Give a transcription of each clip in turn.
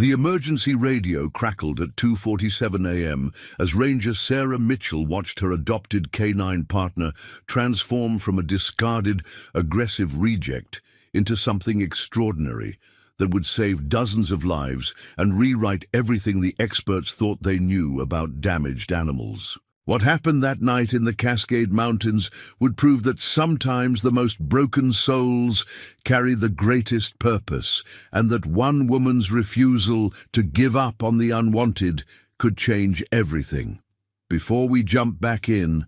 The emergency radio crackled at 2:47 a.m. as Ranger Sarah Mitchell watched her adopted canine partner transform from a discarded, aggressive reject into something extraordinary that would save dozens of lives and rewrite everything the experts thought they knew about damaged animals. What happened that night in the Cascade Mountains would prove that sometimes the most broken souls carry the greatest purpose, and that one woman's refusal to give up on the unwanted could change everything. Before we jump back in,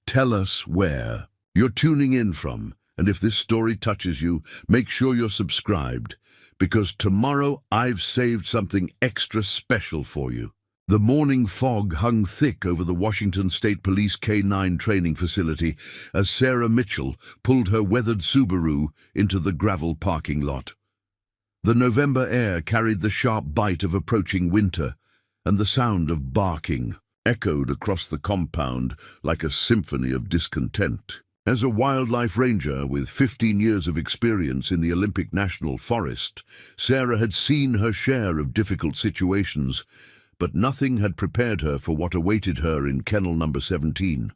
tell us where you're tuning in from, and if this story touches you, make sure you're subscribed, because tomorrow I've saved something extra special for you. The morning fog hung thick over the Washington State Police K-9 training facility as Sarah Mitchell pulled her weathered Subaru into the gravel parking lot. The November air carried the sharp bite of approaching winter, and the sound of barking echoed across the compound like a symphony of discontent. As a wildlife ranger with 15 years of experience in the Olympic National Forest, Sarah had seen her share of difficult situations, but nothing had prepared her for what awaited her in kennel number 17.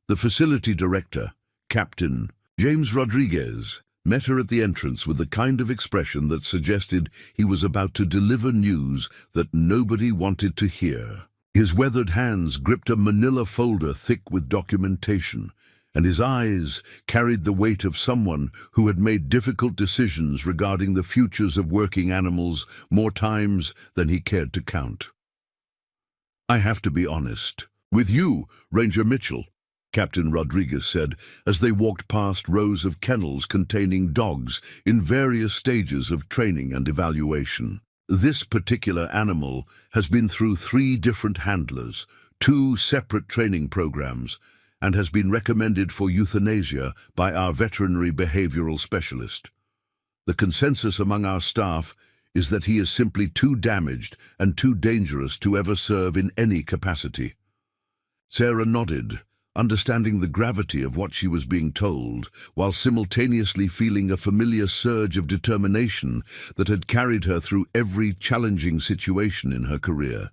The facility director, Captain James Rodriguez, met her at the entrance with the kind of expression that suggested he was about to deliver news that nobody wanted to hear. His weathered hands gripped a manila folder thick with documentation, and his eyes carried the weight of someone who had made difficult decisions regarding the futures of working animals more times than he cared to count. "I have to be honest with you, Ranger Mitchell," Captain Rodriguez said as they walked past rows of kennels containing dogs in various stages of training and evaluation. "This particular animal has been through 3 different handlers, 2 separate training programs, and has been recommended for euthanasia by our veterinary behavioral specialist. The consensus among our staff is that he is simply too damaged and too dangerous to ever serve in any capacity." Sarah nodded, understanding the gravity of what she was being told, while simultaneously feeling a familiar surge of determination that had carried her through every challenging situation in her career.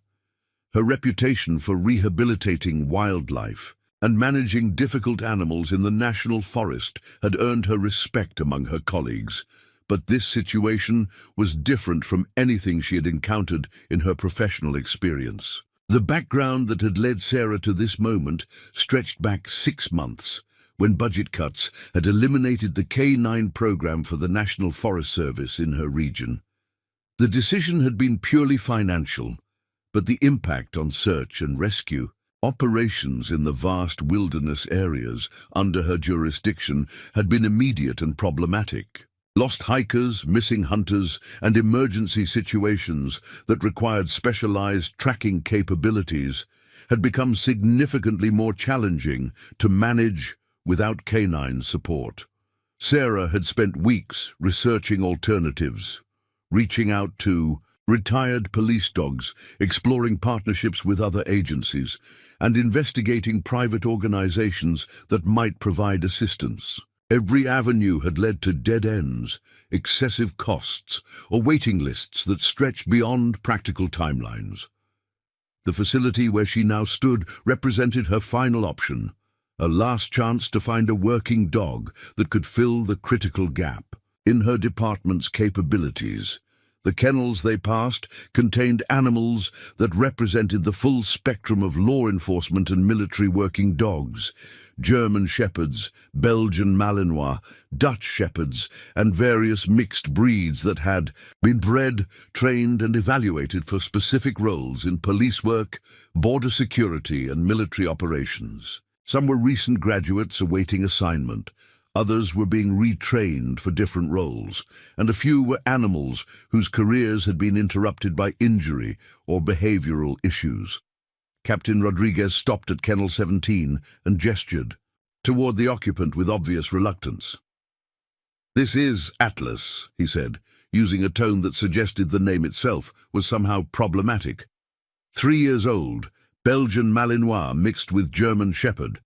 Her reputation for rehabilitating wildlife and managing difficult animals in the National Forest had earned her respect among her colleagues, but this situation was different from anything she had encountered in her professional experience. The background that had led Sarah to this moment stretched back 6 months, when budget cuts had eliminated the K-9 program for the National Forest Service in her region. The decision had been purely financial, but the impact on search and rescue operations in the vast wilderness areas under her jurisdiction had been immediate and problematic. Lost hikers, missing hunters, and emergency situations that required specialized tracking capabilities had become significantly more challenging to manage without canine support. Sarah had spent weeks researching alternatives, reaching out to retired police dogs, exploring partnerships with other agencies, and investigating private organizations that might provide assistance. Every avenue had led to dead ends, excessive costs, or waiting lists that stretched beyond practical timelines. The facility where she now stood represented her final option, a last chance to find a working dog that could fill the critical gap in her department's capabilities. The kennels they passed contained animals that represented the full spectrum of law enforcement and military working dogs: German Shepherds, Belgian Malinois, Dutch Shepherds, and various mixed breeds that had been bred, trained, and evaluated for specific roles in police work, border security, and military operations. Some were recent graduates awaiting assignment. Others were being retrained for different roles, and a few were animals whose careers had been interrupted by injury or behavioral issues. Captain Rodriguez stopped at Kennel 17 and gestured toward the occupant with obvious reluctance. "This is Atlas," he said, using a tone that suggested the name itself was somehow problematic. 3 years old, Belgian Malinois mixed with German Shepherd.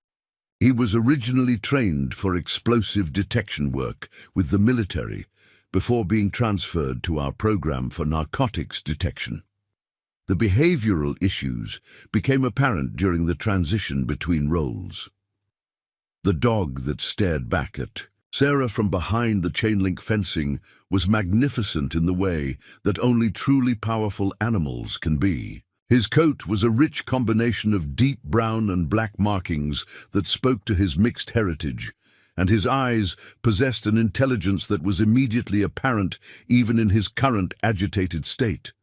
He was originally trained for explosive detection work with the military, before being transferred to our program for narcotics detection. The behavioral issues became apparent during the transition between roles. The dog that stared back at Sarah from behind the chain-link fencing was magnificent in the way that only truly powerful animals can be. His coat was a rich combination of deep brown and black markings that spoke to his mixed heritage, and his eyes possessed an intelligence that was immediately apparent even in his current agitated state.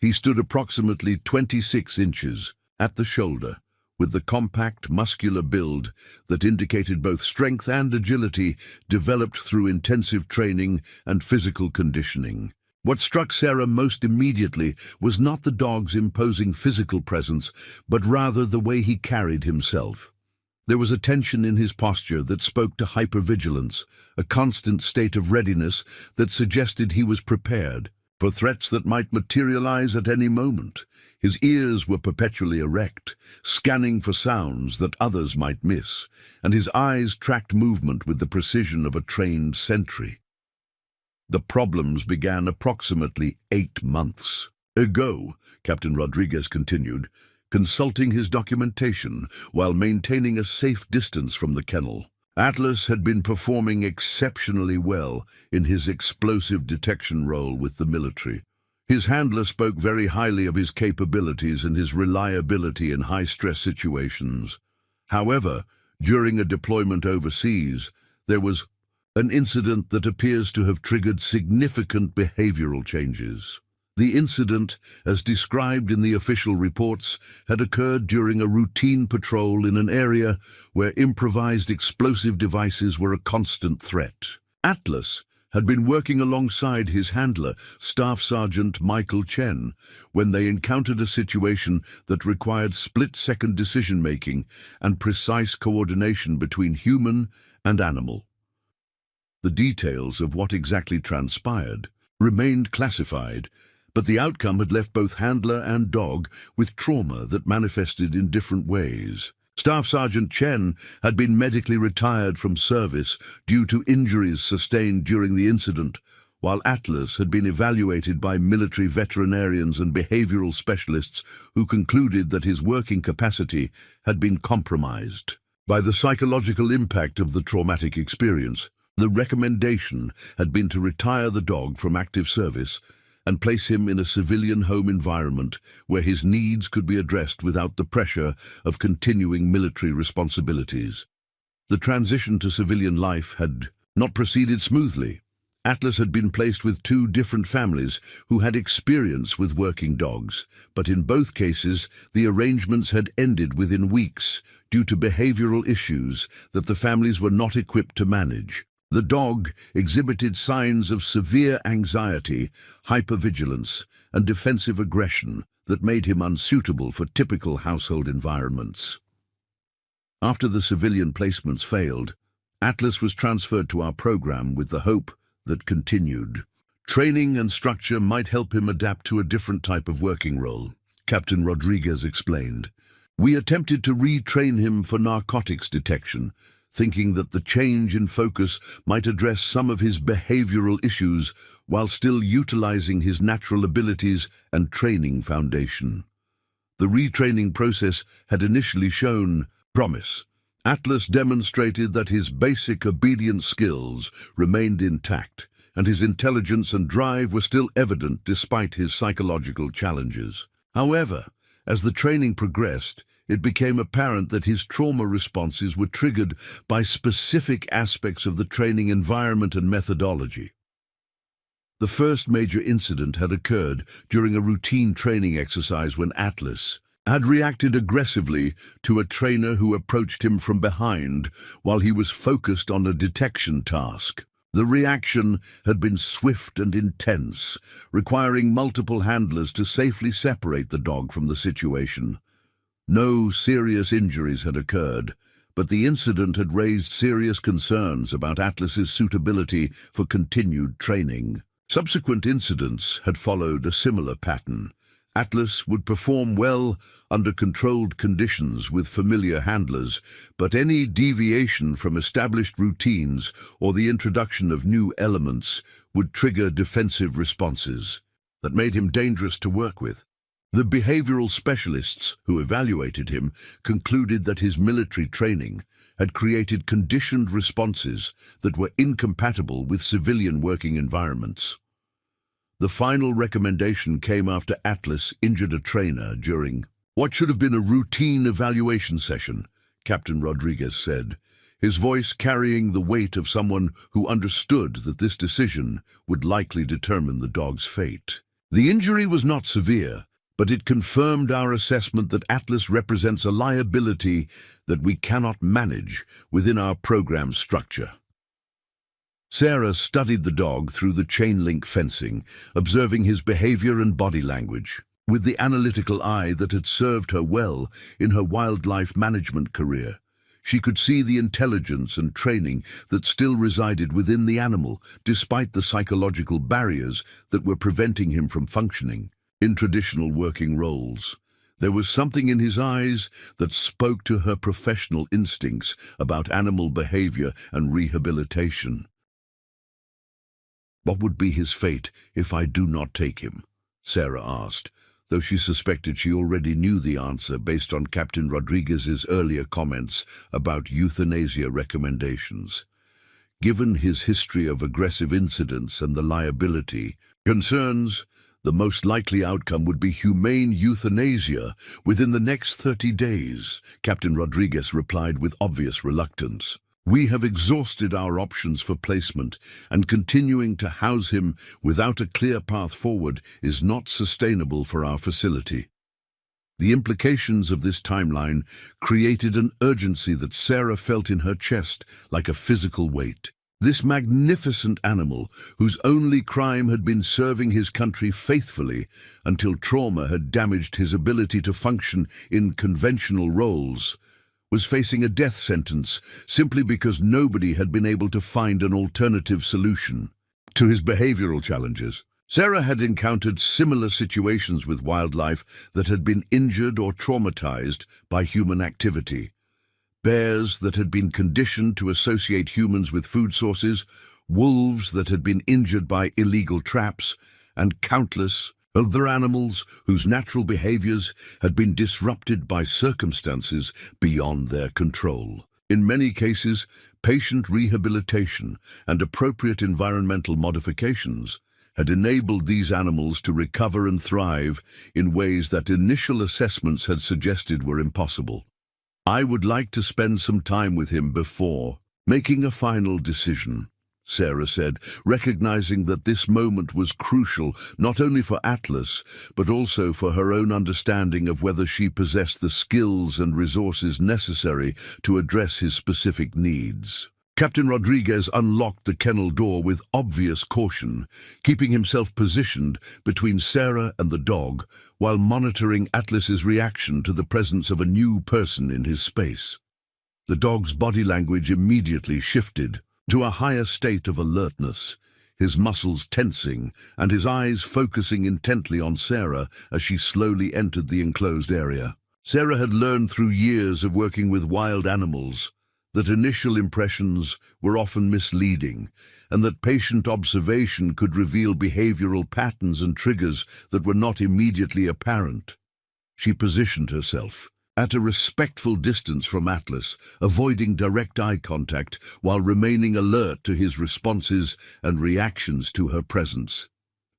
He stood approximately 26 inches at the shoulder, with the compact, muscular build that indicated both strength and agility developed through intensive training and physical conditioning. What struck Sarah most immediately was not the dog's imposing physical presence, but rather the way he carried himself. There was a tension in his posture that spoke to hypervigilance, a constant state of readiness that suggested he was prepared for threats that might materialize at any moment. His ears were perpetually erect, scanning for sounds that others might miss, and his eyes tracked movement with the precision of a trained sentry. The problems began approximately 8 months ago, Captain Rodriguez continued, consulting his documentation while maintaining a safe distance from the kennel. Atlas had been performing exceptionally well in his explosive detection role with the military. His handler spoke very highly of his capabilities and his reliability in high-stress situations. However, during a deployment overseas, there was an incident that appears to have triggered significant behavioral changes. The incident, as described in the official reports, had occurred during a routine patrol in an area where improvised explosive devices were a constant threat. Atlas had been working alongside his handler, Staff Sergeant Michael Chen, when they encountered a situation that required split-second decision-making and precise coordination between human and animal. The details of what exactly transpired remained classified, but the outcome had left both handler and dog with trauma that manifested in different ways. Staff Sergeant Chen had been medically retired from service due to injuries sustained during the incident, while Atlas had been evaluated by military veterinarians and behavioral specialists who concluded that his working capacity had been compromised by the psychological impact of the traumatic experience. The recommendation had been to retire the dog from active service and place him in a civilian home environment where his needs could be addressed without the pressure of continuing military responsibilities. The transition to civilian life had not proceeded smoothly. Atlas had been placed with 2 different families who had experience with working dogs, but in both cases the arrangements had ended within weeks due to behavioral issues that the families were not equipped to manage. The dog exhibited signs of severe anxiety, hypervigilance, and defensive aggression that made him unsuitable for typical household environments. After the civilian placements failed, Atlas was transferred to our program with the hope that continued. Training and structure might help him adapt to a different type of working role, Captain Rodriguez explained. We attempted to retrain him for narcotics detection, thinking that the change in focus might address some of his behavioral issues while still utilizing his natural abilities and training foundation. The retraining process had initially shown promise. Atlas demonstrated that his basic obedience skills remained intact, and his intelligence and drive were still evident despite his psychological challenges. However, as the training progressed, it became apparent that his trauma responses were triggered by specific aspects of the training environment and methodology. The first major incident had occurred during a routine training exercise when Atlas had reacted aggressively to a trainer who approached him from behind while he was focused on a detection task. The reaction had been swift and intense, requiring multiple handlers to safely separate the dog from the situation. No serious injuries had occurred, but the incident had raised serious concerns about Atlas's suitability for continued training. Subsequent incidents had followed a similar pattern. Atlas would perform well under controlled conditions with familiar handlers, but any deviation from established routines or the introduction of new elements would trigger defensive responses that made him dangerous to work with. The behavioral specialists who evaluated him concluded that his military training had created conditioned responses that were incompatible with civilian working environments. The final recommendation came after Atlas injured a trainer during what should have been a routine evaluation session, Captain Rodriguez said, his voice carrying the weight of someone who understood that this decision would likely determine the dog's fate. The injury was not severe, but it confirmed our assessment that Atlas represents a liability that we cannot manage within our program structure. Sarah studied the dog through the chain-link fencing, observing his behavior and body language. With the analytical eye that had served her well in her wildlife management career, she could see the intelligence and training that still resided within the animal, despite the psychological barriers that were preventing him from functioning in traditional working roles. There was something in his eyes that spoke to her professional instincts about animal behavior and rehabilitation. "What would be his fate if I do not take him?" Sarah asked, though she suspected she already knew the answer based on Captain Rodriguez's earlier comments about euthanasia recommendations. Given his history of aggressive incidents and the liability concerns, the most likely outcome would be humane euthanasia within the next 30 days, Captain Rodriguez replied with obvious reluctance. "We have exhausted our options for placement, and continuing to house him without a clear path forward is not sustainable for our facility." The implications of this timeline created an urgency that Sarah felt in her chest like a physical weight. This magnificent animal, whose only crime had been serving his country faithfully until trauma had damaged his ability to function in conventional roles, was facing a death sentence simply because nobody had been able to find an alternative solution to his behavioral challenges. Sarah had encountered similar situations with wildlife that had been injured or traumatized by human activity. Bears that had been conditioned to associate humans with food sources, wolves that had been injured by illegal traps, and countless other animals whose natural behaviors had been disrupted by circumstances beyond their control. In many cases, patient rehabilitation and appropriate environmental modifications had enabled these animals to recover and thrive in ways that initial assessments had suggested were impossible. "I would like to spend some time with him before making a final decision," Sarah said, recognizing that this moment was crucial not only for Atlas, but also for her own understanding of whether she possessed the skills and resources necessary to address his specific needs. Captain Rodriguez unlocked the kennel door with obvious caution, keeping himself positioned between Sarah and the dog while monitoring Atlas's reaction to the presence of a new person in his space. The dog's body language immediately shifted to a higher state of alertness, his muscles tensing and his eyes focusing intently on Sarah as she slowly entered the enclosed area. Sarah had learned through years of working with wild animals that initial impressions were often misleading, and that patient observation could reveal behavioral patterns and triggers that were not immediately apparent. She positioned herself at a respectful distance from Atlas, avoiding direct eye contact while remaining alert to his responses and reactions to her presence.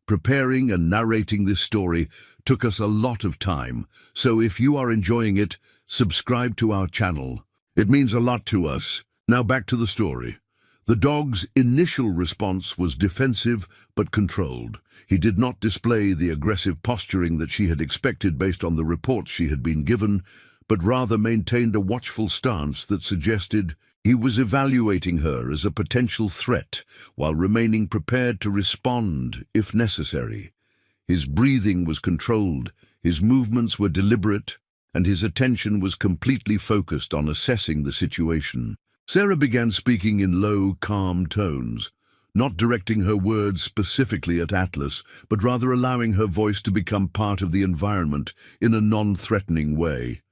Preparing and narrating this story took us a lot of time, so if you are enjoying it, subscribe to our channel. It means a lot to us. Now back to the story. The dog's initial response was defensive but controlled. He did not display the aggressive posturing that she had expected based on the reports she had been given, but rather maintained a watchful stance that suggested he was evaluating her as a potential threat while remaining prepared to respond if necessary. His breathing was controlled, his movements were deliberate, and his attention was completely focused on assessing the situation. Sarah began speaking in low, calm tones, not directing her words specifically at Atlas, but rather allowing her voice to become part of the environment in a non-threatening way.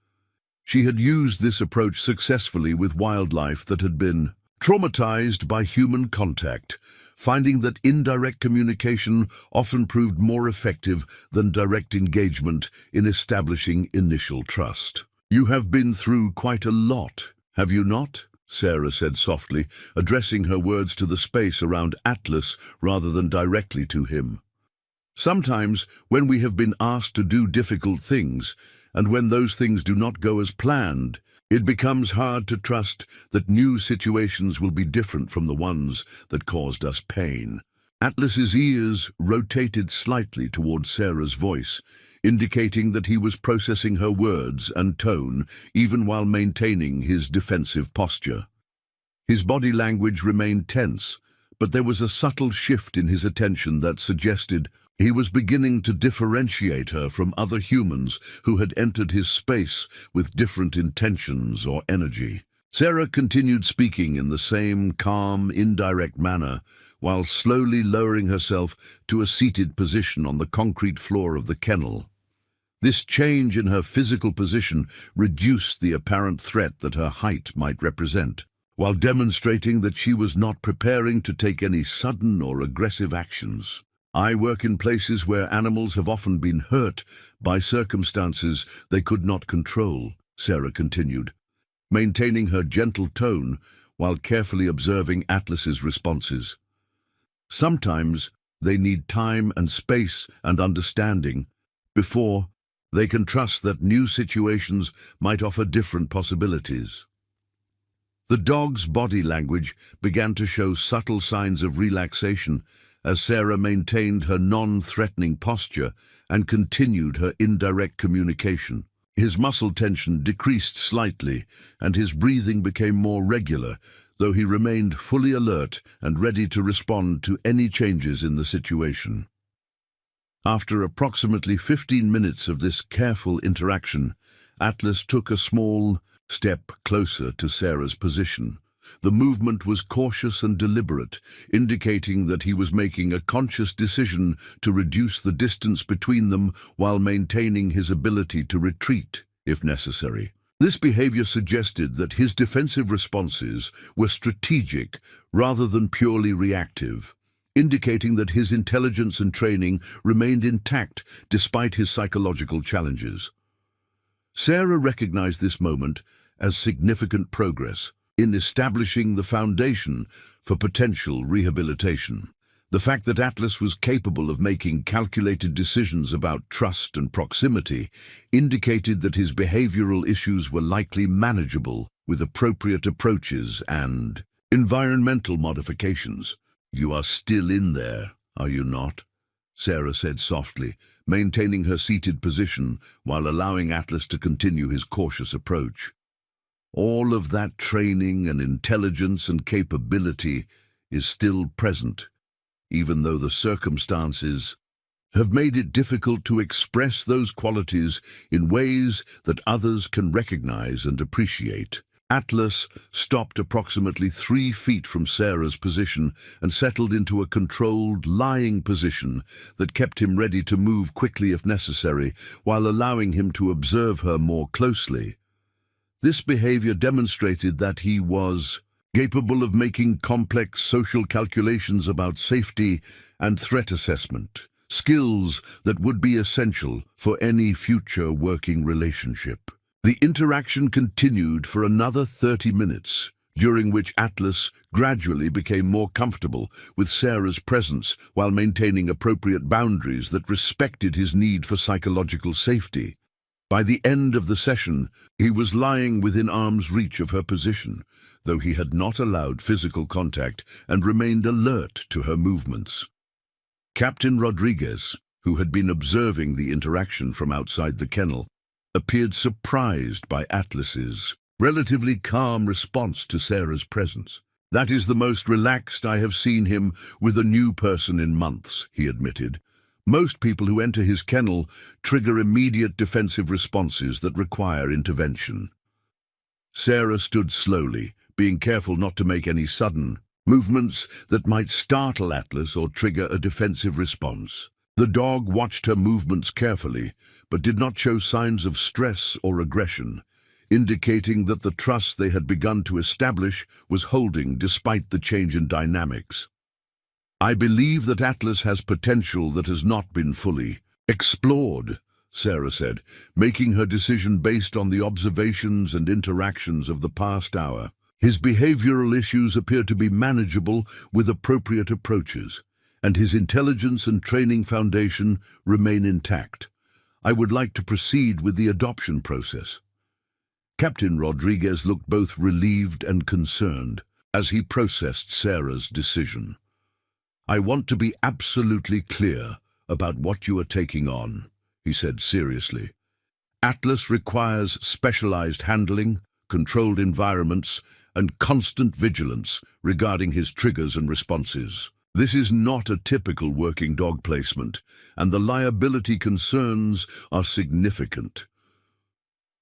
She had used this approach successfully with wildlife that had been traumatized by human contact, finding that indirect communication often proved more effective than direct engagement in establishing initial trust. "You have been through quite a lot, have you not?" Sarah said softly, addressing her words to the space around Atlas rather than directly to him. "Sometimes, when we have been asked to do difficult things, and when those things do not go as planned, it becomes hard to trust that new situations will be different from the ones that caused us pain." Atlas's ears rotated slightly toward Sarah's voice, indicating that he was processing her words and tone even while maintaining his defensive posture. His body language remained tense, but there was a subtle shift in his attention that suggested he was beginning to differentiate her from other humans who had entered his space with different intentions or energy. Sarah continued speaking in the same calm, indirect manner, while slowly lowering herself to a seated position on the concrete floor of the kennel. This change in her physical position reduced the apparent threat that her height might represent, while demonstrating that she was not preparing to take any sudden or aggressive actions. "I work in places where animals have often been hurt by circumstances they could not control," Sarah continued, maintaining her gentle tone while carefully observing Atlas's responses. "Sometimes they need time and space and understanding before they can trust that new situations might offer different possibilities." The dog's body language began to show subtle signs of relaxation as Sarah maintained her non-threatening posture and continued her indirect communication. His muscle tension decreased slightly, and his breathing became more regular, though he remained fully alert and ready to respond to any changes in the situation. After approximately 15 minutes of this careful interaction, Atlas took a small step closer to Sarah's position. The movement was cautious and deliberate, indicating that he was making a conscious decision to reduce the distance between them while maintaining his ability to retreat, if necessary. This behavior suggested that his defensive responses were strategic rather than purely reactive, indicating that his intelligence and training remained intact despite his psychological challenges. Sarah recognized this moment as significant progress in establishing the foundation for potential rehabilitation. The fact that Atlas was capable of making calculated decisions about trust and proximity indicated that his behavioral issues were likely manageable with appropriate approaches and environmental modifications. "You are still in there, are you not?" Sarah said softly, maintaining her seated position while allowing Atlas to continue his cautious approach. "All of that training and intelligence and capability is still present, even though the circumstances have made it difficult to express those qualities in ways that others can recognize and appreciate." Atlas stopped approximately 3 feet from Sarah's position and settled into a controlled, lying position that kept him ready to move quickly if necessary, while allowing him to observe her more closely. This behavior demonstrated that he was capable of making complex social calculations about safety and threat assessment, skills that would be essential for any future working relationship. The interaction continued for another 30 minutes, during which Atlas gradually became more comfortable with Sarah's presence while maintaining appropriate boundaries that respected his need for psychological safety. By the end of the session, he was lying within arm's reach of her position, though he had not allowed physical contact and remained alert to her movements. Captain Rodriguez, who had been observing the interaction from outside the kennel, appeared surprised by Atlas's relatively calm response to Sarah's presence. "That is the most relaxed I have seen him with a new person in months," he admitted. "Most people who enter his kennel trigger immediate defensive responses that require intervention." Sarah stood slowly, being careful not to make any sudden movements that might startle Atlas or trigger a defensive response. The dog watched her movements carefully, but did not show signs of stress or aggression, indicating that the trust they had begun to establish was holding despite the change in dynamics. "I believe that Atlas has potential that has not been fully explored," Sarah said, making her decision based on the observations and interactions of the past hour. "His behavioral issues appear to be manageable with appropriate approaches, and his intelligence and training foundation remain intact. I would like to proceed with the adoption process." Captain Rodriguez looked both relieved and concerned as he processed Sarah's decision. "I want to be absolutely clear about what you are taking on," he said seriously. "Atlas requires specialized handling, controlled environments, and constant vigilance regarding his triggers and responses. This is not a typical working dog placement, and the liability concerns are significant."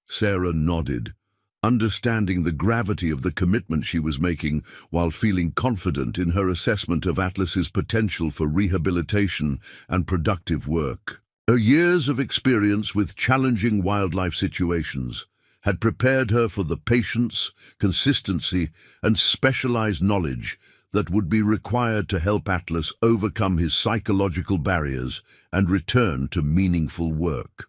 Sarah nodded, understanding the gravity of the commitment she was making while feeling confident in her assessment of Atlas's potential for rehabilitation and productive work. Her years of experience with challenging wildlife situations had prepared her for the patience, consistency, and specialized knowledge that would be required to help Atlas overcome his psychological barriers and return to meaningful work.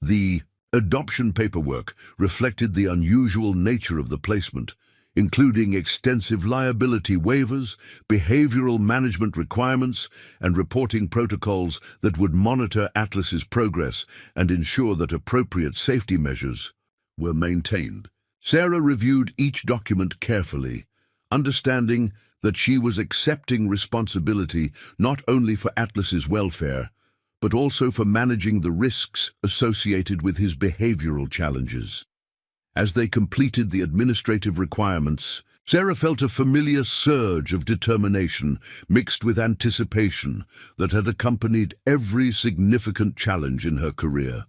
The adoption paperwork reflected the unusual nature of the placement, including extensive liability waivers, behavioral management requirements, and reporting protocols that would monitor Atlas's progress and ensure that appropriate safety measures were maintained. Sarah reviewed each document carefully, understanding that she was accepting responsibility not only for Atlas's welfare, but also for managing the risks associated with his behavioral challenges. As they completed the administrative requirements, Sarah felt a familiar surge of determination mixed with anticipation that had accompanied every significant challenge in her career.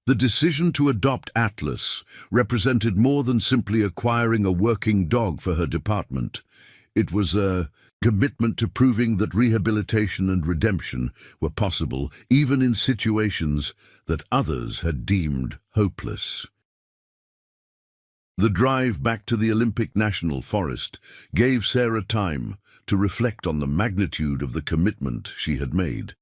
The decision to adopt Atlas represented more than simply acquiring a working dog for her department. It was a commitment to proving that rehabilitation and redemption were possible, even in situations that others had deemed hopeless. The drive back to the Olympic National Forest gave Sarah time to reflect on the magnitude of the commitment she had made,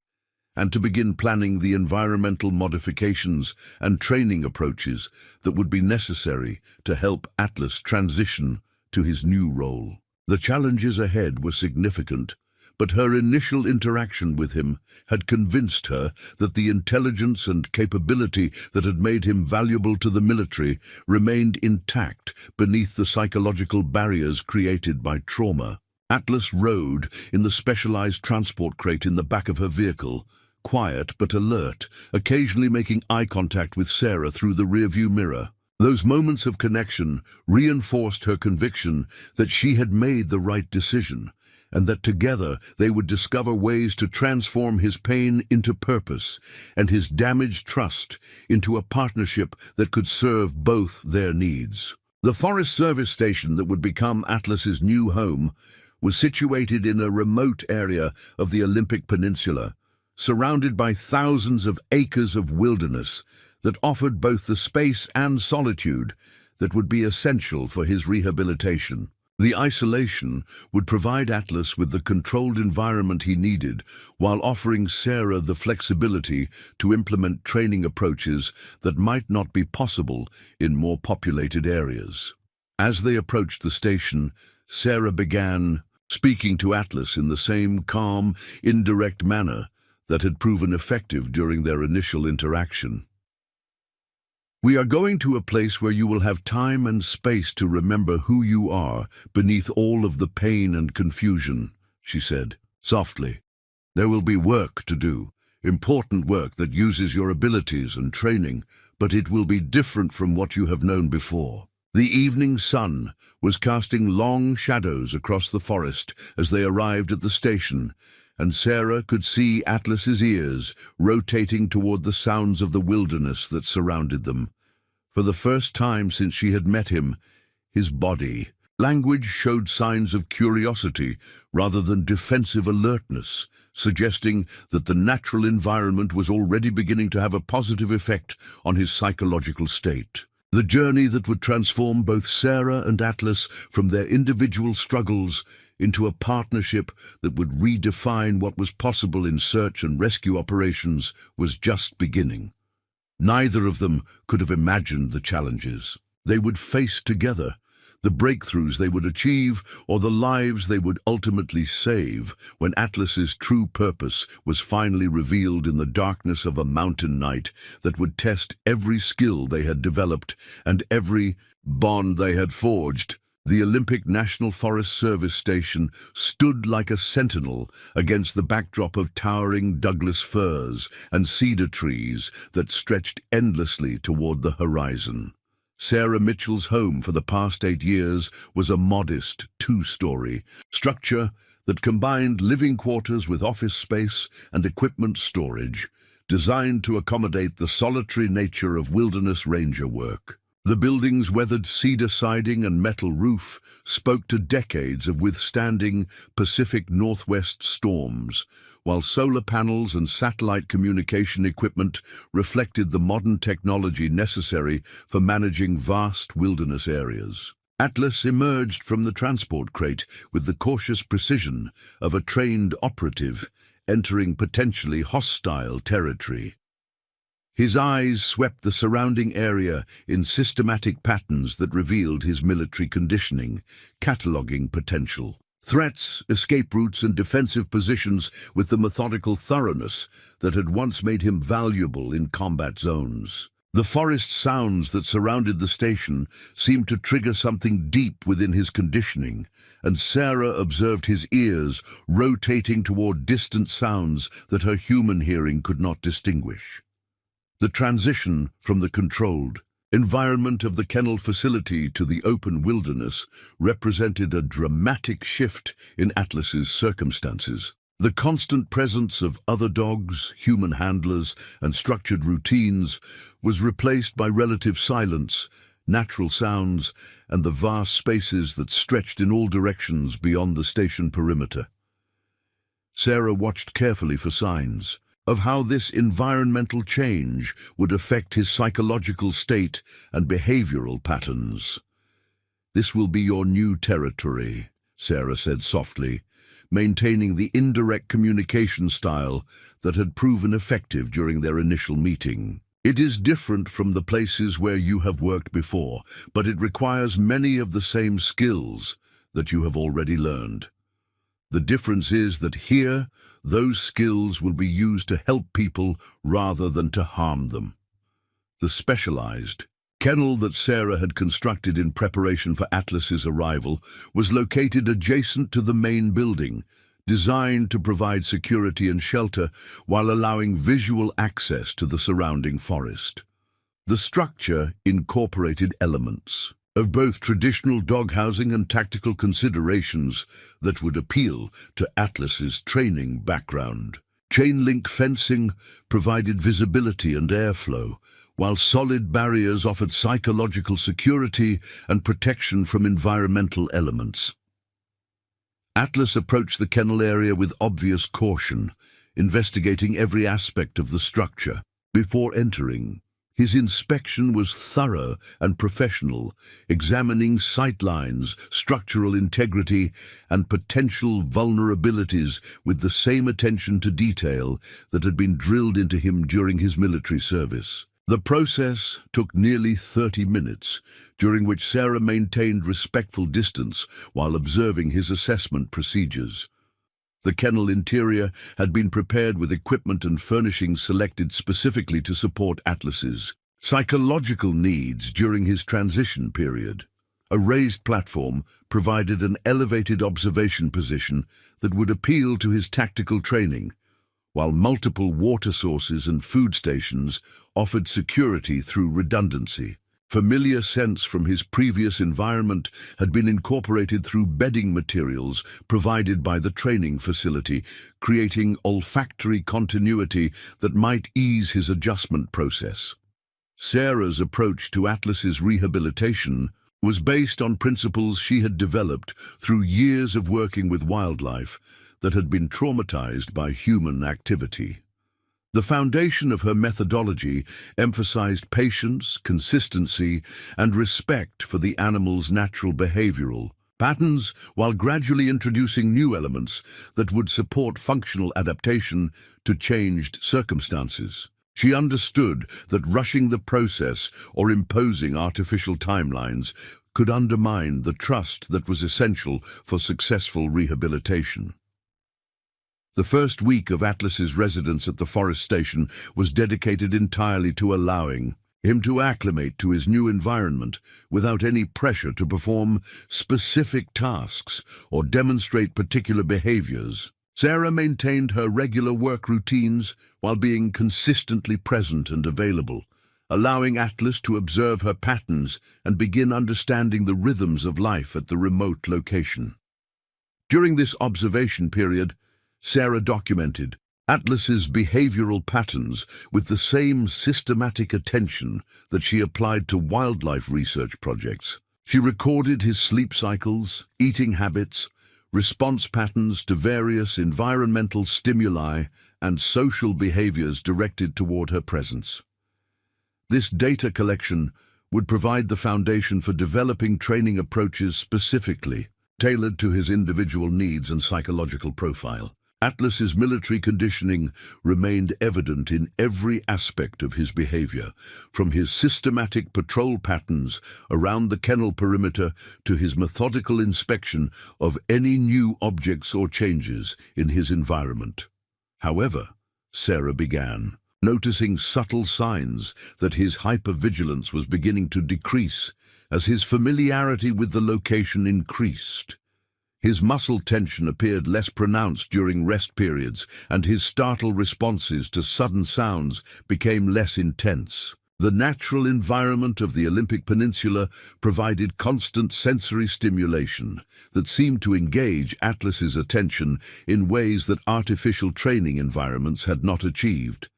and to begin planning the environmental modifications and training approaches that would be necessary to help Atlas transition to his new role. The challenges ahead were significant, but her initial interaction with him had convinced her that the intelligence and capability that had made him valuable to the military remained intact beneath the psychological barriers created by trauma. Atlas rode in the specialized transport crate in the back of her vehicle, quiet but alert, occasionally making eye contact with Sarah through the rearview mirror. Those moments of connection reinforced her conviction that she had made the right decision, and that together they would discover ways to transform his pain into purpose and his damaged trust into a partnership that could serve both their needs. The Forest Service station that would become Atlas's new home was situated in a remote area of the Olympic Peninsula, surrounded by thousands of acres of wilderness that offered both the space and solitude that would be essential for his rehabilitation. The isolation would provide Atlas with the controlled environment he needed, while offering Sarah the flexibility to implement training approaches that might not be possible in more populated areas. As they approached the station, Sarah began speaking to Atlas in the same calm, indirect manner that had proven effective during their initial interaction. "We are going to a place where you will have time and space to remember who you are beneath all of the pain and confusion," she said, softly. "There will be work to do, important work that uses your abilities and training, but it will be different from what you have known before." The evening sun was casting long shadows across the forest as they arrived at the station, and Sarah could see Atlas's ears rotating toward the sounds of the wilderness that surrounded them. For the first time since she had met him, his body Language showed signs of curiosity rather than defensive alertness, suggesting that the natural environment was already beginning to have a positive effect on his psychological state. The journey that would transform both Sarah and Atlas from their individual struggles into a partnership that would redefine what was possible in search and rescue operations was just beginning. Neither of them could have imagined the challenges they would face together, the breakthroughs they would achieve, or the lives they would ultimately save when Atlas's true purpose was finally revealed in the darkness of a mountain night that would test every skill they had developed and every bond they had forged. The Olympic National Forest Service station stood like a sentinel against the backdrop of towering Douglas firs and cedar trees that stretched endlessly toward the horizon. Sarah Mitchell's home for the past 8 years was a modest 2-story structure that combined living quarters with office space and equipment storage, designed to accommodate the solitary nature of wilderness ranger work. The building's weathered cedar siding and metal roof spoke to decades of withstanding Pacific Northwest storms, while solar panels and satellite communication equipment reflected the modern technology necessary for managing vast wilderness areas. Atlas emerged from the transport crate with the cautious precision of a trained operative entering potentially hostile territory. His eyes swept the surrounding area in systematic patterns that revealed his military conditioning, cataloging potential threats, escape routes, and defensive positions with the methodical thoroughness that had once made him valuable in combat zones. The forest sounds that surrounded the station seemed to trigger something deep within his conditioning, and Sarah observed his ears rotating toward distant sounds that her human hearing could not distinguish. The transition from the controlled environment of the kennel facility to the open wilderness represented a dramatic shift in Atlas's circumstances. The constant presence of other dogs, human handlers, and structured routines was replaced by relative silence, natural sounds, and the vast spaces that stretched in all directions beyond the station perimeter. Sarah watched carefully for signs of how this environmental change would affect his psychological state and behavioral patterns. "This will be your new territory," Sarah said softly, maintaining the indirect communication style that had proven effective during their initial meeting. "It is different from the places where you have worked before, but it requires many of the same skills that you have already learned. The difference is that here, those skills will be used to help people rather than to harm them." The specialized kennel that Sarah had constructed in preparation for Atlas's arrival was located adjacent to the main building, designed to provide security and shelter while allowing visual access to the surrounding forest. The structure incorporated elements of both traditional dog housing and tactical considerations that would appeal to Atlas's training background. Chain-link fencing provided visibility and airflow, while solid barriers offered psychological security and protection from environmental elements. Atlas approached the kennel area with obvious caution, investigating every aspect of the structure. Before entering, his inspection was thorough and professional, examining sightlines, structural integrity, and potential vulnerabilities with the same attention to detail that had been drilled into him during his military service. The process took nearly 30 minutes, during which Sarah maintained respectful distance while observing his assessment procedures. The kennel interior had been prepared with equipment and furnishings selected specifically to support Atlas's psychological needs during his transition period. A raised platform provided an elevated observation position that would appeal to his tactical training, while multiple water sources and food stations offered security through redundancy. Familiar scents from his previous environment had been incorporated through bedding materials provided by the training facility, creating olfactory continuity that might ease his adjustment process. Sarah's approach to Atlas's rehabilitation was based on principles she had developed through years of working with wildlife that had been traumatized by human activity. The foundation of her methodology emphasized patience, consistency, and respect for the animal's natural behavioral patterns, while gradually introducing new elements that would support functional adaptation to changed circumstances. She understood that rushing the process or imposing artificial timelines could undermine the trust that was essential for successful rehabilitation. The first week of Atlas's residence at the forest station was dedicated entirely to allowing him to acclimate to his new environment without any pressure to perform specific tasks or demonstrate particular behaviors. Sarah maintained her regular work routines while being consistently present and available, allowing Atlas to observe her patterns and begin understanding the rhythms of life at the remote location. During this observation period, Sarah documented Atlas's behavioral patterns with the same systematic attention that she applied to wildlife research projects. She recorded his sleep cycles, eating habits, response patterns to various environmental stimuli, and social behaviors directed toward her presence. This data collection would provide the foundation for developing training approaches specifically tailored to his individual needs and psychological profile. Atlas's military conditioning remained evident in every aspect of his behavior, from his systematic patrol patterns around the kennel perimeter to his methodical inspection of any new objects or changes in his environment. However, Sarah began noticing subtle signs that his hypervigilance was beginning to decrease as his familiarity with the location increased. His muscle tension appeared less pronounced during rest periods, and his startled responses to sudden sounds became less intense. The natural environment of the Olympic Peninsula provided constant sensory stimulation that seemed to engage Atlas's attention in ways that artificial training environments had not achieved.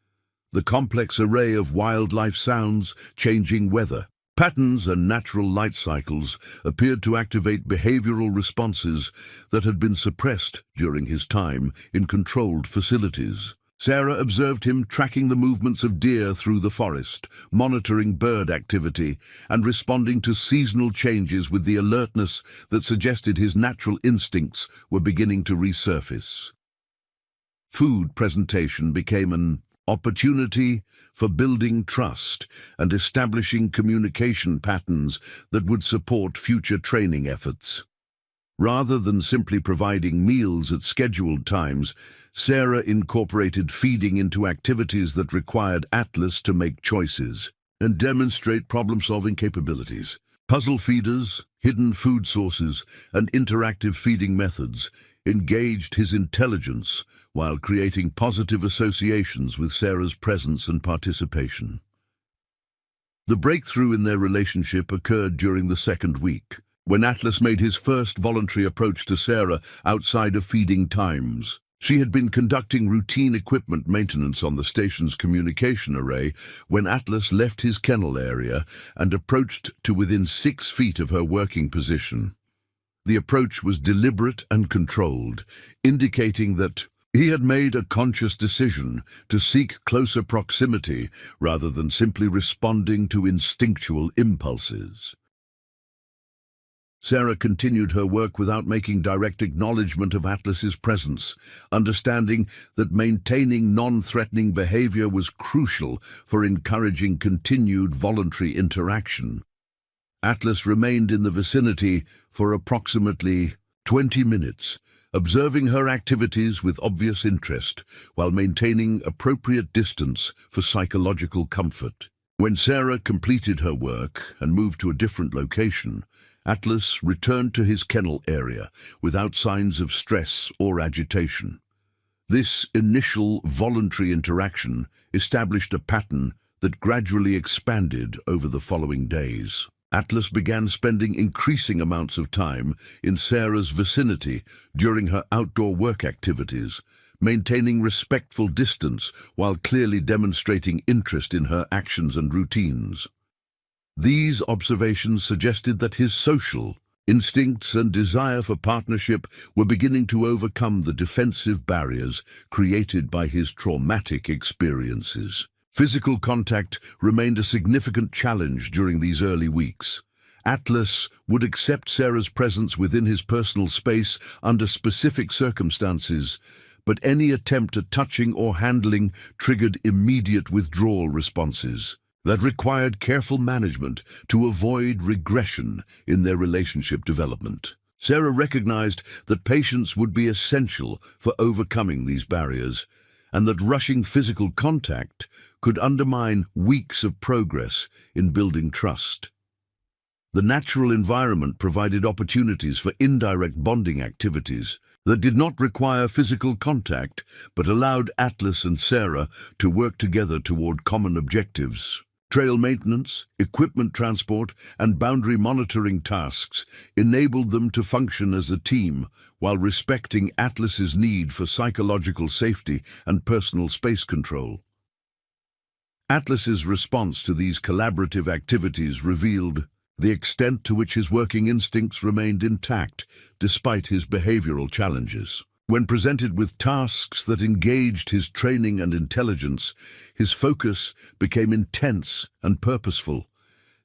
The complex array of wildlife sounds, changing weather, patterns and natural light cycles appeared to activate behavioral responses that had been suppressed during his time in controlled facilities. Sarah observed him tracking the movements of deer through the forest, monitoring bird activity, and responding to seasonal changes with the alertness that suggested his natural instincts were beginning to resurface. Food presentation became an opportunity for building trust and establishing communication patterns that would support future training efforts. Rather than simply providing meals at scheduled times, Sarah incorporated feeding into activities that required Atlas to make choices and demonstrate problem-solving capabilities. Puzzle feeders, hidden food sources, and interactive feeding methods engaged his intelligence while creating positive associations with Sarah's presence and participation. The breakthrough in their relationship occurred during the second week, when Atlas made his first voluntary approach to Sarah outside of feeding times. She had been conducting routine equipment maintenance on the station's communication array when Atlas left his kennel area and approached to within 6 feet of her working position. The approach was deliberate and controlled, indicating that he had made a conscious decision to seek closer proximity rather than simply responding to instinctual impulses. Sarah continued her work without making direct acknowledgement of Atlas's presence, understanding that maintaining non-threatening behavior was crucial for encouraging continued voluntary interaction. Atlas remained in the vicinity for approximately 20 minutes, observing her activities with obvious interest while maintaining appropriate distance for psychological comfort. When Sarah completed her work and moved to a different location, Atlas returned to his kennel area without signs of stress or agitation. This initial voluntary interaction established a pattern that gradually expanded over the following days. Atlas began spending increasing amounts of time in Sarah's vicinity during her outdoor work activities, maintaining respectful distance while clearly demonstrating interest in her actions and routines. These observations suggested that his social instincts and desire for partnership were beginning to overcome the defensive barriers created by his traumatic experiences. Physical contact remained a significant challenge during these early weeks. Atlas would accept Sarah's presence within his personal space under specific circumstances, but any attempt at touching or handling triggered immediate withdrawal responses that required careful management to avoid regression in their relationship development. Sarah recognized that patience would be essential for overcoming these barriers, and that rushing physical contact could undermine weeks of progress in building trust. The natural environment provided opportunities for indirect bonding activities that did not require physical contact, but allowed Atlas and Sarah to work together toward common objectives. Trail maintenance, equipment transport, and boundary monitoring tasks enabled them to function as a team while respecting Atlas's need for psychological safety and personal space control. Atlas's response to these collaborative activities revealed the extent to which his working instincts remained intact despite his behavioral challenges. When presented with tasks that engaged his training and intelligence, his focus became intense and purposeful,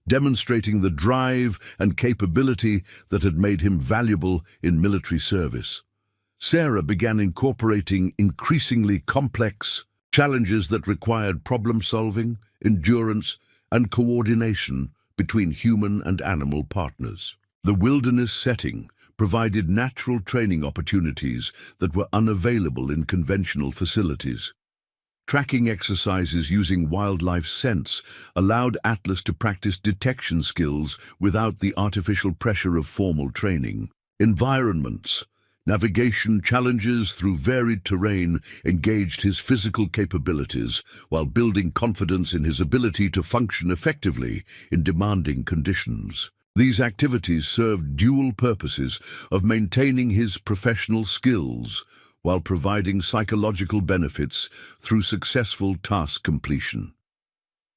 demonstrating the drive and capability that had made him valuable in military service. Sarah began incorporating increasingly complex challenges that required problem-solving, endurance, and coordination between human and animal partners. The wilderness setting provided natural training opportunities that were unavailable in conventional facilities. Tracking exercises using wildlife scents allowed Atlas to practice detection skills without the artificial pressure of formal training. Environments, navigation challenges through varied terrain engaged his physical capabilities while building confidence in his ability to function effectively in demanding conditions. These activities served dual purposes of maintaining his professional skills while providing psychological benefits through successful task completion.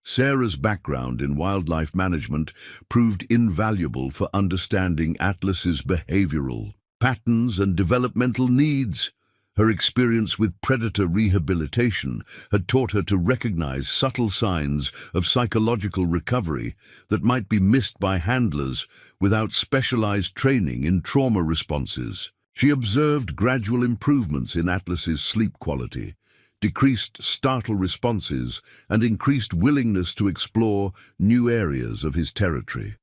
Sarah's background in wildlife management proved invaluable for understanding Atlas's behavioral patterns and developmental needs. Her experience with predator rehabilitation had taught her to recognize subtle signs of psychological recovery that might be missed by handlers without specialized training in trauma responses. She observed gradual improvements in Atlas's sleep quality, decreased startle responses, and increased willingness to explore new areas of his territory.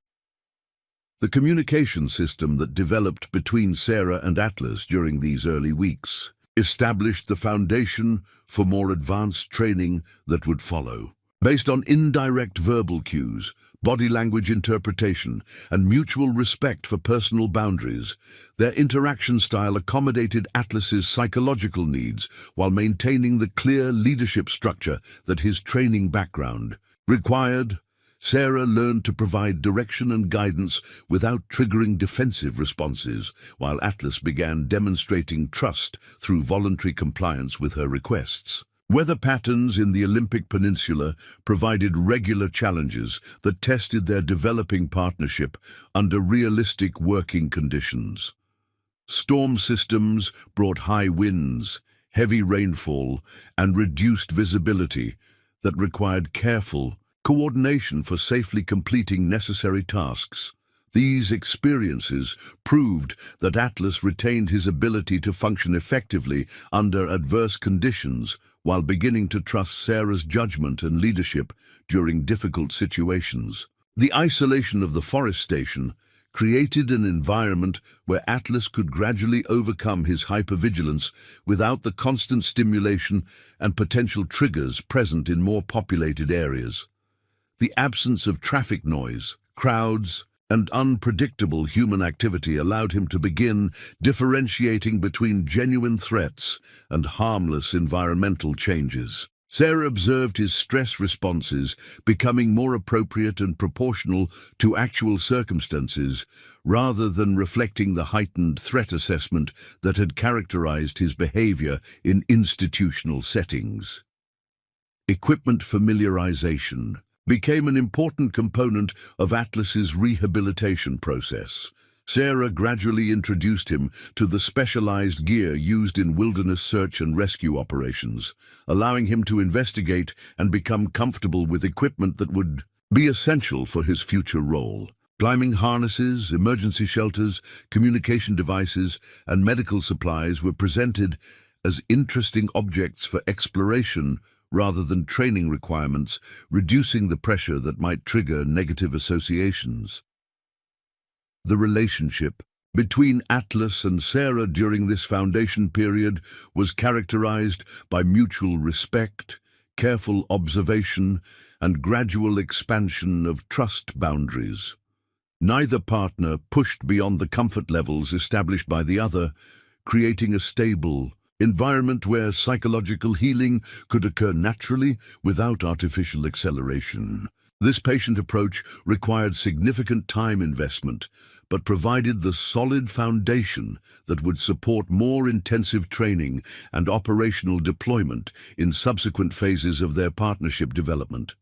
The communication system that developed between Sarah and Atlas during these early weeks established the foundation for more advanced training that would follow. Based on indirect verbal cues, body language interpretation, and mutual respect for personal boundaries, their interaction style accommodated Atlas's psychological needs while maintaining the clear leadership structure that his training background required. Sarah learned to provide direction and guidance without triggering defensive responses, while Atlas began demonstrating trust through voluntary compliance with her requests. Weather patterns in the Olympic Peninsula provided regular challenges that tested their developing partnership under realistic working conditions. Storm systems brought high winds, heavy rainfall, and reduced visibility that required careful coordination for safely completing necessary tasks. These experiences proved that Atlas retained his ability to function effectively under adverse conditions while beginning to trust Sarah's judgment and leadership during difficult situations. The isolation of the forest station created an environment where Atlas could gradually overcome his hypervigilance without the constant stimulation and potential triggers present in more populated areas. The absence of traffic noise, crowds, and unpredictable human activity allowed him to begin differentiating between genuine threats and harmless environmental changes. Sarah observed his stress responses becoming more appropriate and proportional to actual circumstances, rather than reflecting the heightened threat assessment that had characterized his behavior in institutional settings. Equipment familiarization. became an important component of Atlas's rehabilitation process. Sarah gradually introduced him to the specialized gear used in wilderness search and rescue operations, allowing him to investigate and become comfortable with equipment that would be essential for his future role. Climbing harnesses, emergency shelters, communication devices, and medical supplies were presented as interesting objects for exploration rather than training requirements, reducing the pressure that might trigger negative associations. The relationship between Atlas and Sarah during this foundation period was characterized by mutual respect, careful observation, and gradual expansion of trust boundaries. Neither partner pushed beyond the comfort levels established by the other, creating a stable environment where psychological healing could occur naturally without artificial acceleration. This patient approach required significant time investment, but provided the solid foundation that would support more intensive training and operational deployment in subsequent phases of their partnership development.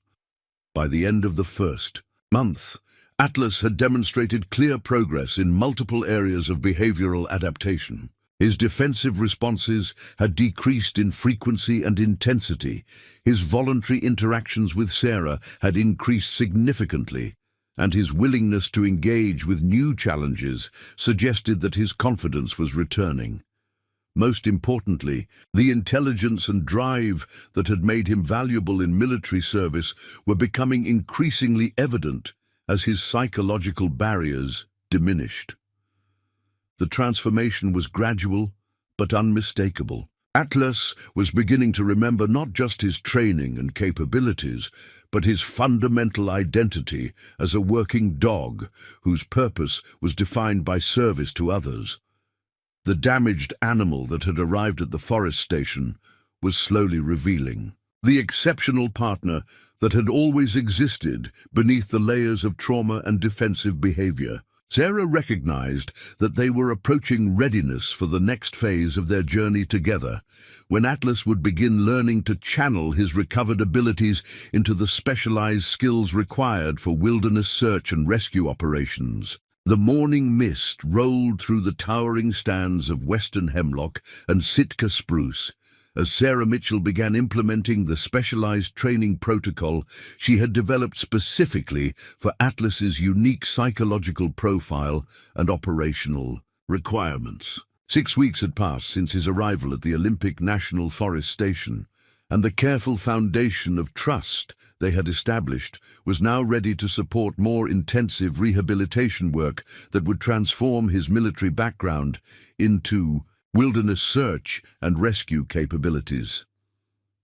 By the end of the first month, Atlas had demonstrated clear progress in multiple areas of behavioral adaptation. His defensive responses had decreased in frequency and intensity. His voluntary interactions with Sarah had increased significantly, and his willingness to engage with new challenges suggested that his confidence was returning. Most importantly, the intelligence and drive that had made him valuable in military service were becoming increasingly evident as his psychological barriers diminished. The transformation was gradual but unmistakable. Atlas was beginning to remember not just his training and capabilities, but his fundamental identity as a working dog whose purpose was defined by service to others. The damaged animal that had arrived at the forest station was slowly revealing the exceptional partner that had always existed beneath the layers of trauma and defensive behavior. Sarah recognized that they were approaching readiness for the next phase of their journey together, when Atlas would begin learning to channel his recovered abilities into the specialized skills required for wilderness search and rescue operations. The morning mist rolled through the towering stands of western hemlock and Sitka spruce. As Sarah Mitchell began implementing the specialized training protocol she had developed specifically for Atlas's unique psychological profile and operational requirements. 6 weeks had passed since his arrival at the Olympic National Forest Station, and the careful foundation of trust they had established was now ready to support more intensive rehabilitation work that would transform his military background into wilderness search and rescue capabilities.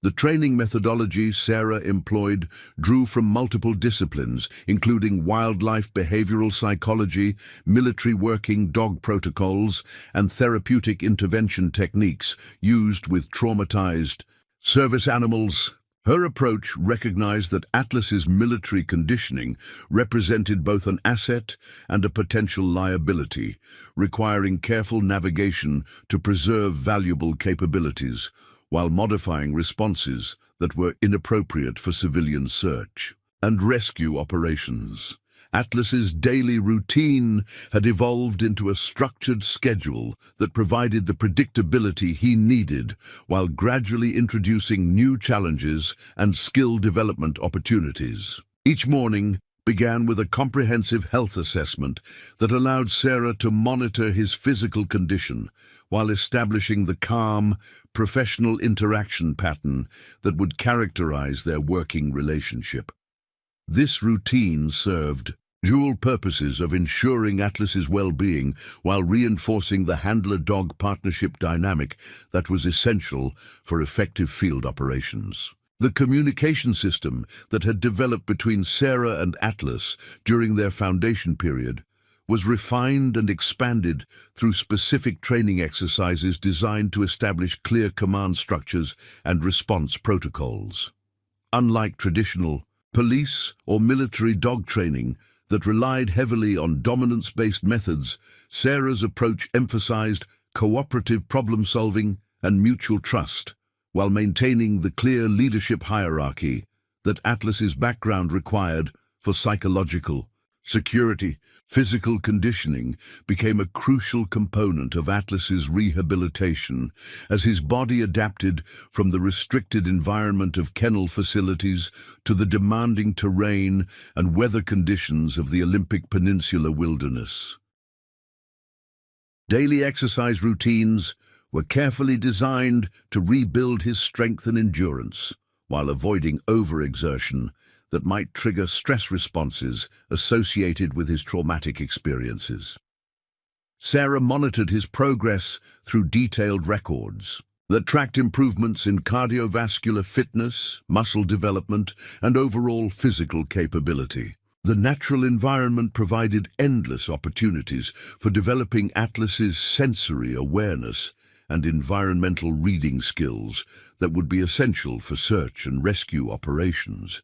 The training methodology Sarah employed drew from multiple disciplines, including wildlife behavioral psychology, military working dog protocols, and therapeutic intervention techniques used with traumatized service animals. Her approach recognized that Atlas's military conditioning represented both an asset and a potential liability, requiring careful navigation to preserve valuable capabilities, while modifying responses that were inappropriate for civilian search and rescue operations. Atlas's daily routine had evolved into a structured schedule that provided the predictability he needed while gradually introducing new challenges and skill development opportunities. Each morning began with a comprehensive health assessment that allowed Sarah to monitor his physical condition while establishing the calm, professional interaction pattern that would characterize their working relationship. This routine served dual purposes of ensuring Atlas's well-being while reinforcing the handler-dog partnership dynamic that was essential for effective field operations. The communication system that had developed between Sarah and Atlas during their foundation period was refined and expanded through specific training exercises designed to establish clear command structures and response protocols. Unlike traditional police or military dog training that relied heavily on dominance-based methods, Sarah's approach emphasized cooperative problem-solving and mutual trust, while maintaining the clear leadership hierarchy that Atlas's background required for psychological security. Physical conditioning became a crucial component of Atlas's rehabilitation as his body adapted from the restricted environment of kennel facilities to the demanding terrain and weather conditions of the Olympic Peninsula wilderness. Daily exercise routines were carefully designed to rebuild his strength and endurance, while avoiding overexertion that might trigger stress responses associated with his traumatic experiences. Sarah monitored his progress through detailed records that tracked improvements in cardiovascular fitness, muscle development, and overall physical capability. The natural environment provided endless opportunities for developing Atlas's sensory awareness and environmental reading skills that would be essential for search and rescue operations.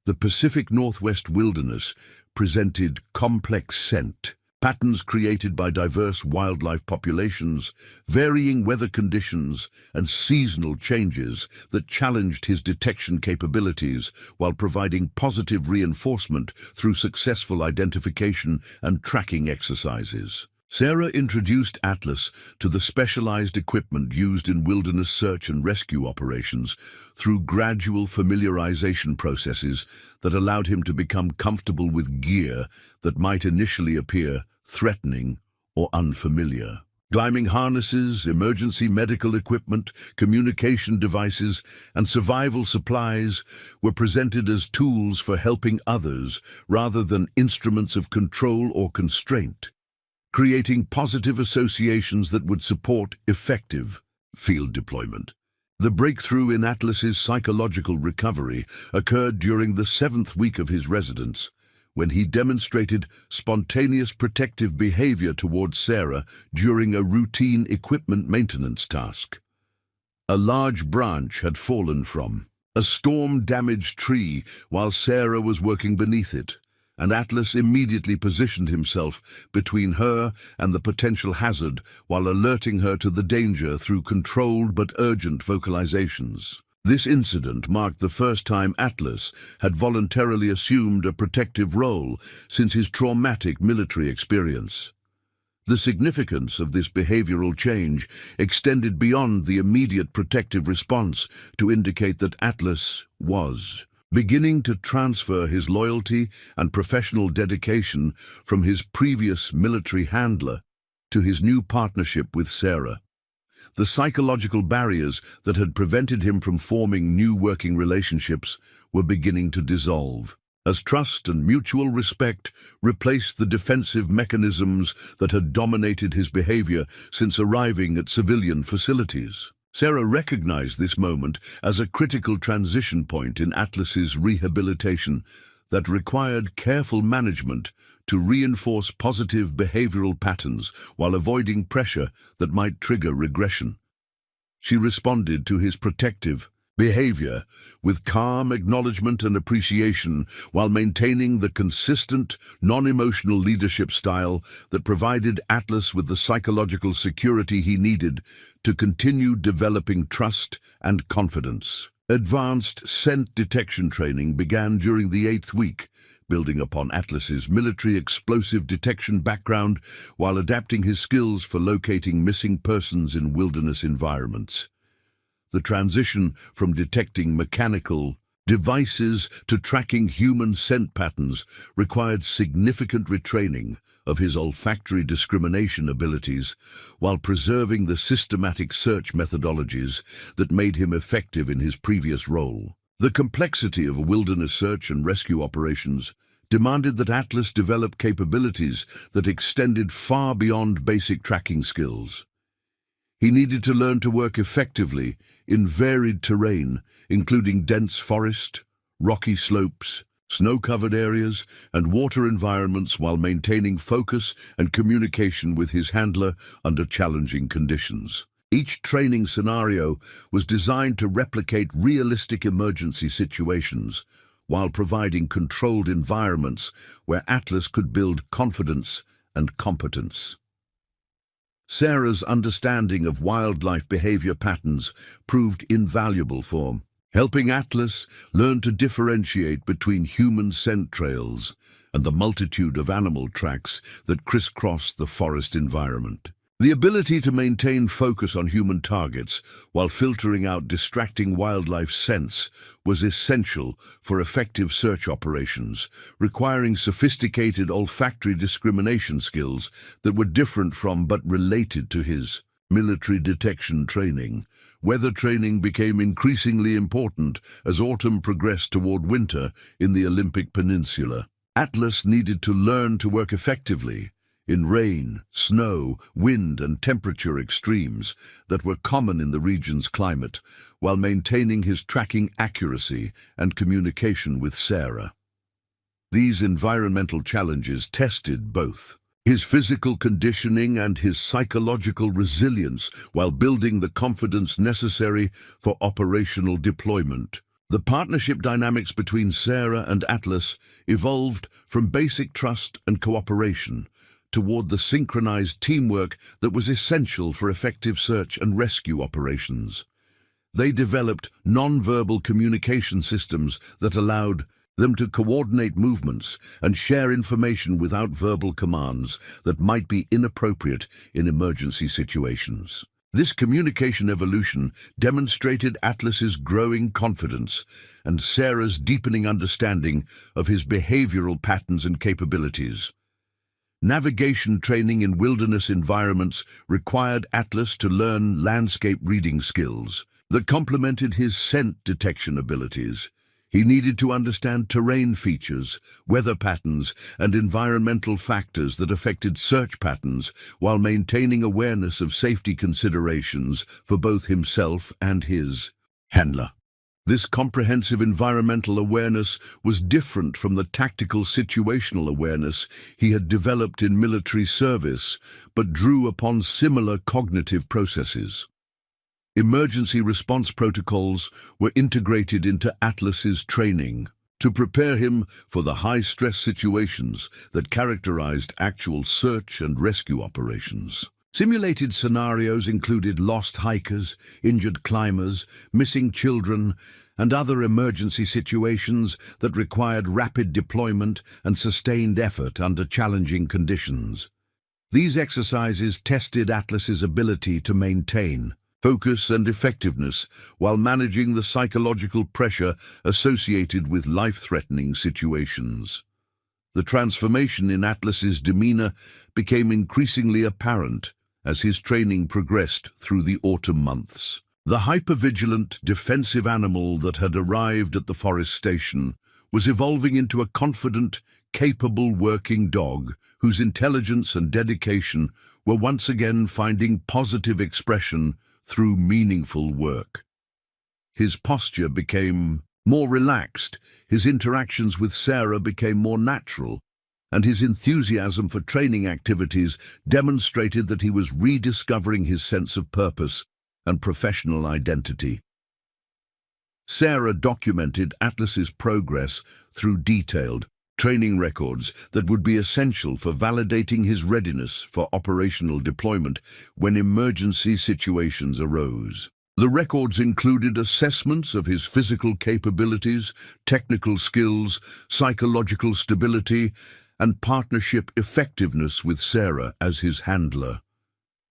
The Pacific Northwest wilderness presented complex scent patterns created by diverse wildlife populations, varying weather conditions, and seasonal changes that challenged his detection capabilities while providing positive reinforcement through successful identification and tracking exercises. Sarah introduced Atlas to the specialized equipment used in wilderness search and rescue operations through gradual familiarization processes that allowed him to become comfortable with gear that might initially appear threatening or unfamiliar. Climbing harnesses, emergency medical equipment, communication devices, and survival supplies were presented as tools for helping others rather than instruments of control or constraint, creating positive associations that would support effective field deployment. The breakthrough in Atlas's psychological recovery occurred during the 7th week of his residence, when he demonstrated spontaneous protective behavior towards Sarah during a routine equipment maintenance task. A large branch had fallen from a storm-damaged tree while Sarah was working beneath it, and Atlas immediately positioned himself between her and the potential hazard while alerting her to the danger through controlled but urgent vocalizations. This incident marked the first time Atlas had voluntarily assumed a protective role since his traumatic military experience. The significance of this behavioral change extended beyond the immediate protective response to indicate that Atlas was beginning to transfer his loyalty and professional dedication from his previous military handler to his new partnership with Sarah. The psychological barriers that had prevented him from forming new working relationships were beginning to dissolve, as trust and mutual respect replaced the defensive mechanisms that had dominated his behavior since arriving at civilian facilities. Sarah recognized this moment as a critical transition point in Atlas's rehabilitation that required careful management to reinforce positive behavioral patterns while avoiding pressure that might trigger regression. She responded to his protective behavior with calm acknowledgement and appreciation while maintaining the consistent, non-emotional leadership style that provided Atlas with the psychological security he needed to continue developing trust and confidence. Advanced scent detection training began during the 8th week, building upon Atlas's military explosive detection background while adapting his skills for locating missing persons in wilderness environments. The transition from detecting mechanical devices to tracking human scent patterns required significant retraining of his olfactory discrimination abilities while preserving the systematic search methodologies that made him effective in his previous role. The complexity of wilderness search and rescue operations demanded that Atlas develop capabilities that extended far beyond basic tracking skills. He needed to learn to work effectively in varied terrain, including dense forest, rocky slopes, snow-covered areas, and water environments while maintaining focus and communication with his handler under challenging conditions. Each training scenario was designed to replicate realistic emergency situations while providing controlled environments where Atlas could build confidence and competence. Sarah's understanding of wildlife behavior patterns proved invaluable for helping Atlas learn to differentiate between human scent trails and the multitude of animal tracks that crisscross the forest environment. The ability to maintain focus on human targets while filtering out distracting wildlife scents was essential for effective search operations, requiring sophisticated olfactory discrimination skills that were different from but related to his military detection training. Weather training became increasingly important as autumn progressed toward winter in the Olympic Peninsula. Atlas needed to learn to work effectively in rain, snow, wind, and temperature extremes that were common in the region's climate, while maintaining his tracking accuracy and communication with Sarah. These environmental challenges tested both his physical conditioning and his psychological resilience while building the confidence necessary for operational deployment. The partnership dynamics between Sarah and Atlas evolved from basic trust and cooperation toward the synchronized teamwork that was essential for effective search and rescue operations. They developed non-verbal communication systems that allowed them to coordinate movements and share information without verbal commands that might be inappropriate in emergency situations. This communication evolution demonstrated Atlas's growing confidence and Sarah's deepening understanding of his behavioral patterns and capabilities. Navigation training in wilderness environments required Atlas to learn landscape reading skills that complemented his scent detection abilities. He needed to understand terrain features, weather patterns, and environmental factors that affected search patterns while maintaining awareness of safety considerations for both himself and his handler. This comprehensive environmental awareness was different from the tactical situational awareness he had developed in military service, but drew upon similar cognitive processes. Emergency response protocols were integrated into Atlas's training to prepare him for the high-stress situations that characterized actual search and rescue operations. Simulated scenarios included lost hikers, injured climbers, missing children, and other emergency situations that required rapid deployment and sustained effort under challenging conditions. These exercises tested Atlas's ability to maintain focus and effectiveness while managing the psychological pressure associated with life-threatening situations. The transformation in Atlas's demeanor became increasingly apparent as his training progressed through the autumn months. The hypervigilant, defensive animal that had arrived at the forest station was evolving into a confident, capable working dog whose intelligence and dedication were once again finding positive expression through meaningful work. His posture became more relaxed, his interactions with Sarah became more natural, and his enthusiasm for training activities demonstrated that he was rediscovering his sense of purpose and professional identity. Sarah documented Atlas's progress through detailed training records that would be essential for validating his readiness for operational deployment when emergency situations arose. The records included assessments of his physical capabilities, technical skills, psychological stability, and partnership effectiveness with Sarah as his handler.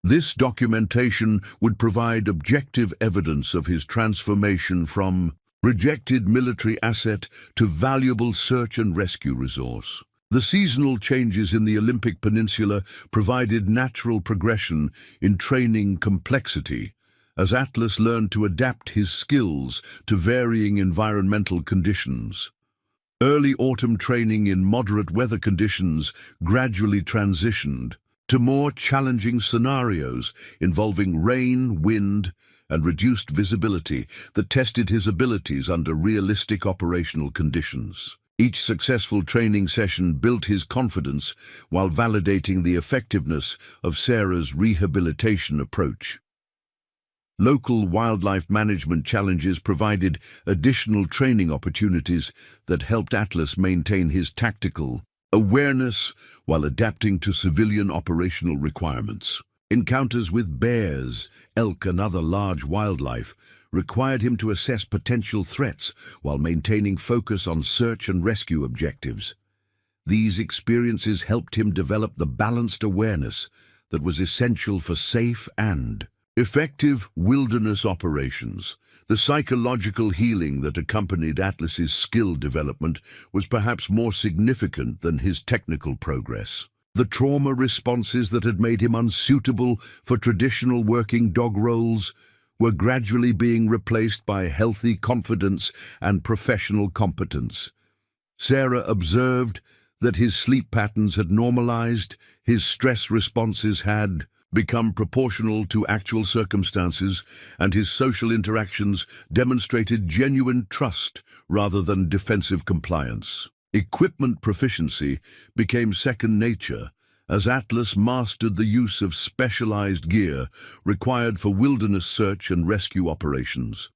This documentation would provide objective evidence of his transformation from rejected military asset to valuable search and rescue resource. The seasonal changes in the Olympic Peninsula provided natural progression in training complexity, as Atlas learned to adapt his skills to varying environmental conditions. Early autumn training in moderate weather conditions gradually transitioned to more challenging scenarios involving rain, wind, and reduced visibility that tested his abilities under realistic operational conditions. Each successful training session built his confidence while validating the effectiveness of Sarah's rehabilitation approach. Local wildlife management challenges provided additional training opportunities that helped Atlas maintain his tactical awareness while adapting to civilian operational requirements. Encounters with bears, elk, and other large wildlife required him to assess potential threats while maintaining focus on search and rescue objectives. These experiences helped him develop the balanced awareness that was essential for safe and effective wilderness operations. The psychological healing that accompanied Atlas's skill development was perhaps more significant than his technical progress. The trauma responses that had made him unsuitable for traditional working dog roles were gradually being replaced by healthy confidence and professional competence. Sarah observed that his sleep patterns had normalized, his stress responses had become proportional to actual circumstances, and his social interactions demonstrated genuine trust rather than defensive compliance. Equipment proficiency became second nature as Atlas mastered the use of specialized gear required for wilderness search and rescue operations.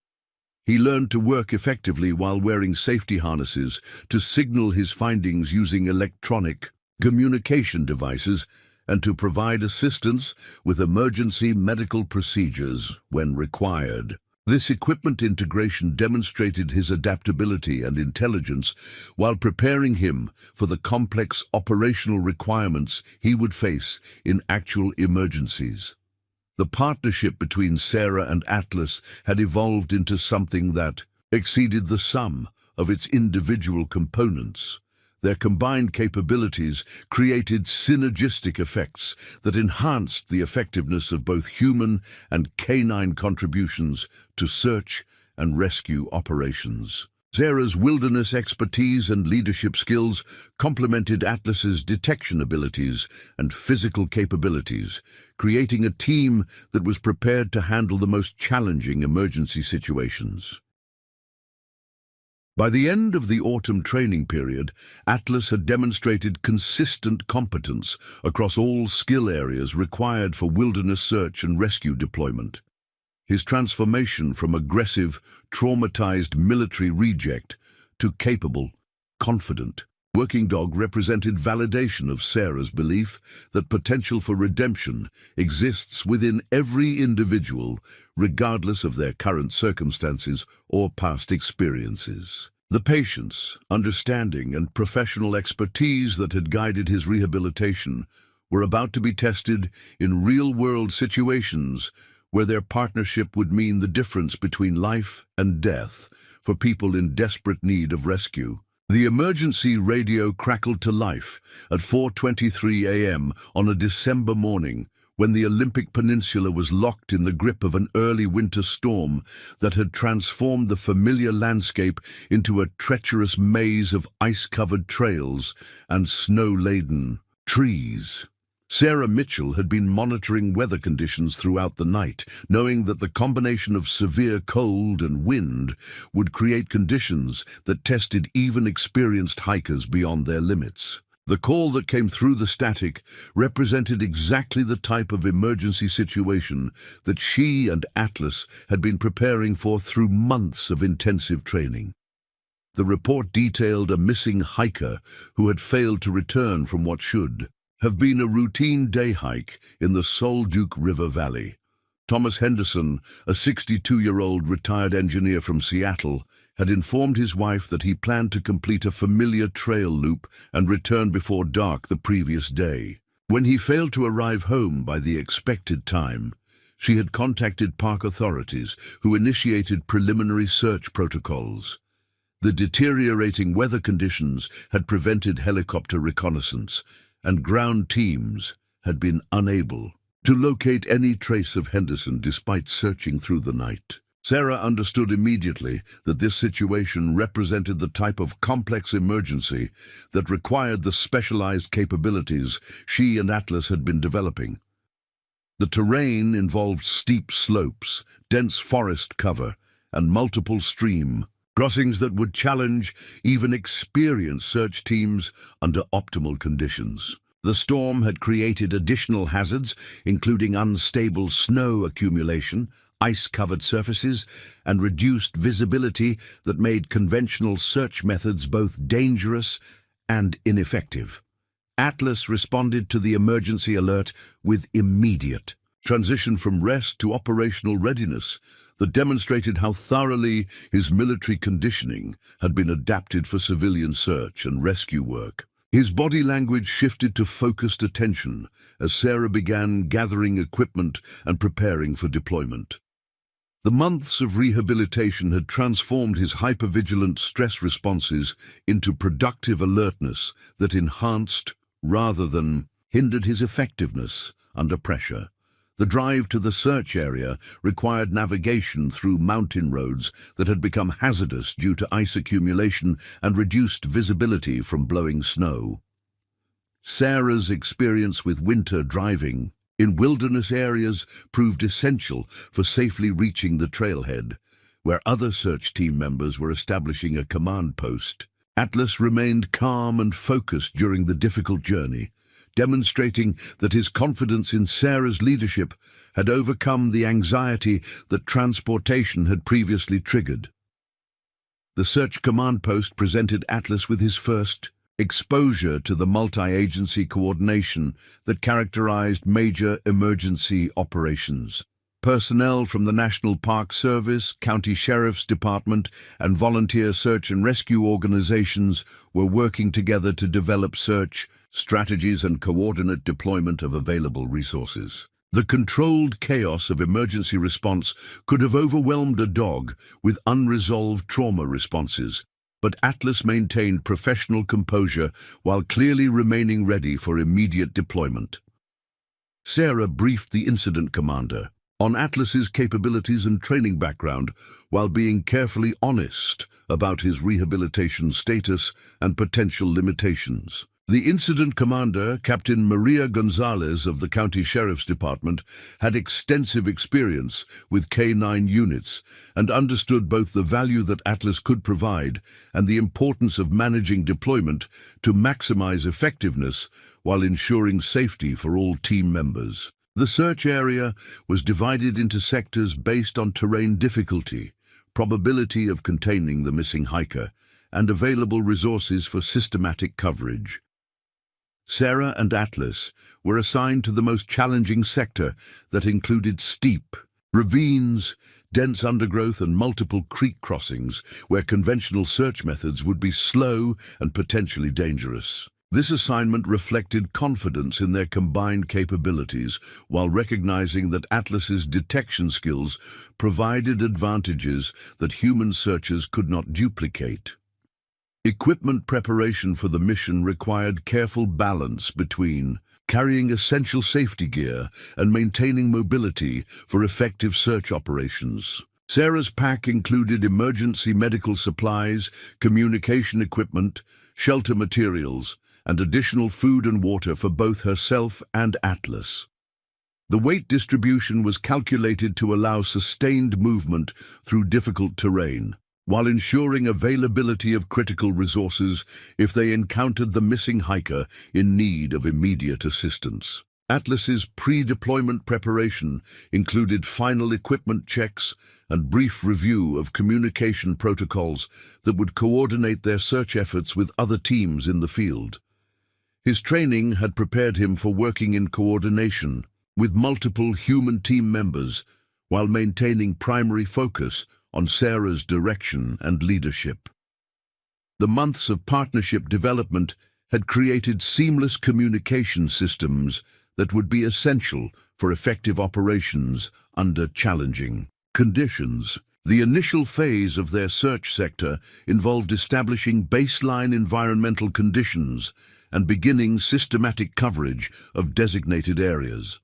He learned to work effectively while wearing safety harnesses to signal his findings using electronic communication devices and to provide assistance with emergency medical procedures when required. This equipment integration demonstrated his adaptability and intelligence while preparing him for the complex operational requirements he would face in actual emergencies. The partnership between Sarah and Atlas had evolved into something that exceeded the sum of its individual components. Their combined capabilities created synergistic effects that enhanced the effectiveness of both human and canine contributions to search and rescue operations. Sarah's wilderness expertise and leadership skills complemented Atlas's detection abilities and physical capabilities, creating a team that was prepared to handle the most challenging emergency situations. By the end of the autumn training period, Atlas had demonstrated consistent competence across all skill areas required for wilderness search and rescue deployment. His transformation from aggressive, traumatized military reject to capable, confident working dog represented validation of Sarah's belief that potential for redemption exists within every individual, regardless of their current circumstances or past experiences. The patience, understanding, and professional expertise that had guided his rehabilitation were about to be tested in real-world situations where their partnership would mean the difference between life and death for people in desperate need of rescue. The emergency radio crackled to life at 4:23 a.m. on a December morning when the Olympic Peninsula was locked in the grip of an early winter storm that had transformed the familiar landscape into a treacherous maze of ice-covered trails and snow-laden trees. Sarah Mitchell had been monitoring weather conditions throughout the night, knowing that the combination of severe cold and wind would create conditions that tested even experienced hikers beyond their limits. The call that came through the static represented exactly the type of emergency situation that she and Atlas had been preparing for through months of intensive training. The report detailed a missing hiker who had failed to return from what should have been a routine day hike in the Solduke River Valley. Thomas Henderson, a 62-year-old retired engineer from Seattle, had informed his wife that he planned to complete a familiar trail loop and return before dark the previous day. When he failed to arrive home by the expected time, she had contacted park authorities, who initiated preliminary search protocols. The deteriorating weather conditions had prevented helicopter reconnaissance, and ground teams had been unable to locate any trace of Henderson despite searching through the night. Sarah understood immediately that this situation represented the type of complex emergency that required the specialized capabilities she and Atlas had been developing. The terrain involved steep slopes, dense forest cover, and multiple stream crossings that would challenge even experienced search teams under optimal conditions. The storm had created additional hazards, including unstable snow accumulation, ice-covered surfaces, and reduced visibility that made conventional search methods both dangerous and ineffective. Atlas responded to the emergency alert with immediate transition from rest to operational readiness. that demonstrated how thoroughly his military conditioning had been adapted for civilian search and rescue work. His body language shifted to focused attention as Sarah began gathering equipment and preparing for deployment. The months of rehabilitation had transformed his hypervigilant stress responses into productive alertness that enhanced rather than hindered his effectiveness under pressure. The drive to the search area required navigation through mountain roads that had become hazardous due to ice accumulation and reduced visibility from blowing snow. Sarah's experience with winter driving in wilderness areas proved essential for safely reaching the trailhead, where other search team members were establishing a command post. Atlas remained calm and focused during the difficult journey, demonstrating that his confidence in Sarah's leadership had overcome the anxiety that transportation had previously triggered. The search command post presented Atlas with his first exposure to the multi-agency coordination that characterized major emergency operations. Personnel from the National Park Service, County Sheriff's Department, and volunteer search and rescue organizations were working together to develop search strategies and coordinate deployment of available resources. The controlled chaos of emergency response could have overwhelmed a dog with unresolved trauma responses, but Atlas maintained professional composure while clearly remaining ready for immediate deployment. Sarah briefed the incident commander on Atlas's capabilities and training background while being carefully honest about his rehabilitation status and potential limitations. The incident commander, Captain Maria Gonzalez of the County Sheriff's Department, had extensive experience with K-9 units and understood both the value that Atlas could provide and the importance of managing deployment to maximize effectiveness while ensuring safety for all team members. The search area was divided into sectors based on terrain difficulty, probability of containing the missing hiker, and available resources for systematic coverage. Sarah and Atlas were assigned to the most challenging sector that included steep ravines, dense undergrowth, and multiple creek crossings where conventional search methods would be slow and potentially dangerous. This assignment reflected confidence in their combined capabilities while recognizing that Atlas's detection skills provided advantages that human searchers could not duplicate. Equipment preparation for the mission required careful balance between carrying essential safety gear and maintaining mobility for effective search operations. Sarah's pack included emergency medical supplies, communication equipment, shelter materials, and additional food and water for both herself and Atlas. The weight distribution was calculated to allow sustained movement through difficult terrain, while ensuring availability of critical resources if they encountered the missing hiker in need of immediate assistance. Atlas's pre-deployment preparation included final equipment checks and brief review of communication protocols that would coordinate their search efforts with other teams in the field. His training had prepared him for working in coordination with multiple human team members while maintaining primary focus on Sarah's direction and leadership. The months of partnership development had created seamless communication systems that would be essential for effective operations under challenging conditions. The initial phase of their search sector involved establishing baseline environmental conditions and beginning systematic coverage of designated areas.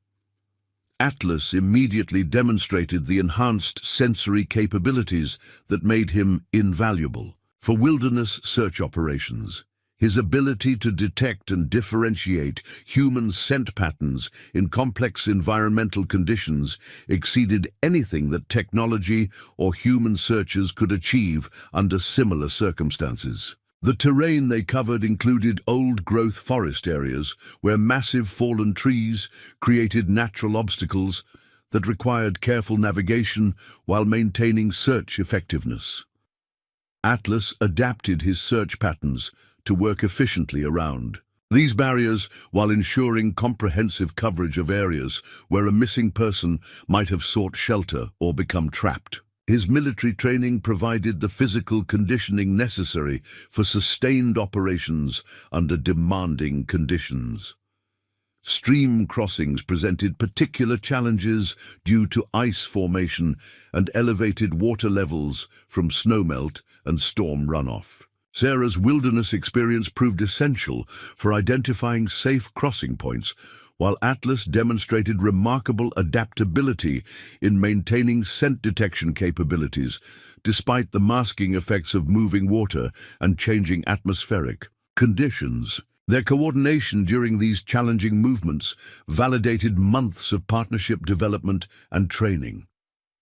Atlas immediately demonstrated the enhanced sensory capabilities that made him invaluable for wilderness search operations. His ability to detect and differentiate human scent patterns in complex environmental conditions exceeded anything that technology or human searchers could achieve under similar circumstances. The terrain they covered included old-growth forest areas where massive fallen trees created natural obstacles that required careful navigation while maintaining search effectiveness. Atlas adapted his search patterns to work efficiently around these barriers while ensuring comprehensive coverage of areas where a missing person might have sought shelter or become trapped. His military training provided the physical conditioning necessary for sustained operations under demanding conditions. Stream crossings presented particular challenges due to ice formation and elevated water levels from snowmelt and storm runoff. Sarah's wilderness experience proved essential for identifying safe crossing points, while Atlas demonstrated remarkable adaptability in maintaining scent detection capabilities, despite the masking effects of moving water and changing atmospheric conditions. Their coordination during these challenging movements validated months of partnership development and training.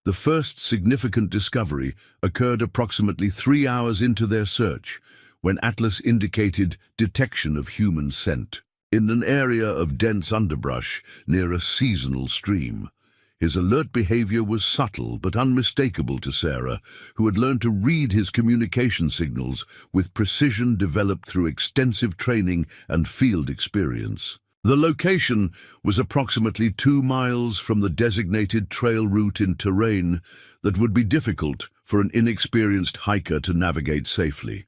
The first significant discovery occurred approximately 3 hours into their search, when Atlas indicated detection of human scent in an area of dense underbrush near a seasonal stream. His alert behavior was subtle but unmistakable to Sarah, who had learned to read his communication signals with precision developed through extensive training and field experience. The location was approximately 2 miles from the designated trail route in terrain that would be difficult for an inexperienced hiker to navigate safely.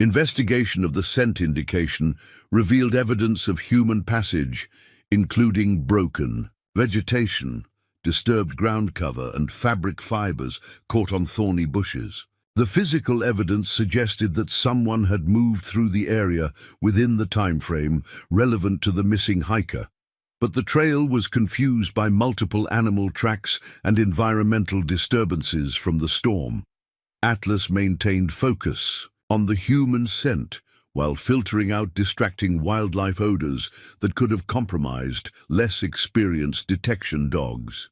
Investigation of the scent indication revealed evidence of human passage, including broken vegetation, disturbed ground cover, and fabric fibers caught on thorny bushes. The physical evidence suggested that someone had moved through the area within the time frame relevant to the missing hiker, but the trail was confused by multiple animal tracks and environmental disturbances from the storm. Atlas maintained focus on the human scent while filtering out distracting wildlife odors that could have compromised less experienced detection dogs.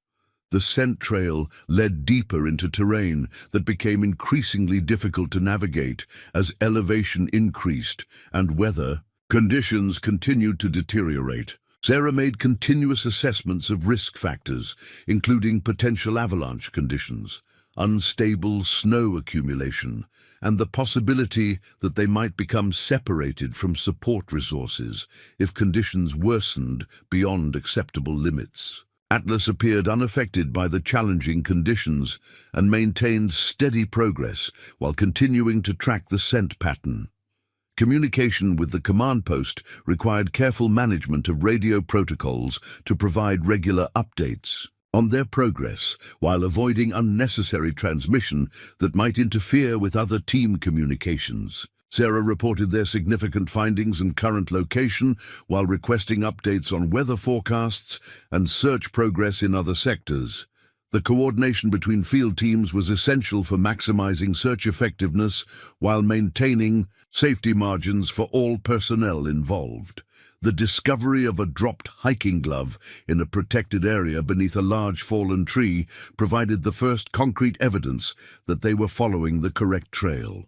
The scent trail led deeper into terrain that became increasingly difficult to navigate as elevation increased and weather conditions continued to deteriorate. Sarah made continuous assessments of risk factors, including potential avalanche conditions, unstable snow accumulation, and the possibility that they might become separated from support resources if conditions worsened beyond acceptable limits. Atlas appeared unaffected by the challenging conditions and maintained steady progress while continuing to track the scent pattern. Communication with the command post required careful management of radio protocols to provide regular updates on their progress while avoiding unnecessary transmission that might interfere with other team communications. Sarah reported their significant findings and current location while requesting updates on weather forecasts and search progress in other sectors. The coordination between field teams was essential for maximizing search effectiveness while maintaining safety margins for all personnel involved. The discovery of a dropped hiking glove in a protected area beneath a large fallen tree provided the first concrete evidence that they were following the correct trail.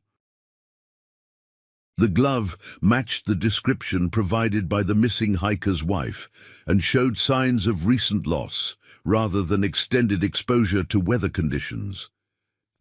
The glove matched the description provided by the missing hiker's wife and showed signs of recent loss rather than extended exposure to weather conditions.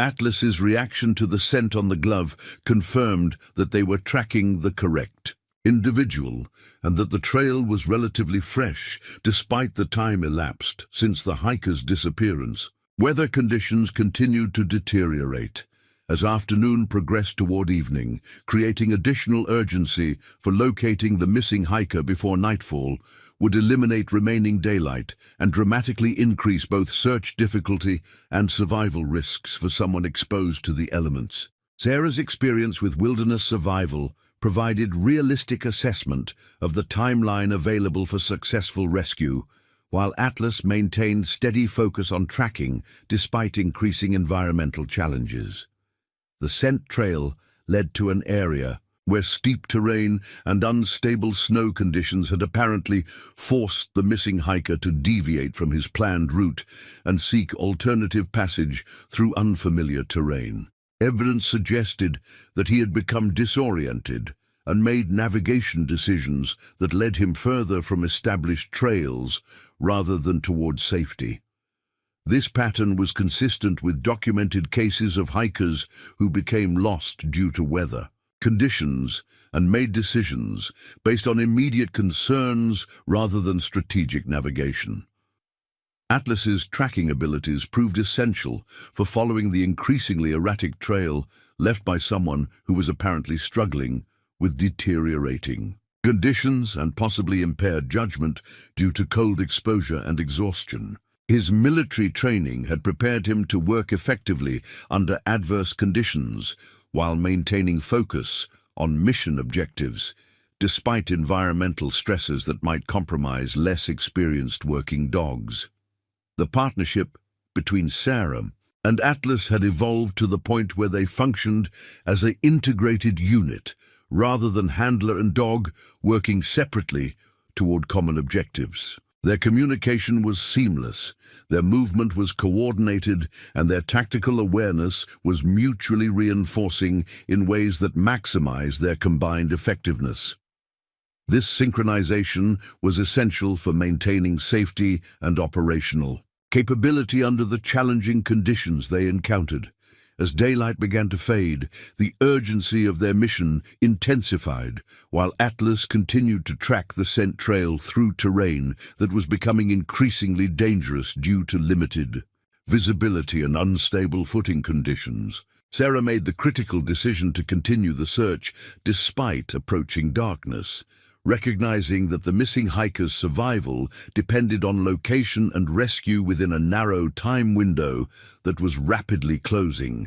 Atlas's reaction to the scent on the glove confirmed that they were tracking the correct individual and that the trail was relatively fresh despite the time elapsed since the hiker's disappearance. Weather conditions continued to deteriorate as afternoon progressed toward evening, creating additional urgency for locating the missing hiker before nightfall would eliminate remaining daylight and dramatically increase both search difficulty and survival risks for someone exposed to the elements. Sarah's experience with wilderness survival provided realistic assessment of the timeline available for successful rescue, while Atlas maintained steady focus on tracking despite increasing environmental challenges. The scent trail led to an area where steep terrain and unstable snow conditions had apparently forced the missing hiker to deviate from his planned route and seek alternative passage through unfamiliar terrain. Evidence suggested that he had become disoriented and made navigation decisions that led him further from established trails rather than toward safety. This pattern was consistent with documented cases of hikers who became lost due to weather conditions and made decisions based on immediate concerns rather than strategic navigation. Atlas's tracking abilities proved essential for following the increasingly erratic trail left by someone who was apparently struggling with deteriorating conditions and possibly impaired judgment due to cold exposure and exhaustion. His military training had prepared him to work effectively under adverse conditions while maintaining focus on mission objectives, despite environmental stresses that might compromise less experienced working dogs. The partnership between Sarah and Atlas had evolved to the point where they functioned as an integrated unit, rather than handler and dog working separately toward common objectives. Their communication was seamless, their movement was coordinated, and their tactical awareness was mutually reinforcing in ways that maximized their combined effectiveness. This synchronization was essential for maintaining safety and operational capability under the challenging conditions they encountered. As daylight began to fade, the urgency of their mission intensified, while Atlas continued to track the scent trail through terrain that was becoming increasingly dangerous due to limited visibility and unstable footing conditions. Sarah made the critical decision to continue the search despite approaching darkness, recognizing that the missing hiker's survival depended on location and rescue within a narrow time window that was rapidly closing.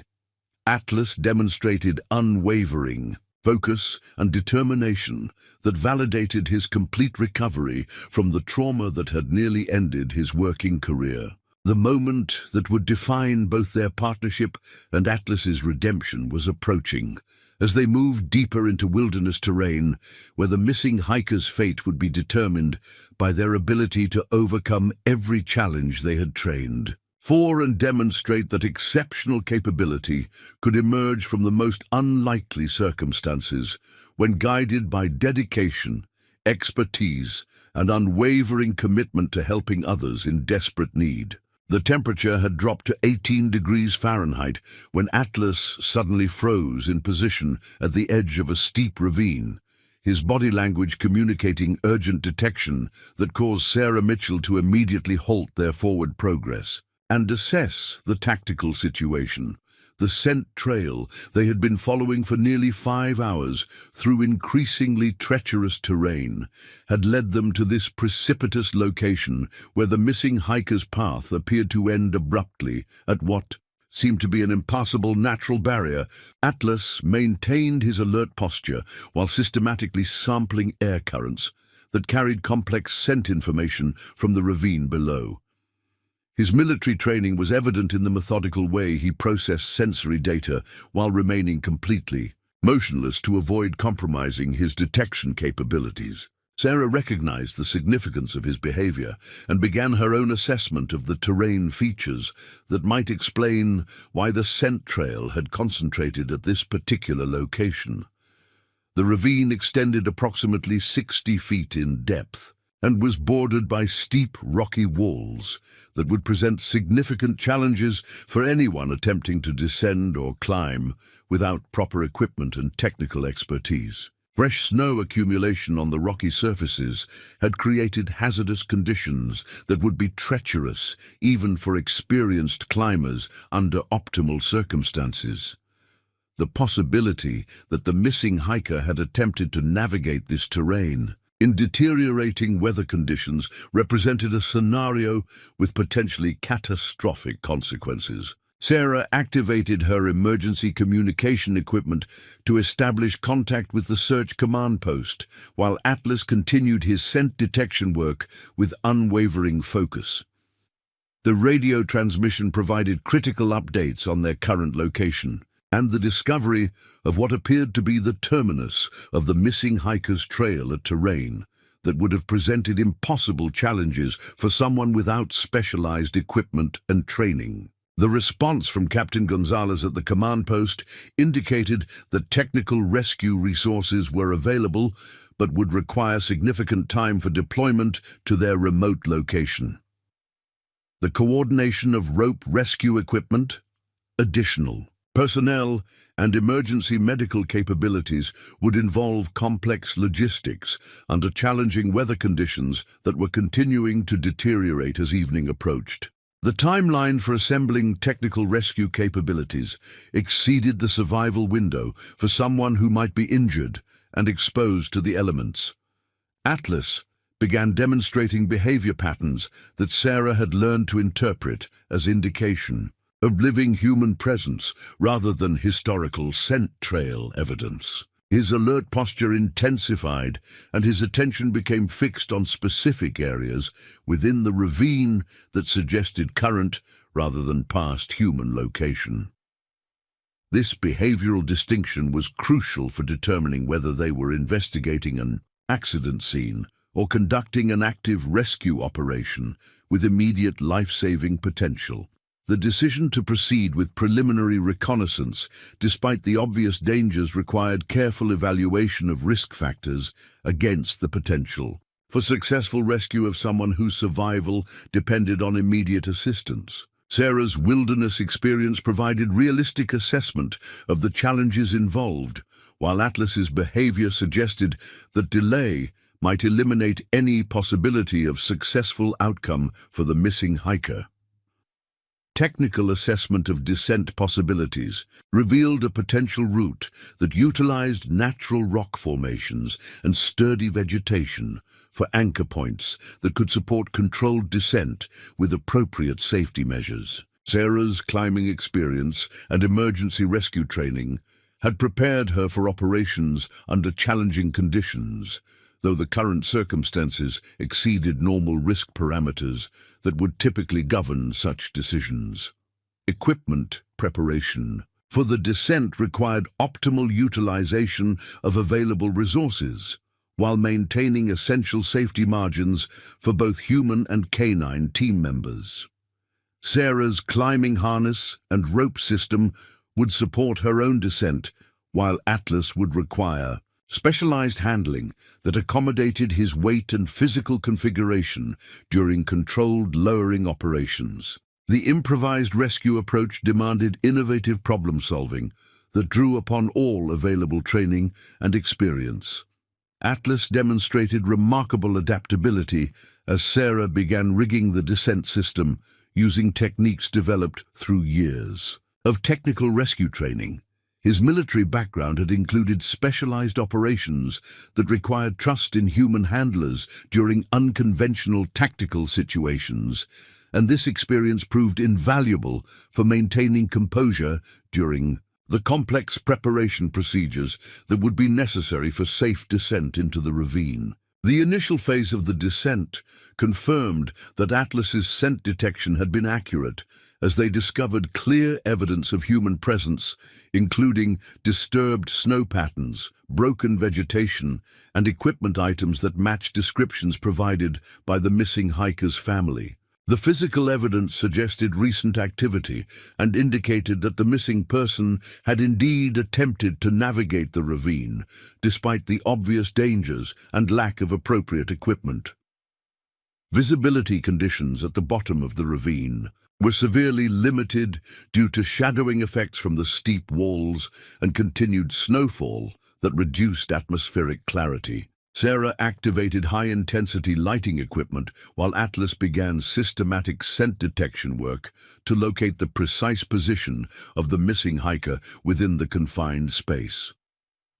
Atlas demonstrated unwavering focus and determination that validated his complete recovery from the trauma that had nearly ended his working career. The moment that would define both their partnership and Atlas's redemption was approaching, as they moved deeper into wilderness terrain where the missing hiker's fate would be determined by their ability to overcome every challenge they had trained for and demonstrate that exceptional capability could emerge from the most unlikely circumstances when guided by dedication, expertise, and unwavering commitment to helping others in desperate need. The temperature had dropped to 18 degrees Fahrenheit when Atlas suddenly froze in position at the edge of a steep ravine, his body language communicating urgent detection that caused Sarah Mitchell to immediately halt their forward progress and assess the tactical situation. The scent trail they had been following for nearly 5 hours through increasingly treacherous terrain had led them to this precipitous location where the missing hiker's path appeared to end abruptly at what seemed to be an impassable natural barrier. Atlas maintained his alert posture while systematically sampling air currents that carried complex scent information from the ravine below. His military training was evident in the methodical way he processed sensory data while remaining completely motionless to avoid compromising his detection capabilities. Sarah recognized the significance of his behavior and began her own assessment of the terrain features that might explain why the scent trail had concentrated at this particular location. The ravine extended approximately 60 feet in depth and was bordered by steep, rocky walls that would present significant challenges for anyone attempting to descend or climb without proper equipment and technical expertise. Fresh snow accumulation on the rocky surfaces had created hazardous conditions that would be treacherous even for experienced climbers under optimal circumstances. The possibility that the missing hiker had attempted to navigate this terrain in deteriorating weather conditions represented a scenario with potentially catastrophic consequences. Sarah activated her emergency communication equipment to establish contact with the search command post, while Atlas continued his scent detection work with unwavering focus. The radio transmission provided critical updates on their current location and the discovery of what appeared to be the terminus of the missing hiker's trail, a terrain that would have presented impossible challenges for someone without specialized equipment and training. The response from Captain Gonzalez at the command post indicated that technical rescue resources were available but would require significant time for deployment to their remote location. The coordination of rope rescue equipment, additional Personnel and emergency medical capabilities would involve complex logistics under challenging weather conditions that were continuing to deteriorate as evening approached. The timeline for assembling technical rescue capabilities exceeded the survival window for someone who might be injured and exposed to the elements. Atlas began demonstrating behavior patterns that Sarah had learned to interpret as indication of living human presence rather than historical scent trail evidence. His alert posture intensified, and his attention became fixed on specific areas within the ravine that suggested current rather than past human location. This behavioral distinction was crucial for determining whether they were investigating an accident scene or conducting an active rescue operation with immediate life-saving potential. The decision to proceed with preliminary reconnaissance, despite the obvious dangers, required careful evaluation of risk factors against the potential for successful rescue of someone whose survival depended on immediate assistance. Sarah's wilderness experience provided realistic assessment of the challenges involved, while Atlas's behavior suggested that delay might eliminate any possibility of successful outcome for the missing hiker. Technical assessment of descent possibilities revealed a potential route that utilized natural rock formations and sturdy vegetation for anchor points that could support controlled descent with appropriate safety measures. Sarah's climbing experience and emergency rescue training had prepared her for operations under challenging conditions, though the current circumstances exceeded normal risk parameters that would typically govern such decisions. Equipment preparation for the descent required optimal utilization of available resources, while maintaining essential safety margins for both human and canine team members. Sarah's climbing harness and rope system would support her own descent, while Atlas would require specialized handling that accommodated his weight and physical configuration during controlled lowering operations. The improvised rescue approach demanded innovative problem-solving that drew upon all available training and experience. Atlas demonstrated remarkable adaptability as Sarah began rigging the descent system using techniques developed through years of technical rescue training. His military background had included specialized operations that required trust in human handlers during unconventional tactical situations, and this experience proved invaluable for maintaining composure during the complex preparation procedures that would be necessary for safe descent into the ravine. The initial phase of the descent confirmed that Atlas's scent detection had been accurate, as they discovered clear evidence of human presence, including disturbed snow patterns, broken vegetation, and equipment items that matched descriptions provided by the missing hiker's family. The physical evidence suggested recent activity and indicated that the missing person had indeed attempted to navigate the ravine, despite the obvious dangers and lack of appropriate equipment. Visibility conditions at the bottom of the ravine were severely limited due to shadowing effects from the steep walls and continued snowfall that reduced atmospheric clarity. Sarah activated high-intensity lighting equipment while Atlas began systematic scent detection work to locate the precise position of the missing hiker within the confined space.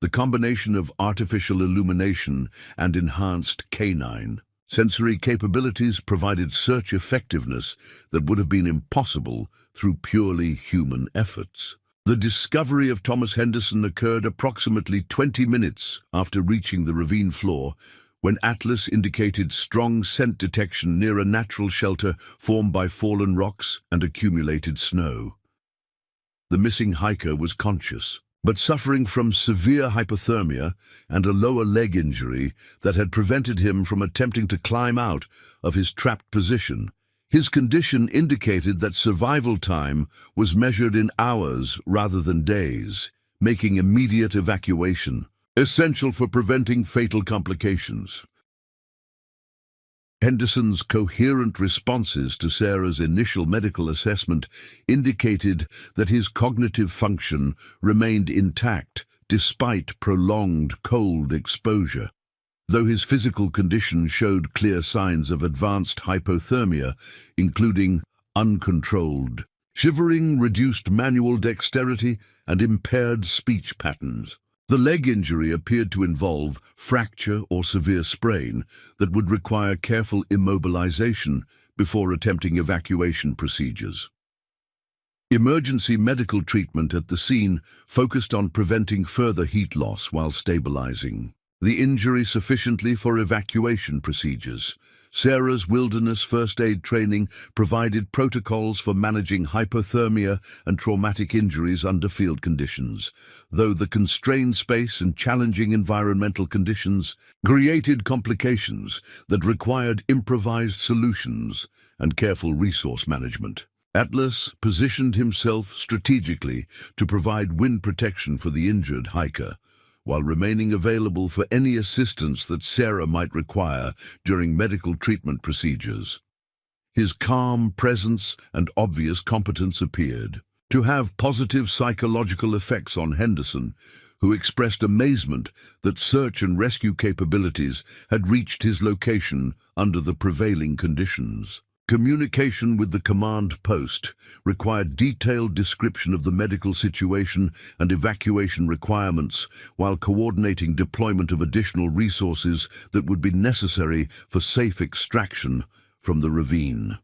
The combination of artificial illumination and enhanced canine sensory capabilities provided search effectiveness that would have been impossible through purely human efforts. The discovery of Thomas Henderson occurred approximately 20 minutes after reaching the ravine floor, when Atlas indicated strong scent detection near a natural shelter formed by fallen rocks and accumulated snow. The missing hiker was conscious, but suffering from severe hypothermia and a lower leg injury that had prevented him from attempting to climb out of his trapped position. His condition indicated that survival time was measured in hours rather than days, making immediate evacuation essential for preventing fatal complications. Henderson's coherent responses to Sarah's initial medical assessment indicated that his cognitive function remained intact despite prolonged cold exposure. Though his physical condition showed clear signs of advanced hypothermia, including uncontrolled shivering, reduced manual dexterity, and impaired speech patterns. The leg injury appeared to involve fracture or severe sprain that would require careful immobilization before attempting evacuation procedures. Emergency medical treatment at the scene focused on preventing further heat loss while stabilizing the injury sufficiently for evacuation procedures. Sarah's wilderness first aid training provided protocols for managing hypothermia and traumatic injuries under field conditions, though the constrained space and challenging environmental conditions created complications that required improvised solutions and careful resource management. Atlas positioned himself strategically to provide wind protection for the injured hiker, while remaining available for any assistance that Sarah might require during medical treatment procedures. His calm presence and obvious competence appeared to have positive psychological effects on Henderson, who expressed amazement that search and rescue capabilities had reached his location under the prevailing conditions. Communication with the command post required detailed description of the medical situation and evacuation requirements, while coordinating deployment of additional resources that would be necessary for safe extraction from the ravine.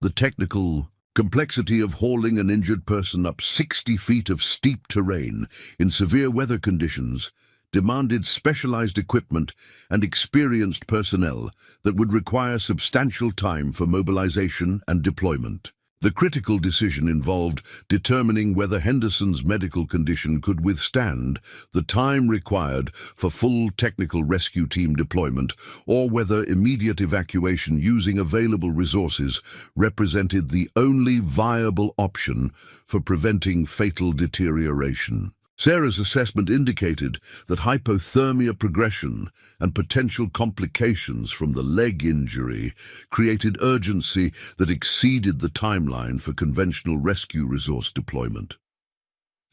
The technical complexity of hauling an injured person up 60 feet of steep terrain in severe weather conditions demanded specialized equipment and experienced personnel that would require substantial time for mobilization and deployment. The critical decision involved determining whether Henderson's medical condition could withstand the time required for full technical rescue team deployment, or whether immediate evacuation using available resources represented the only viable option for preventing fatal deterioration. Sarah's assessment indicated that hypothermia progression and potential complications from the leg injury created urgency that exceeded the timeline for conventional rescue resource deployment.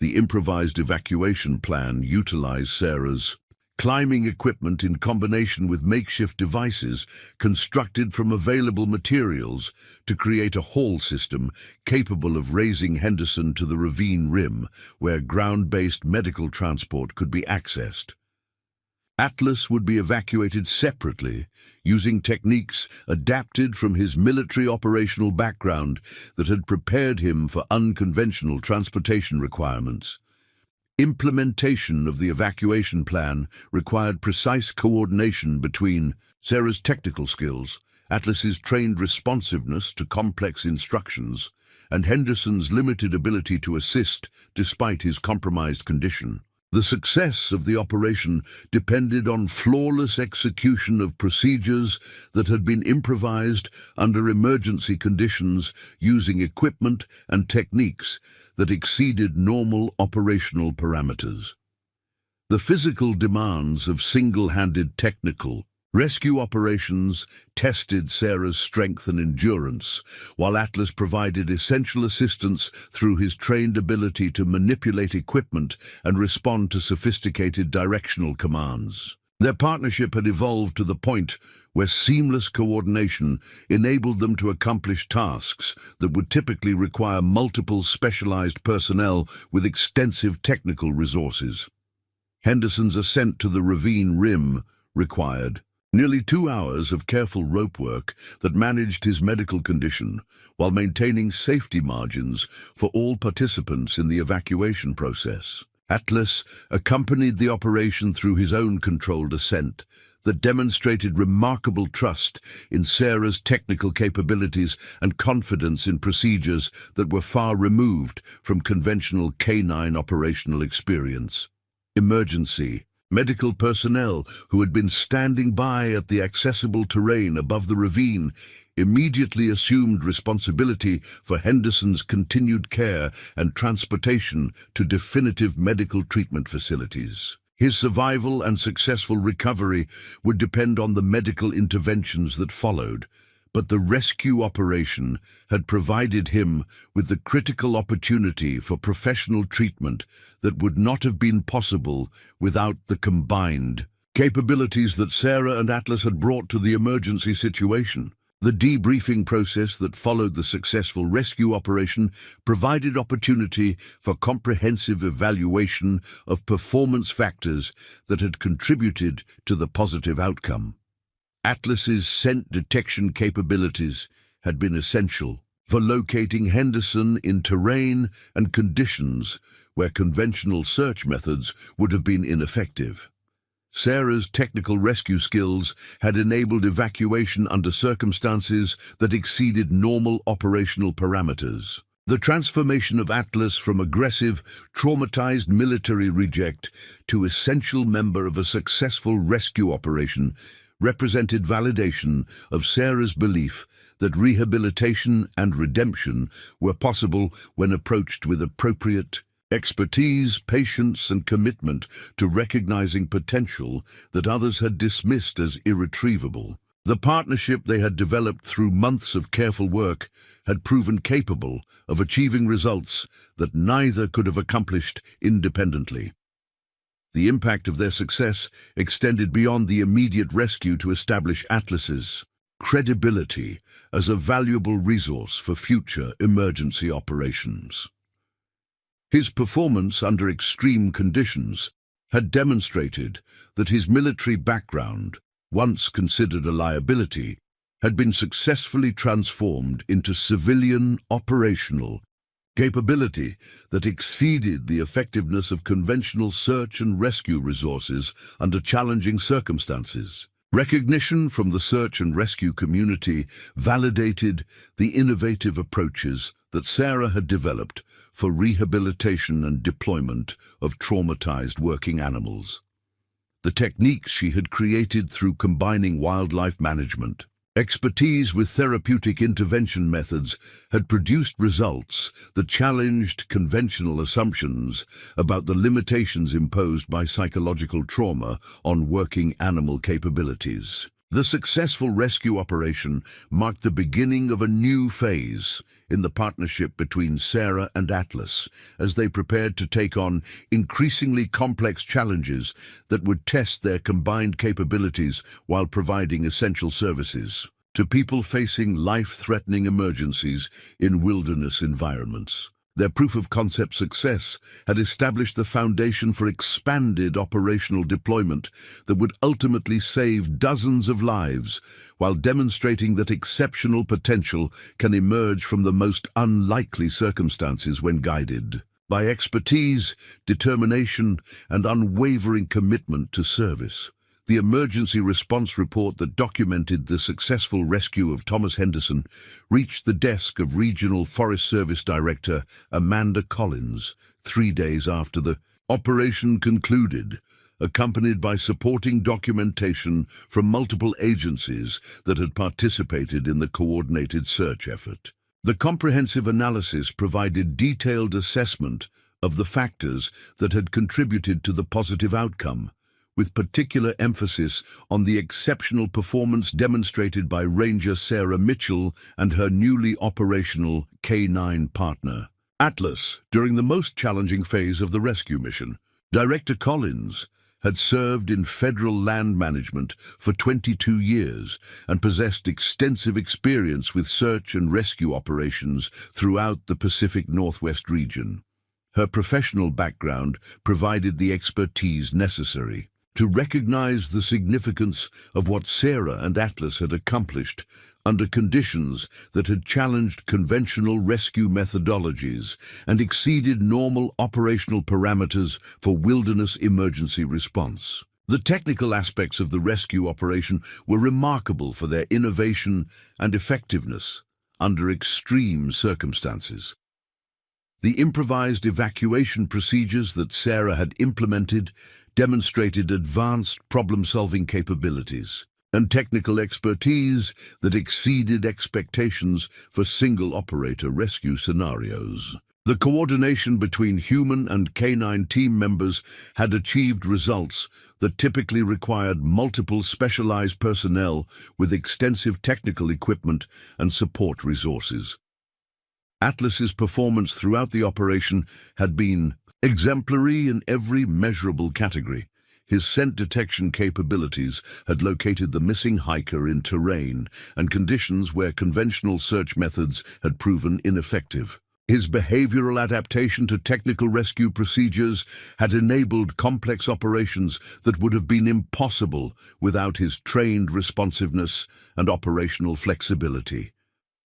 The improvised evacuation plan utilized Sarah's climbing equipment in combination with makeshift devices constructed from available materials to create a haul system capable of raising Henderson to the ravine rim, where ground-based medical transport could be accessed. Atlas would be evacuated separately, using techniques adapted from his military operational background that had prepared him for unconventional transportation requirements. Implementation of the evacuation plan required precise coordination between Sarah's technical skills, Atlas's trained responsiveness to complex instructions, and Henderson's limited ability to assist despite his compromised condition. The success of the operation depended on flawless execution of procedures that had been improvised under emergency conditions using equipment and techniques that exceeded normal operational parameters. The physical demands of single-handed technical rescue operations tested Sarah's strength and endurance, while Atlas provided essential assistance through his trained ability to manipulate equipment and respond to sophisticated directional commands. Their partnership had evolved to the point where seamless coordination enabled them to accomplish tasks that would typically require multiple specialized personnel with extensive technical resources. Henderson's ascent to the ravine rim required nearly 2 hours of careful rope work that managed his medical condition while maintaining safety margins for all participants in the evacuation process. Atlas accompanied the operation through his own controlled ascent that demonstrated remarkable trust in Sarah's technical capabilities and confidence in procedures that were far removed from conventional canine operational experience. Emergency medical personnel who had been standing by at the accessible terrain above the ravine immediately assumed responsibility for Henderson's continued care and transportation to definitive medical treatment facilities. His survival and successful recovery would depend on the medical interventions that followed, but the rescue operation had provided him with the critical opportunity for professional treatment that would not have been possible without the combined capabilities that Sarah and Atlas had brought to the emergency situation. The debriefing process that followed the successful rescue operation provided opportunity for comprehensive evaluation of performance factors that had contributed to the positive outcome. Atlas's scent detection capabilities had been essential for locating Henderson in terrain and conditions where conventional search methods would have been ineffective. Sarah's technical rescue skills had enabled evacuation under circumstances that exceeded normal operational parameters. The transformation of Atlas from aggressive, traumatized military reject to essential member of a successful rescue operation represented validation of Sarah's belief that rehabilitation and redemption were possible when approached with appropriate expertise, patience, and commitment to recognizing potential that others had dismissed as irretrievable. The partnership they had developed through months of careful work had proven capable of achieving results that neither could have accomplished independently. The impact of their success extended beyond the immediate rescue to establish Atlas's credibility as a valuable resource for future emergency operations. His performance under extreme conditions had demonstrated that his military background, once considered a liability, had been successfully transformed into civilian operational capability that exceeded the effectiveness of conventional search and rescue resources under challenging circumstances. Recognition from the search and rescue community validated the innovative approaches that Sarah had developed for rehabilitation and deployment of traumatized working animals. The techniques she had created through combining wildlife management, expertise with therapeutic intervention methods had produced results that challenged conventional assumptions about the limitations imposed by psychological trauma on working animal capabilities. The successful rescue operation marked the beginning of a new phase in the partnership between Sarah and Atlas as they prepared to take on increasingly complex challenges that would test their combined capabilities while providing essential services to people facing life-threatening emergencies in wilderness environments. Their proof-of-concept success had established the foundation for expanded operational deployment that would ultimately save dozens of lives, while demonstrating that exceptional potential can emerge from the most unlikely circumstances when guided by expertise, determination, and unwavering commitment to service. The emergency response report that documented the successful rescue of Thomas Henderson reached the desk of Regional Forest Service Director Amanda Collins 3 days after the operation concluded, accompanied by supporting documentation from multiple agencies that had participated in the coordinated search effort. The comprehensive analysis provided detailed assessment of the factors that had contributed to the positive outcome, with particular emphasis on the exceptional performance demonstrated by Ranger Sarah Mitchell and her newly operational K9 partner, Atlas, during the most challenging phase of the rescue mission. Director Collins had served in federal land management for 22 years and possessed extensive experience with search and rescue operations throughout the Pacific Northwest region. Her professional background provided the expertise necessary to recognize the significance of what Sarah and Atlas had accomplished under conditions that had challenged conventional rescue methodologies and exceeded normal operational parameters for wilderness emergency response. The technical aspects of the rescue operation were remarkable for their innovation and effectiveness under extreme circumstances. The improvised evacuation procedures that Sarah had implemented demonstrated advanced problem-solving capabilities and technical expertise that exceeded expectations for single-operator rescue scenarios. The coordination between human and canine team members had achieved results that typically required multiple specialized personnel with extensive technical equipment and support resources. Atlas's performance throughout the operation had been exemplary in every measurable category. His scent detection capabilities had located the missing hiker in terrain and conditions where conventional search methods had proven ineffective. His behavioral adaptation to technical rescue procedures had enabled complex operations that would have been impossible without his trained responsiveness and operational flexibility.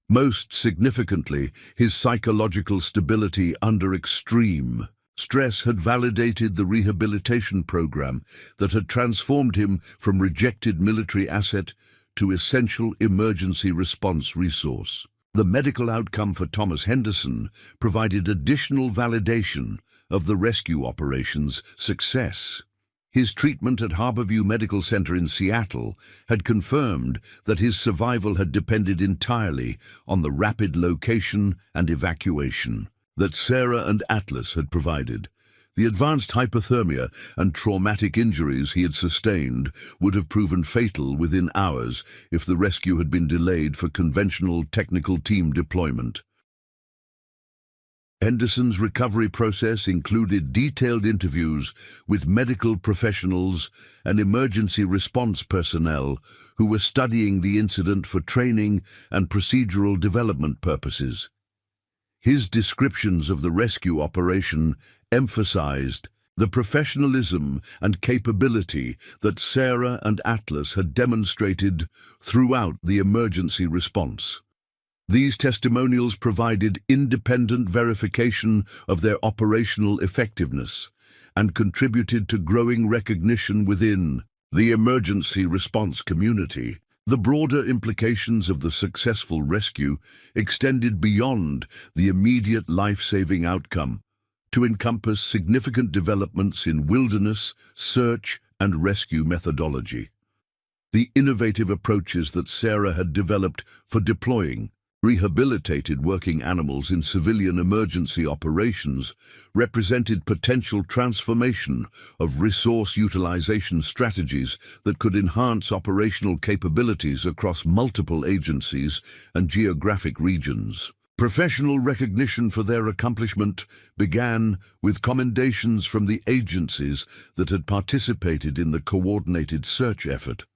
Most significantly, his psychological stability under extreme stress had validated the rehabilitation program that had transformed him from rejected military asset to essential emergency response resource. The medical outcome for Thomas Henderson provided additional validation of the rescue operation's success. His treatment at Harborview Medical Center in Seattle had confirmed that his survival had depended entirely on the rapid location and evacuation that Sarah and Atlas had provided. The advanced hypothermia and traumatic injuries he had sustained would have proven fatal within hours if the rescue had been delayed for conventional technical team deployment. Henderson's recovery process included detailed interviews with medical professionals and emergency response personnel who were studying the incident for training and procedural development purposes. His descriptions of the rescue operation emphasized the professionalism and capability that Sarah and Atlas had demonstrated throughout the emergency response. These testimonials provided independent verification of their operational effectiveness and contributed to growing recognition within the emergency response community. The broader implications of the successful rescue extended beyond the immediate life-saving outcome to encompass significant developments in wilderness, search, and rescue methodology. The innovative approaches that Sarah had developed for deploying rehabilitated working animals in civilian emergency operations represented potential transformation of resource utilization strategies that could enhance operational capabilities across multiple agencies and geographic regions. Professional recognition for their accomplishment began with commendations from the agencies that had participated in the coordinated search effort.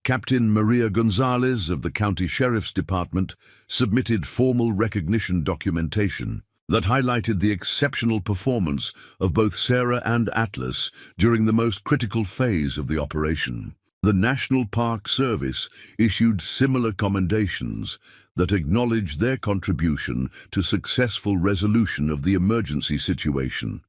Captain Maria Gonzalez of the County Sheriff's Department submitted formal recognition documentation that highlighted the exceptional performance of both Sarah and Atlas during the most critical phase of the operation. The National Park Service issued similar commendations that acknowledged their contribution to successful resolution of the emergency situation.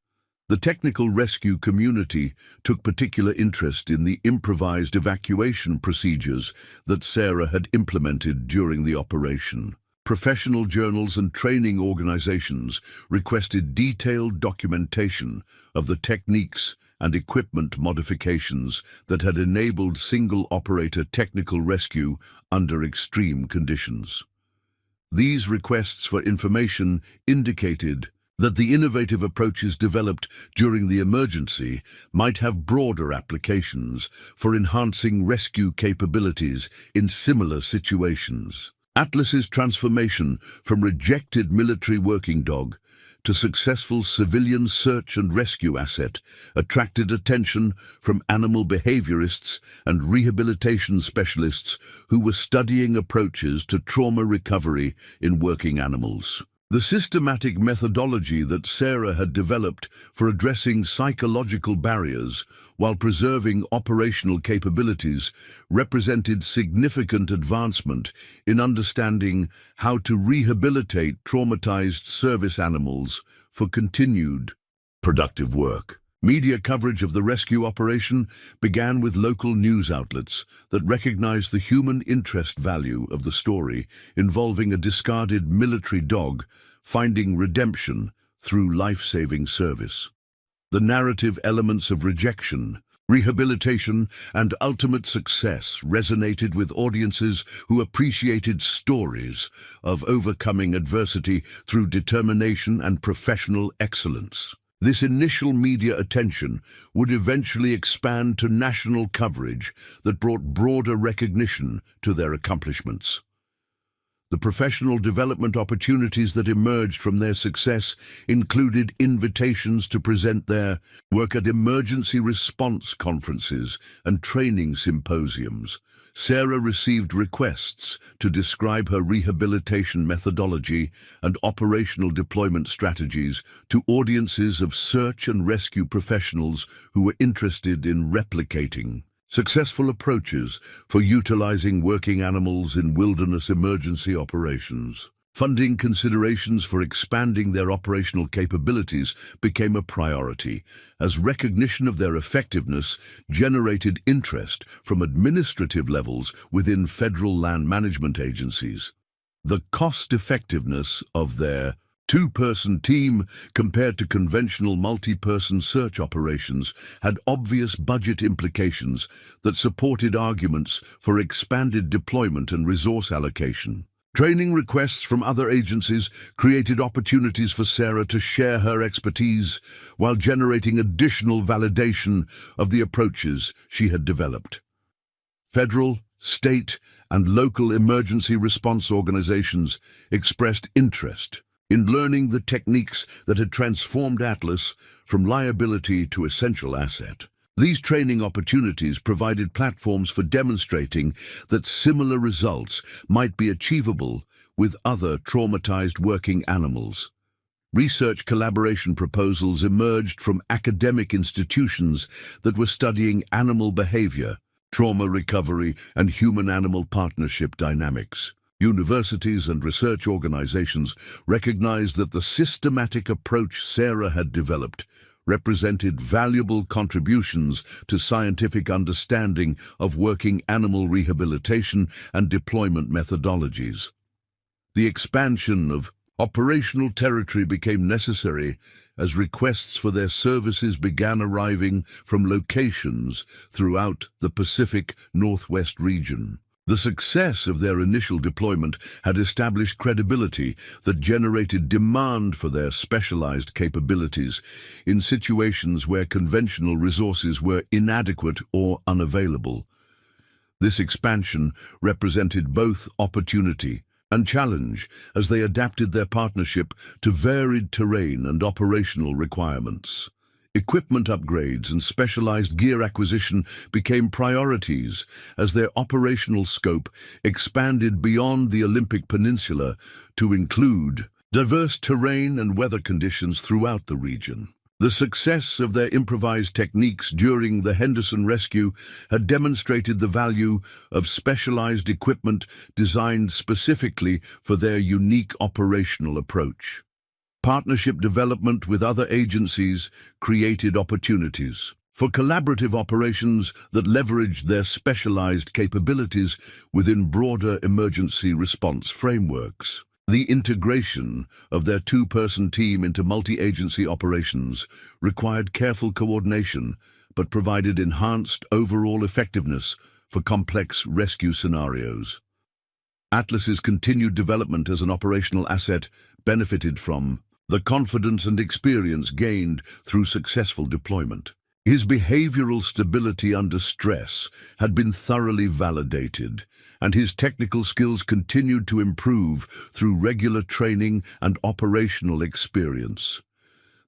The technical rescue community took particular interest in the improvised evacuation procedures that Sarah had implemented during the operation. Professional journals and training organizations requested detailed documentation of the techniques and equipment modifications that had enabled single-operator technical rescue under extreme conditions. These requests for information indicated that the innovative approaches developed during the emergency might have broader applications for enhancing rescue capabilities in similar situations. Atlas's transformation from rejected military working dog to successful civilian search and rescue asset attracted attention from animal behaviorists and rehabilitation specialists who were studying approaches to trauma recovery in working animals. The systematic methodology that Sarah had developed for addressing psychological barriers while preserving operational capabilities represented significant advancement in understanding how to rehabilitate traumatized service animals for continued productive work. Media coverage of the rescue operation began with local news outlets that recognized the human interest value of the story involving a discarded military dog finding redemption through life-saving service. The narrative elements of rejection, Rehabilitation and ultimate success resonated with audiences who appreciated stories of overcoming adversity through determination and professional excellence. This initial media attention would eventually expand to national coverage that brought broader recognition to their accomplishments. The professional development opportunities that emerged from their success included invitations to present their work at emergency response conferences and training symposiums. Sarah received requests to describe her rehabilitation methodology and operational deployment strategies to audiences of search and rescue professionals who were interested in replicating successful approaches for utilizing working animals in wilderness emergency operations. Funding considerations for expanding their operational capabilities became a priority, as recognition of their effectiveness generated interest from administrative levels within federal land management agencies. The cost-effectiveness of their two-person team compared to conventional multi-person search operations had obvious budget implications that supported arguments for expanded deployment and resource allocation. Training requests from other agencies created opportunities for Sarah to share her expertise while generating additional validation of the approaches she had developed. Federal, state, and local emergency response organizations expressed interest in learning the techniques that had transformed Atlas from liability to essential asset. These training opportunities provided platforms for demonstrating that similar results might be achievable with other traumatized working animals. Research collaboration proposals emerged from academic institutions that were studying animal behavior, trauma recovery, and human-animal partnership dynamics. Universities and research organizations recognized that the systematic approach Sarah had developed represented valuable contributions to scientific understanding of working animal rehabilitation and deployment methodologies. The expansion of operational territory became necessary as requests for their services began arriving from locations throughout the Pacific Northwest region. The success of their initial deployment had established credibility that generated demand for their specialized capabilities in situations where conventional resources were inadequate or unavailable. This expansion represented both opportunity and challenge as they adapted their partnership to varied terrain and operational requirements. Equipment upgrades and specialized gear acquisition became priorities as their operational scope expanded beyond the Olympic Peninsula to include diverse terrain and weather conditions throughout the region. The success of their improvised techniques during the Henderson rescue had demonstrated the value of specialized equipment designed specifically for their unique operational approach. Partnership development with other agencies created opportunities for collaborative operations that leveraged their specialized capabilities within broader emergency response frameworks. The integration of their two-person team into multi-agency operations required careful coordination, but provided enhanced overall effectiveness for complex rescue scenarios. Atlas's continued development as an operational asset benefited from the confidence and experience gained through successful deployment. His behavioral stability under stress had been thoroughly validated, and his technical skills continued to improve through regular training and operational experience.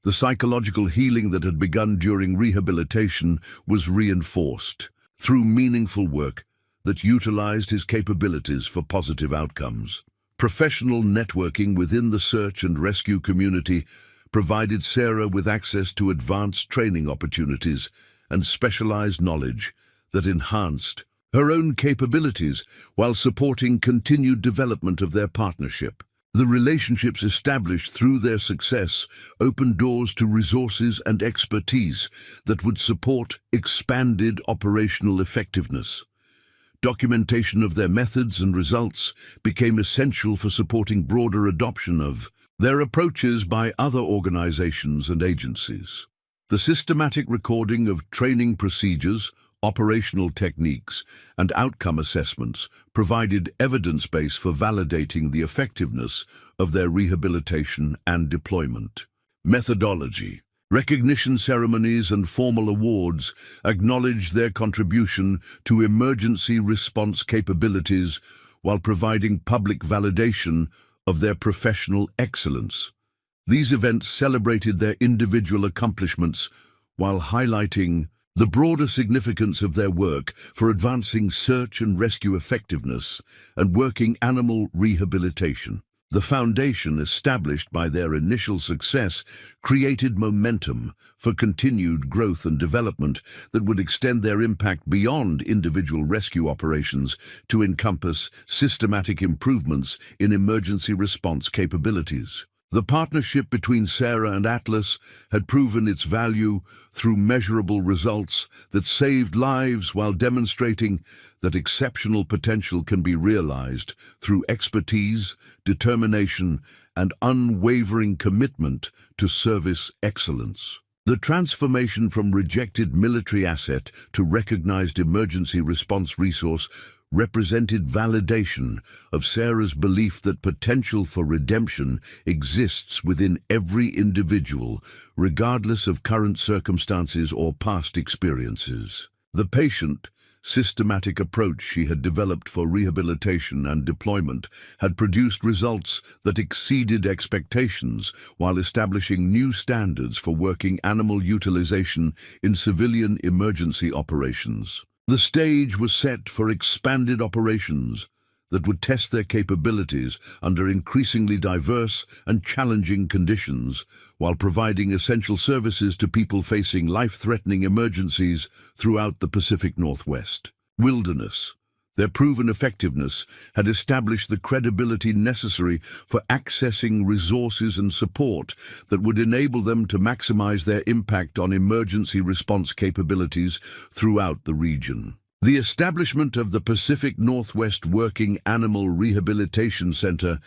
The psychological healing that had begun during rehabilitation was reinforced through meaningful work that utilized his capabilities for positive outcomes. Professional networking within the search and rescue community provided Sarah with access to advanced training opportunities and specialized knowledge that enhanced her own capabilities while supporting continued development of their partnership. The relationships established through their success opened doors to resources and expertise that would support expanded operational effectiveness. Documentation of their methods and results became essential for supporting broader adoption of their approaches by other organizations and agencies. The systematic recording of training procedures, operational techniques, and outcome assessments provided evidence base for validating the effectiveness of their rehabilitation and deployment. Methodology. Recognition ceremonies and formal awards acknowledged their contribution to emergency response capabilities while providing public validation of their professional excellence. These events celebrated their individual accomplishments while highlighting the broader significance of their work for advancing search and rescue effectiveness and working animal rehabilitation. The foundation established by their initial success created momentum for continued growth and development that would extend their impact beyond individual rescue operations to encompass systematic improvements in emergency response capabilities. The partnership between SARA and Atlas had proven its value through measurable results that saved lives while demonstrating that exceptional potential can be realized through expertise, determination, and unwavering commitment to service excellence. The transformation from rejected military asset to recognized emergency response resource represented validation of SARA's belief that potential for redemption exists within every individual, regardless of current circumstances or past experiences. The patient, systematic approach she had developed for rehabilitation and deployment had produced results that exceeded expectations while establishing new standards for working animal utilization in civilian emergency operations. The stage was set for expanded operations that would test their capabilities under increasingly diverse and challenging conditions while providing essential services to people facing life-threatening emergencies throughout the Pacific Northwest. Wilderness. Their proven effectiveness had established the credibility necessary for accessing resources and support that would enable them to maximize their impact on emergency response capabilities throughout the region. The establishment of the Pacific Northwest Working Animal Rehabilitation Center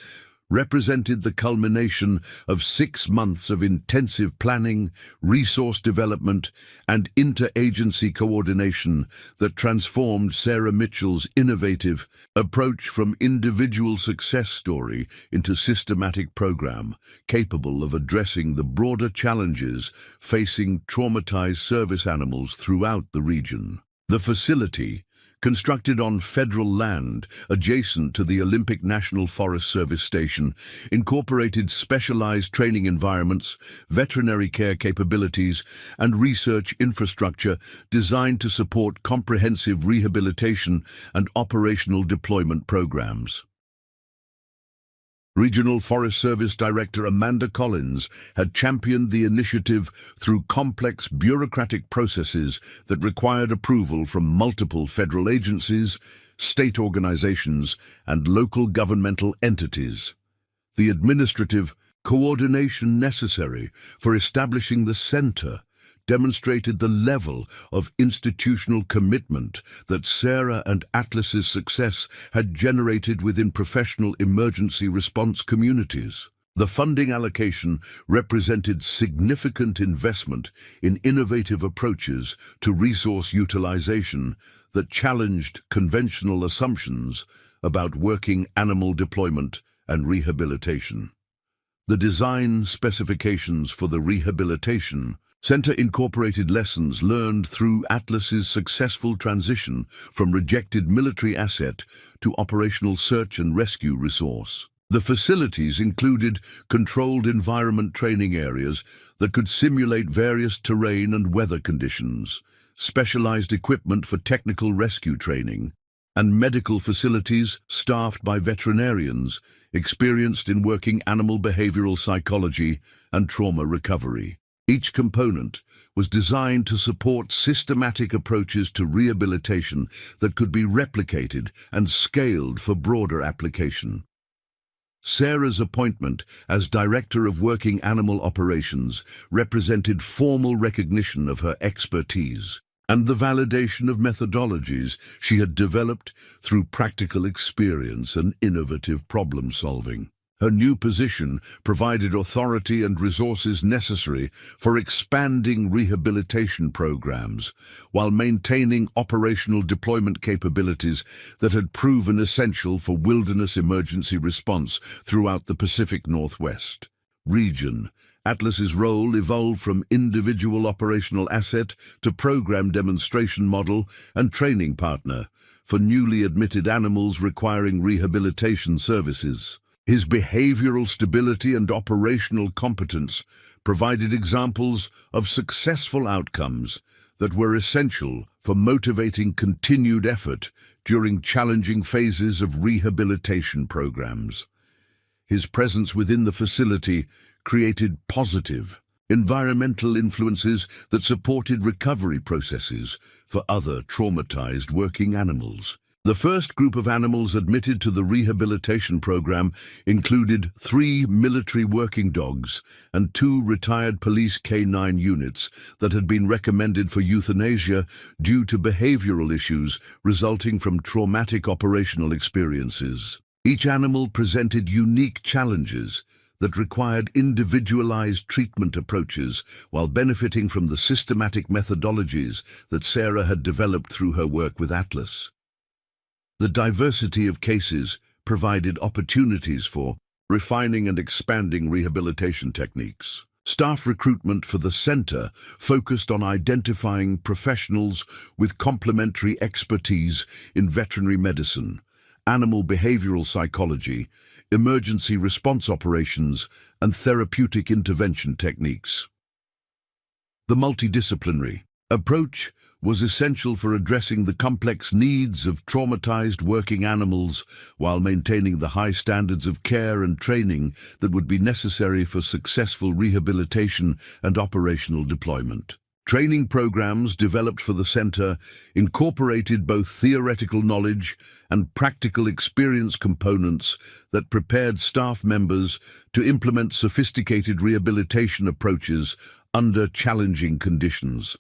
represented the culmination of 6 months of intensive planning, resource development, and interagency coordination that transformed Sarah Mitchell's innovative approach from individual success story into systematic program, capable of addressing the broader challenges facing traumatized service animals throughout the region. The facility, constructed on federal land adjacent to the Olympic National Forest Service Station, incorporated specialized training environments, veterinary care capabilities, and research infrastructure designed to support comprehensive rehabilitation and operational deployment programs. Regional Forest Service Director Amanda Collins had championed the initiative through complex bureaucratic processes that required approval from multiple federal agencies, state organizations, and local governmental entities. The administrative coordination necessary for establishing the center demonstrated the level of institutional commitment that SARA and Atlas's success had generated within professional emergency response communities. The funding allocation represented significant investment in innovative approaches to resource utilization that challenged conventional assumptions about working animal deployment and rehabilitation. The design specifications for the rehabilitation center incorporated lessons learned through Atlas's successful transition from rejected military asset to operational search and rescue resource. The facilities included controlled environment training areas that could simulate various terrain and weather conditions, specialized equipment for technical rescue training, and medical facilities staffed by veterinarians experienced in working animal behavioral psychology and trauma recovery. Each component was designed to support systematic approaches to rehabilitation that could be replicated and scaled for broader application. SARA's appointment as Director of Working Animal Operations represented formal recognition of her expertise and the validation of methodologies she had developed through practical experience and innovative problem-solving. Her new position provided authority and resources necessary for expanding rehabilitation programs, while maintaining operational deployment capabilities that had proven essential for wilderness emergency response throughout the Pacific Northwest region. Atlas's role evolved from individual operational asset to program demonstration model and training partner for newly admitted animals requiring rehabilitation services. His behavioral stability and operational competence provided examples of successful outcomes that were essential for motivating continued effort during challenging phases of rehabilitation programs. His presence within the facility created positive environmental influences that supported recovery processes for other traumatized working animals. The first group of animals admitted to the rehabilitation program included 3 military working dogs and 2 retired police K9 units that had been recommended for euthanasia due to behavioral issues resulting from traumatic operational experiences. Each animal presented unique challenges that required individualized treatment approaches while benefiting from the systematic methodologies that Sarah had developed through her work with Atlas. The diversity of cases provided opportunities for refining and expanding rehabilitation techniques. Staff recruitment for the center focused on identifying professionals with complementary expertise in veterinary medicine, animal behavioral psychology, emergency response operations, and therapeutic intervention techniques. The multidisciplinary approach was essential for addressing the complex needs of traumatized working animals while maintaining the high standards of care and training that would be necessary for successful rehabilitation and operational deployment. Training programs developed for the center incorporated both theoretical knowledge and practical experience components that prepared staff members to implement sophisticated rehabilitation approaches under challenging conditions.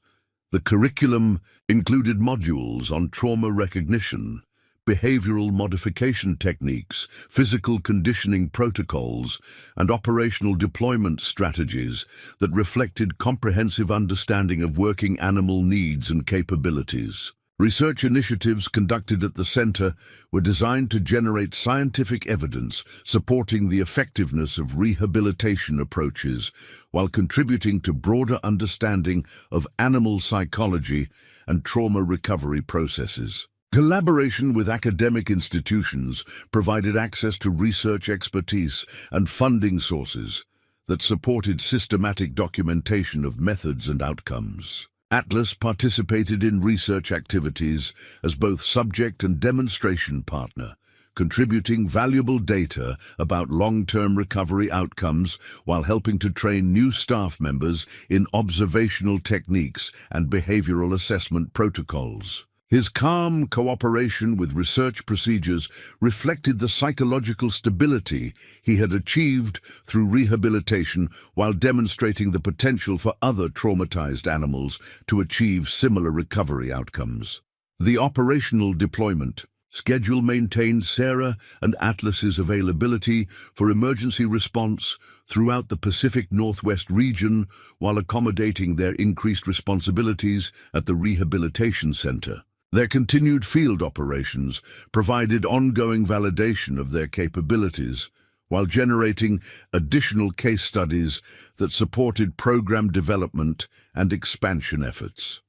The curriculum included modules on trauma recognition, behavioral modification techniques, physical conditioning protocols, and operational deployment strategies that reflected comprehensive understanding of working animal needs and capabilities. Research initiatives conducted at the center were designed to generate scientific evidence supporting the effectiveness of rehabilitation approaches while contributing to broader understanding of animal psychology and trauma recovery processes. Collaboration with academic institutions provided access to research expertise and funding sources that supported systematic documentation of methods and outcomes. Atlas participated in research activities as both subject and demonstration partner, contributing valuable data about long-term recovery outcomes while helping to train new staff members in observational techniques and behavioral assessment protocols. His calm cooperation with research procedures reflected the psychological stability he had achieved through rehabilitation while demonstrating the potential for other traumatized animals to achieve similar recovery outcomes. The operational deployment schedule maintained Sarah and Atlas's availability for emergency response throughout the Pacific Northwest region while accommodating their increased responsibilities at the rehabilitation center. Their continued field operations provided ongoing validation of their capabilities, while generating additional case studies that supported program development and expansion efforts.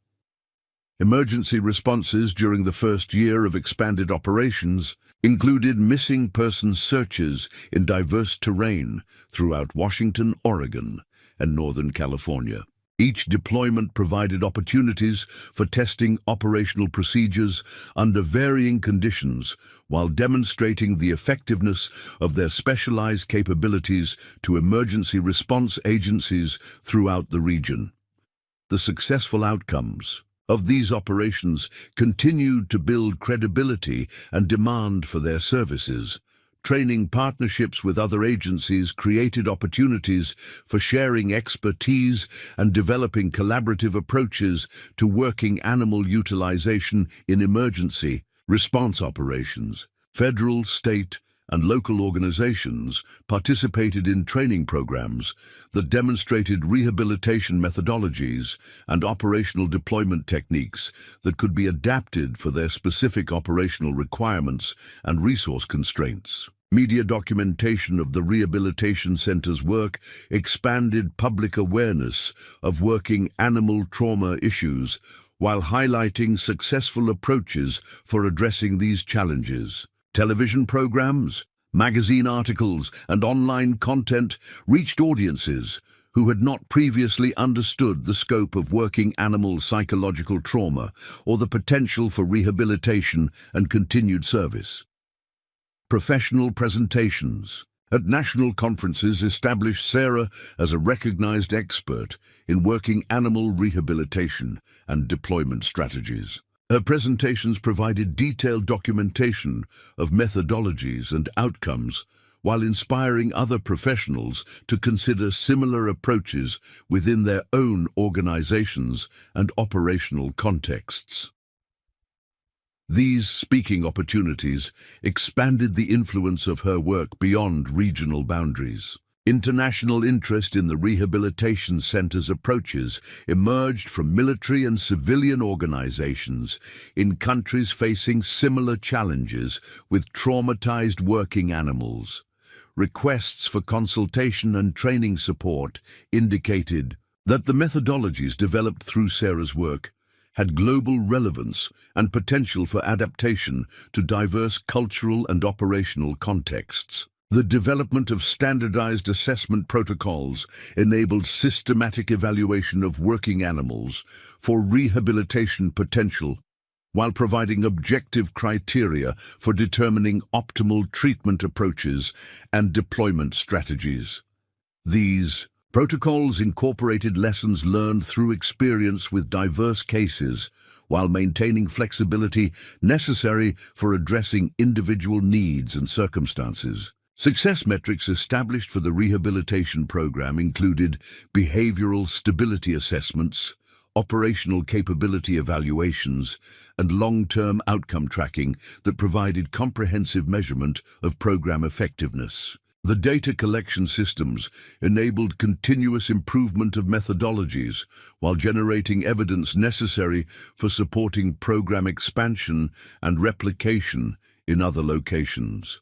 Emergency responses during the first year of expanded operations included missing persons searches in diverse terrain throughout Washington, Oregon, and Northern California. Each deployment provided opportunities for testing operational procedures under varying conditions while demonstrating the effectiveness of their specialized capabilities to emergency response agencies throughout the region. The successful outcomes of these operations continued to build credibility and demand for their services. Training partnerships with other agencies created opportunities for sharing expertise and developing collaborative approaches to working animal utilization in emergency response operations. Federal, state, and local organizations participated in training programs that demonstrated rehabilitation methodologies and operational deployment techniques that could be adapted for their specific operational requirements and resource constraints. Media documentation of the Rehabilitation Center's work expanded public awareness of working animal trauma issues while highlighting successful approaches for addressing these challenges. Television programs, magazine articles, and online content reached audiences who had not previously understood the scope of working animal psychological trauma or the potential for rehabilitation and continued service. Professional presentations at national conferences established Sarah as a recognized expert in working animal rehabilitation and deployment strategies. Her presentations provided detailed documentation of methodologies and outcomes while inspiring other professionals to consider similar approaches within their own organizations and operational contexts. These speaking opportunities expanded the influence of her work beyond regional boundaries. International interest in the Rehabilitation Center's approaches emerged from military and civilian organizations in countries facing similar challenges with traumatized working animals. Requests for consultation and training support indicated that the methodologies developed through Sarah's work had global relevance and potential for adaptation to diverse cultural and operational contexts. The development of standardized assessment protocols enabled systematic evaluation of working animals for rehabilitation potential, while providing objective criteria for determining optimal treatment approaches and deployment strategies. These protocols incorporated lessons learned through experience with diverse cases, while maintaining flexibility necessary for addressing individual needs and circumstances. Success metrics established for the rehabilitation program included behavioral stability assessments, operational capability evaluations, and long-term outcome tracking that provided comprehensive measurement of program effectiveness. The data collection systems enabled continuous improvement of methodologies while generating evidence necessary for supporting program expansion and replication in other locations.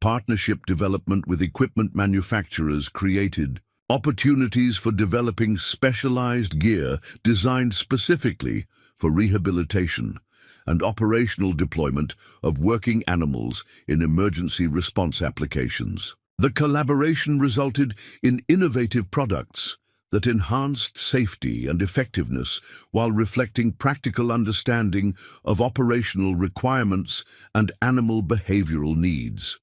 Partnership development with equipment manufacturers created opportunities for developing specialized gear designed specifically for rehabilitation and operational deployment of working animals in emergency response applications. The collaboration resulted in innovative products that enhanced safety and effectiveness while reflecting practical understanding of operational requirements and animal behavioral needs.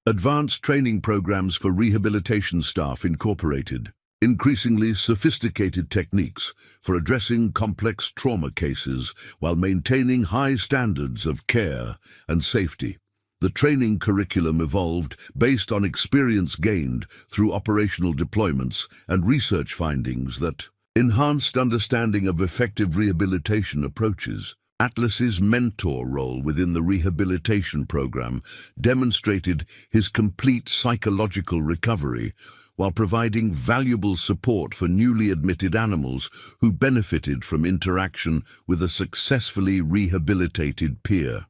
Advanced training programs for rehabilitation staff incorporated increasingly sophisticated techniques for addressing complex trauma cases while maintaining high standards of care and safety. The training curriculum evolved based on experience gained through operational deployments and research findings that enhanced understanding of effective rehabilitation approaches. Atlas's mentor role within the rehabilitation program demonstrated his complete psychological recovery while providing valuable support for newly admitted animals who benefited from interaction with a successfully rehabilitated peer.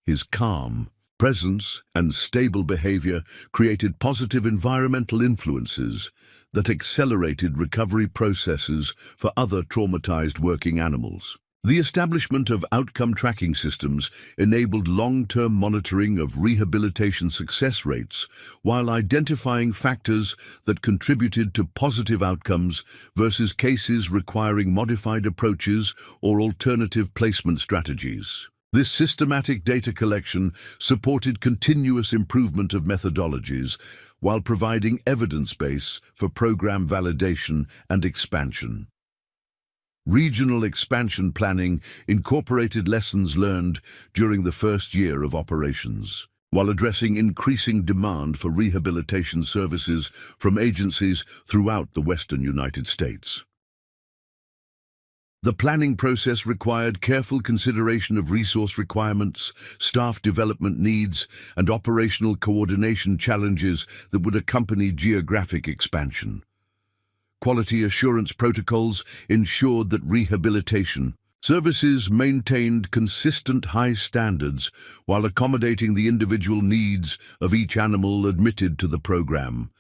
His calm presence and stable behavior created positive environmental influences that accelerated recovery processes for other traumatized working animals. The establishment of outcome tracking systems enabled long-term monitoring of rehabilitation success rates while identifying factors that contributed to positive outcomes versus cases requiring modified approaches or alternative placement strategies. This systematic data collection supported continuous improvement of methodologies while providing evidence base for program validation and expansion. Regional expansion planning incorporated lessons learned during the first year of operations, while addressing increasing demand for rehabilitation services from agencies throughout the Western United States. The planning process required careful consideration of resource requirements, staff development needs, and operational coordination challenges that would accompany geographic expansion. Quality assurance protocols ensured that rehabilitation services maintained consistent high standards while accommodating the individual needs of each animal admitted to the program.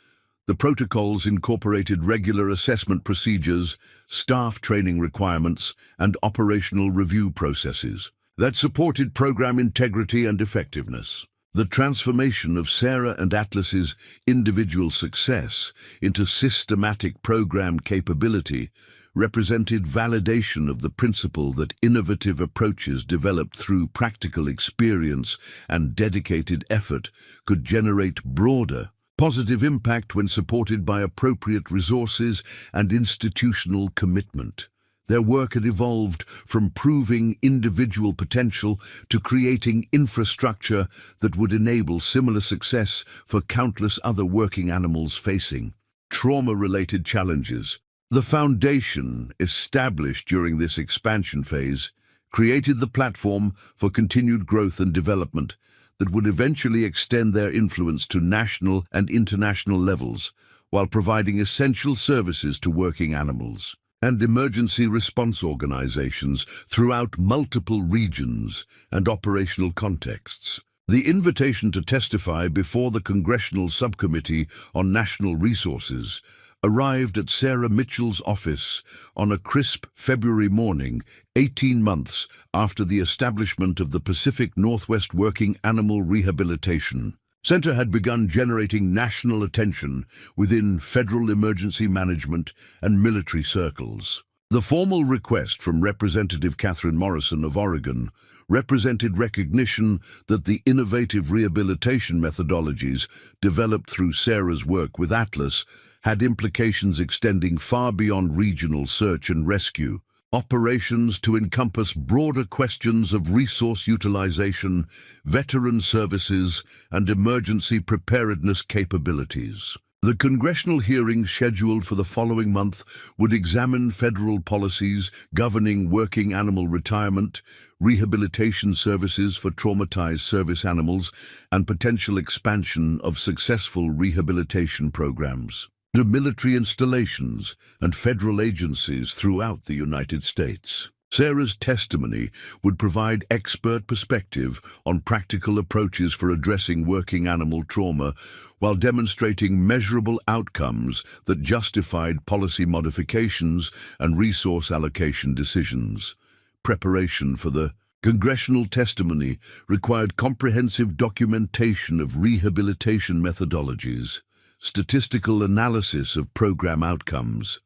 The protocols incorporated regular assessment procedures, staff training requirements, and operational review processes that supported program integrity and effectiveness. The transformation of Sarah and Atlas's individual success into systematic program capability represented validation of the principle that innovative approaches developed through practical experience and dedicated effort could generate broader, positive impact when supported by appropriate resources and institutional commitment. Their work had evolved from proving individual potential to creating infrastructure that would enable similar success for countless other working animals facing trauma-related challenges. The foundation established during this expansion phase created the platform for continued growth and development that would eventually extend their influence to national and international levels while providing essential services to working animals and emergency response organizations throughout multiple regions and operational contexts. The invitation to testify before the Congressional Subcommittee on National Resources arrived at Sarah Mitchell's office on a crisp February morning, 18 months after the establishment of the Pacific Northwest Working Animal Rehabilitation Center had begun generating national attention within federal emergency management and military circles. The formal request from Representative Catherine Morrison of Oregon represented recognition that the innovative rehabilitation methodologies developed through Sarah's work with Atlas had implications extending far beyond regional search and rescue operations to encompass broader questions of resource utilization, veteran services, and emergency preparedness capabilities. The congressional hearing scheduled for the following month would examine federal policies governing working animal retirement, rehabilitation services for traumatized service animals, and potential expansion of successful rehabilitation programs to military installations and federal agencies throughout the United States. Sarah's testimony would provide expert perspective on practical approaches for addressing working animal trauma while demonstrating measurable outcomes that justified policy modifications and resource allocation decisions. Preparation for the congressional testimony required comprehensive documentation of rehabilitation methodologies, statistical analysis of program outcomes,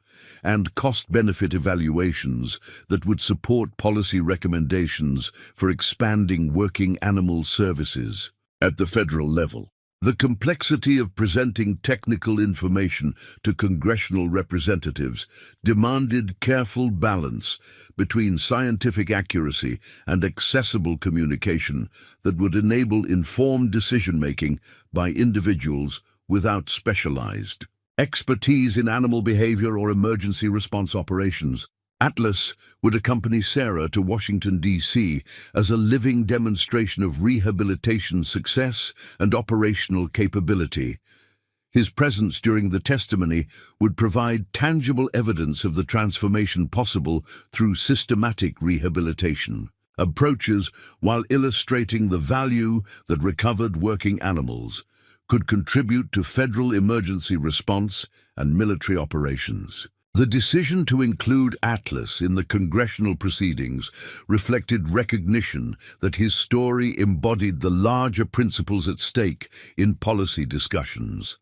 and cost-benefit evaluations that would support policy recommendations for expanding working animal services at the federal level. The complexity of presenting technical information to congressional representatives demanded careful balance between scientific accuracy and accessible communication that would enable informed decision-making by individuals without specialized expertise in animal behavior or emergency response operations. Atlas would accompany Sarah to Washington, D.C. as a living demonstration of rehabilitation success and operational capability. His presence during the testimony would provide tangible evidence of the transformation possible through systematic rehabilitation approaches while illustrating the value that recovered working animals could contribute to federal emergency response and military operations. The decision to include Atlas in the congressional proceedings reflected recognition that his story embodied the larger principles at stake in policy discussions.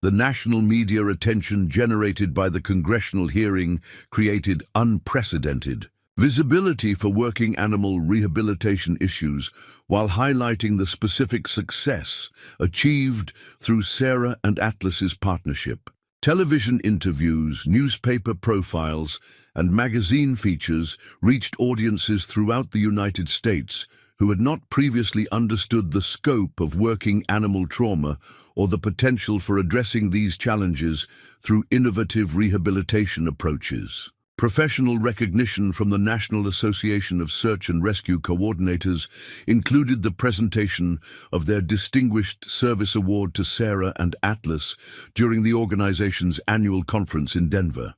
The national media attention generated by the congressional hearing created unprecedented visibility for working animal rehabilitation issues while highlighting the specific success achieved through Sarah and Atlas's partnership. Television interviews, newspaper profiles, and magazine features reached audiences throughout the United States who had not previously understood the scope of working animal trauma or the potential for addressing these challenges through innovative rehabilitation approaches. Professional recognition from the National Association of Search and Rescue Coordinators included the presentation of their Distinguished Service Award to Sarah and Atlas during the organization's annual conference in Denver.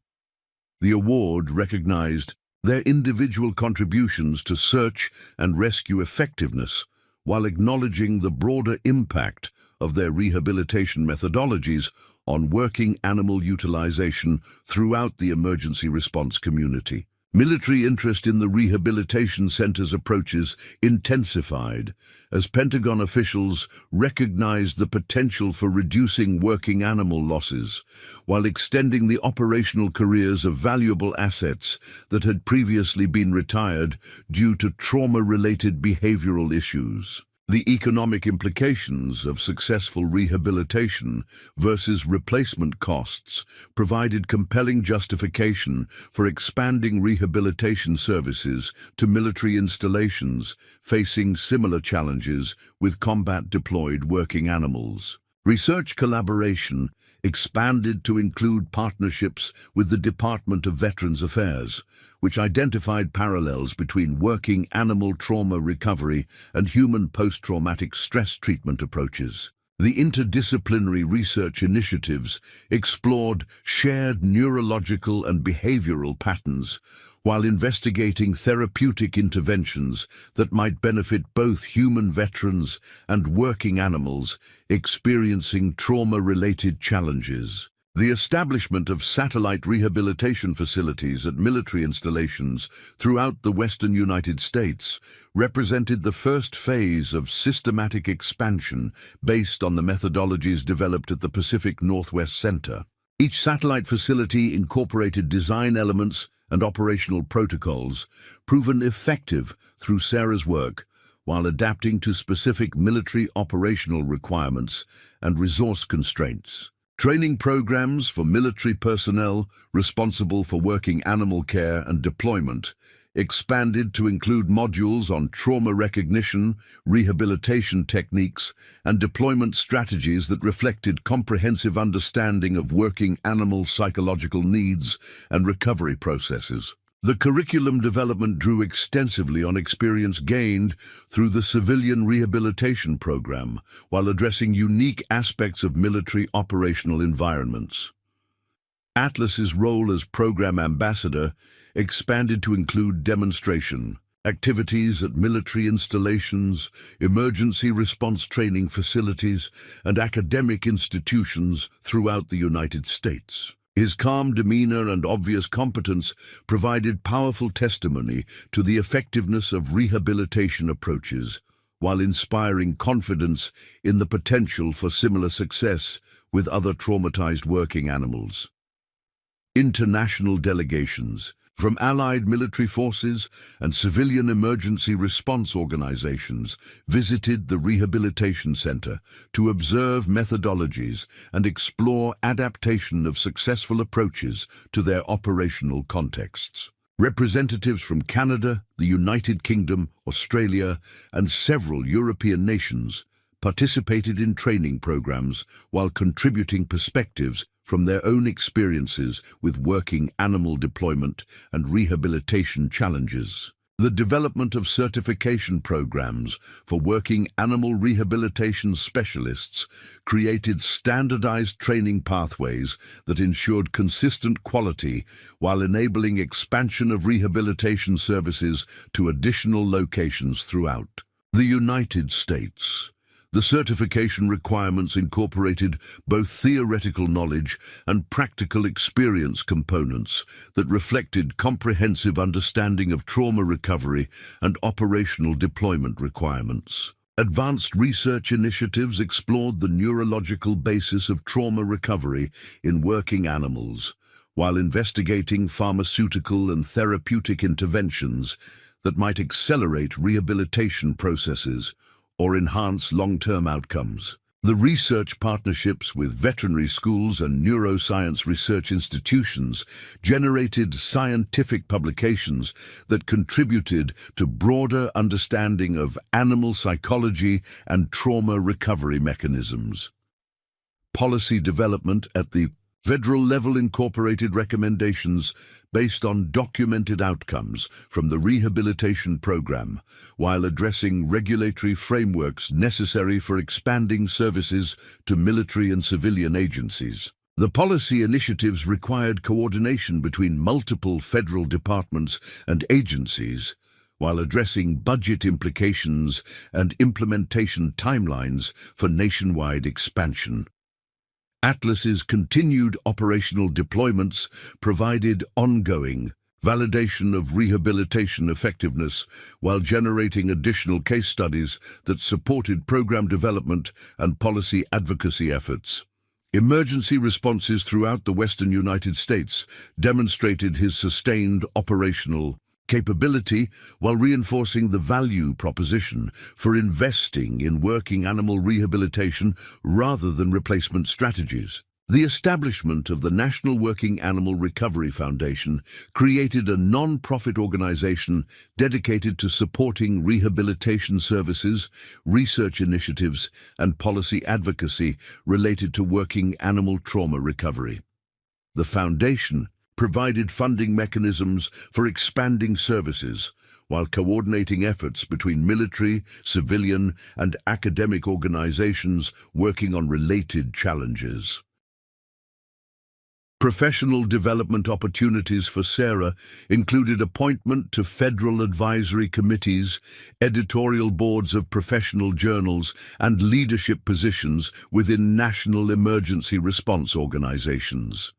The award recognized their individual contributions to search and rescue effectiveness while acknowledging the broader impact of their rehabilitation methodologies on working animal utilization throughout the emergency response community. Military interest in the rehabilitation center's approaches intensified as Pentagon officials recognized the potential for reducing working animal losses while extending the operational careers of valuable assets that had previously been retired due to trauma-related behavioral issues. The economic implications of successful rehabilitation versus replacement costs provided compelling justification for expanding rehabilitation services to military installations facing similar challenges with combat-deployed working animals. Research collaboration expanded to include partnerships with the Department of Veterans Affairs, which identified parallels between working animal trauma recovery and human post-traumatic stress treatment approaches. The interdisciplinary research initiatives explored shared neurological and behavioral patterns while investigating therapeutic interventions that might benefit both human veterans and working animals experiencing trauma-related challenges. The establishment of satellite rehabilitation facilities at military installations throughout the western United States represented the first phase of systematic expansion based on the methodologies developed at the Pacific Northwest Center. Each satellite facility incorporated design elements and operational protocols proven effective through Sarah's work while adapting to specific military operational requirements and resource constraints. Training programs for military personnel responsible for working animal care and deployment expanded to include modules on trauma recognition, rehabilitation techniques, and deployment strategies that reflected comprehensive understanding of working animal psychological needs and recovery processes. The curriculum development drew extensively on experience gained through the Civilian Rehabilitation Program while addressing unique aspects of military operational environments. Atlas's role as program ambassador expanded to include demonstration activities at military installations, emergency response training facilities, and academic institutions throughout the United States. His calm demeanor and obvious competence provided powerful testimony to the effectiveness of rehabilitation approaches, while inspiring confidence in the potential for similar success with other traumatized working animals. International delegations from allied military forces and civilian emergency response organizations visited the Rehabilitation Center to observe methodologies and explore adaptation of successful approaches to their operational contexts. Representatives from Canada, the United Kingdom, Australia, and several European nations participated in training programs while contributing perspectives from their own experiences with working animal deployment and rehabilitation challenges. The development of certification programs for working animal rehabilitation specialists created standardized training pathways that ensured consistent quality while enabling expansion of rehabilitation services to additional locations throughout the United States. The certification requirements incorporated both theoretical knowledge and practical experience components that reflected comprehensive understanding of trauma recovery and operational deployment requirements. Advanced research initiatives explored the neurological basis of trauma recovery in working animals, while investigating pharmaceutical and therapeutic interventions that might accelerate rehabilitation processes or enhance long-term outcomes. The research partnerships with veterinary schools and neuroscience research institutions generated scientific publications that contributed to broader understanding of animal psychology and trauma recovery mechanisms. Policy development at the Federal-level incorporated recommendations based on documented outcomes from the rehabilitation program, while addressing regulatory frameworks necessary for expanding services to military and civilian agencies. The policy initiatives required coordination between multiple federal departments and agencies, while addressing budget implications and implementation timelines for nationwide expansion. Atlas's continued operational deployments provided ongoing validation of rehabilitation effectiveness while generating additional case studies that supported program development and policy advocacy efforts. Emergency responses throughout the Western United States demonstrated his sustained operational capability while reinforcing the value proposition for investing in working animal rehabilitation rather than replacement strategies. The establishment of the National Working Animal Recovery Foundation created a non-profit organization dedicated to supporting rehabilitation services, research initiatives, and policy advocacy related to working animal trauma recovery. The foundation provided funding mechanisms for expanding services, while coordinating efforts between military, civilian, and academic organizations working on related challenges. Professional development opportunities for Sarah included appointment to federal advisory committees, editorial boards of professional journals, and leadership positions within national emergency response organizations.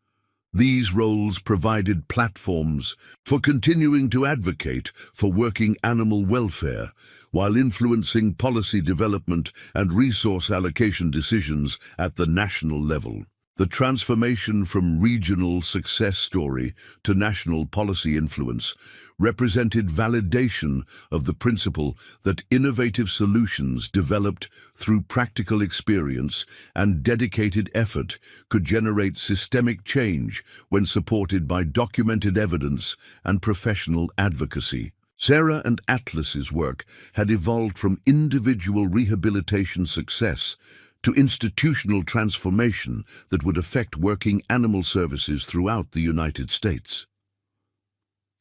These roles provided platforms for continuing to advocate for working animal welfare while influencing policy development and resource allocation decisions at the national level. The transformation from regional success story to national policy influence represented validation of the principle that innovative solutions developed through practical experience and dedicated effort could generate systemic change when supported by documented evidence and professional advocacy. Sarah and Atlas's work had evolved from individual rehabilitation success to institutional transformation that would affect working animal services throughout the United States.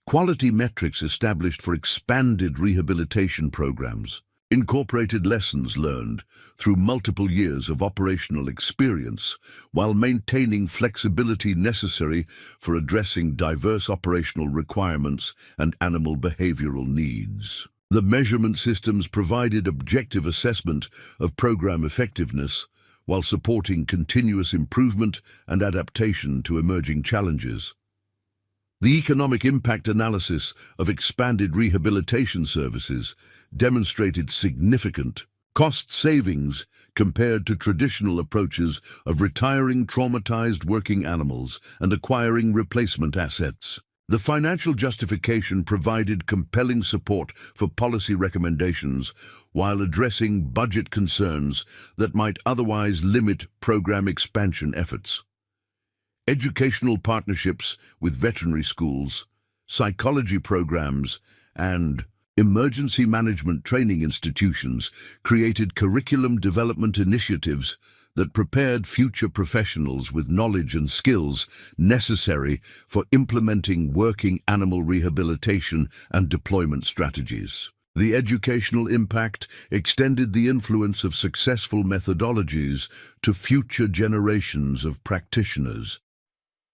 Quality metrics established for expanded rehabilitation programs incorporated lessons learned through multiple years of operational experience while maintaining flexibility necessary for addressing diverse operational requirements and animal behavioral needs. The measurement systems provided objective assessment of program effectiveness while supporting continuous improvement and adaptation to emerging challenges. The economic impact analysis of expanded rehabilitation services demonstrated significant cost savings compared to traditional approaches of retiring traumatized working animals and acquiring replacement assets. The financial justification provided compelling support for policy recommendations while addressing budget concerns that might otherwise limit program expansion efforts. Educational partnerships with veterinary schools, psychology programs, and emergency management training institutions created curriculum development initiatives that prepared future professionals with knowledge and skills necessary for implementing working animal rehabilitation and deployment strategies. The educational impact extended the influence of successful methodologies to future generations of practitioners.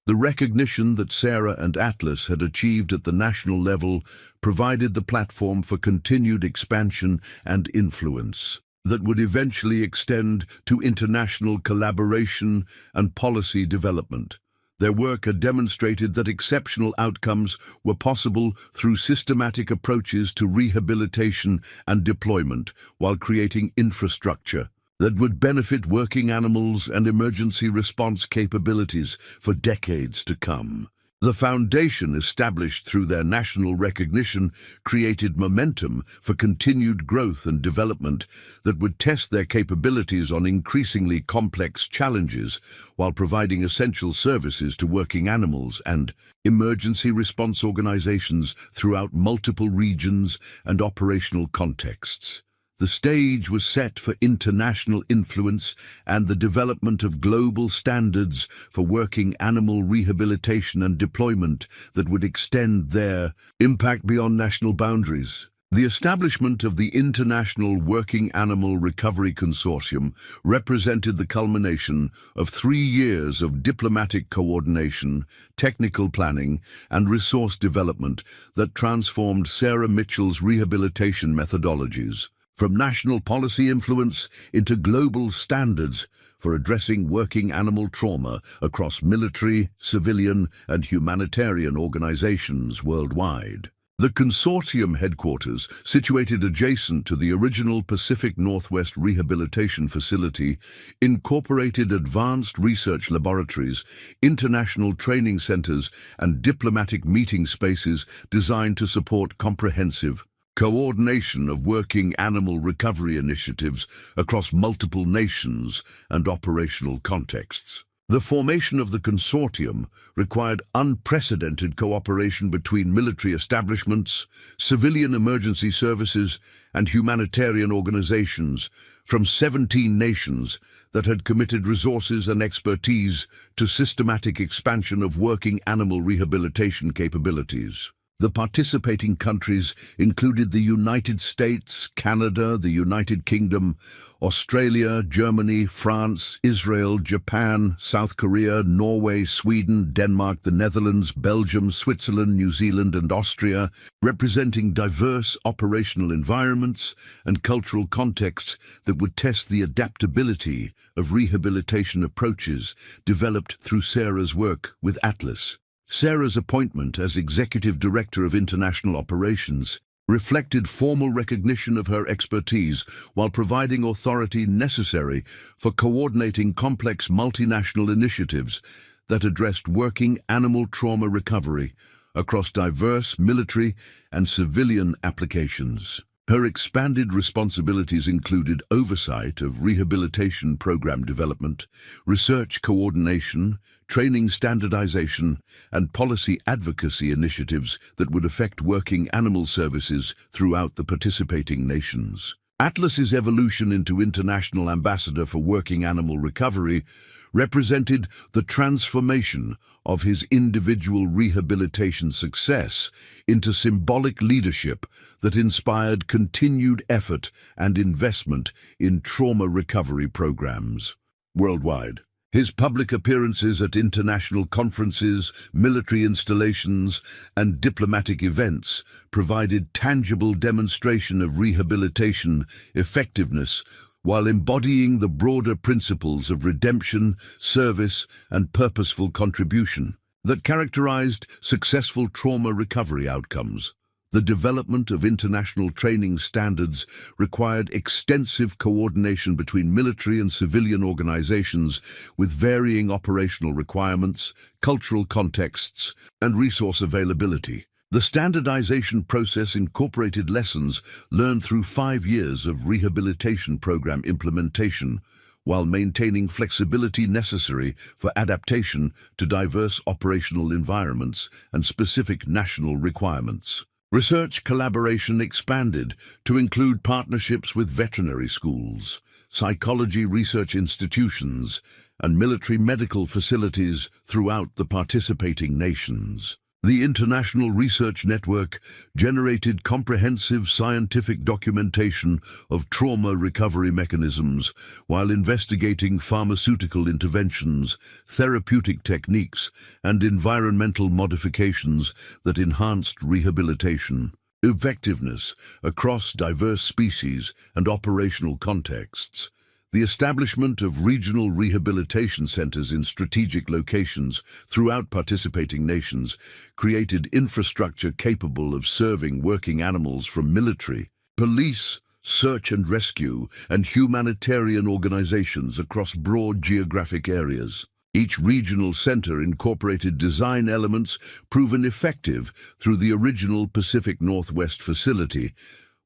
The recognition that Sarah and Atlas had achieved at the national level provided the platform for continued expansion and influence that would eventually extend to international collaboration and policy development. Their work had demonstrated that exceptional outcomes were possible through systematic approaches to rehabilitation and deployment while creating infrastructure that would benefit working animals and emergency response capabilities for decades to come. The foundation established through their national recognition created momentum for continued growth and development that would test their capabilities on increasingly complex challenges while providing essential services to working animals and emergency response organizations throughout multiple regions and operational contexts. The stage was set for international influence and the development of global standards for working animal rehabilitation and deployment that would extend their impact beyond national boundaries. The establishment of the International Working Animal Recovery Consortium represented the culmination of 3 years of diplomatic coordination, technical planning, and resource development that transformed Sarah Mitchell's rehabilitation methodologies from national policy influence into global standards for addressing working animal trauma across military, civilian, and humanitarian organizations worldwide. The consortium headquarters, situated adjacent to the original Pacific Northwest Rehabilitation Facility, incorporated advanced research laboratories, international training centers, and diplomatic meeting spaces designed to support comprehensive coordination of working animal recovery initiatives across multiple nations and operational contexts. The formation of the consortium required unprecedented cooperation between military establishments, civilian emergency services, and humanitarian organizations from 17 nations that had committed resources and expertise to systematic expansion of working animal rehabilitation capabilities. The participating countries included the United States, Canada, the United Kingdom, Australia, Germany, France, Israel, Japan, South Korea, Norway, Sweden, Denmark, the Netherlands, Belgium, Switzerland, New Zealand, and Austria, representing diverse operational environments and cultural contexts that would test the adaptability of rehabilitation approaches developed through Sarah's work with Atlas. Sarah's appointment as Executive Director of International Operations reflected formal recognition of her expertise while providing authority necessary for coordinating complex multinational initiatives that addressed working animal trauma recovery across diverse military and civilian applications. Her expanded responsibilities included oversight of rehabilitation program development, research coordination, training standardization, and policy advocacy initiatives that would affect working animal services throughout the participating nations. Atlas's evolution into International Ambassador for Working Animal Recovery represented the transformation of his individual rehabilitation success into symbolic leadership that inspired continued effort and investment in trauma recovery programs worldwide. His public appearances at international conferences, military installations, and diplomatic events provided tangible demonstration of rehabilitation effectiveness while embodying the broader principles of redemption, service, and purposeful contribution that characterized successful trauma recovery outcomes. The development of international training standards required extensive coordination between military and civilian organizations with varying operational requirements, cultural contexts, and resource availability. The standardization process incorporated lessons learned through 5 years of rehabilitation program implementation, while maintaining flexibility necessary for adaptation to diverse operational environments and specific national requirements. Research collaboration expanded to include partnerships with veterinary schools, psychology research institutions, and military medical facilities throughout the participating nations. The International Research Network generated comprehensive scientific documentation of trauma recovery mechanisms while investigating pharmaceutical interventions, therapeutic techniques, and environmental modifications that enhanced rehabilitation effectiveness across diverse species and operational contexts. The establishment of regional rehabilitation centers in strategic locations throughout participating nations created infrastructure capable of serving working animals from military, police, search and rescue, and humanitarian organizations across broad geographic areas. Each regional center incorporated design elements proven effective through the original Pacific Northwest facility,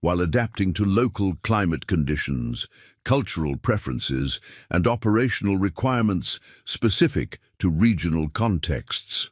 while adapting to local climate conditions, cultural preferences, and operational requirements specific to regional contexts.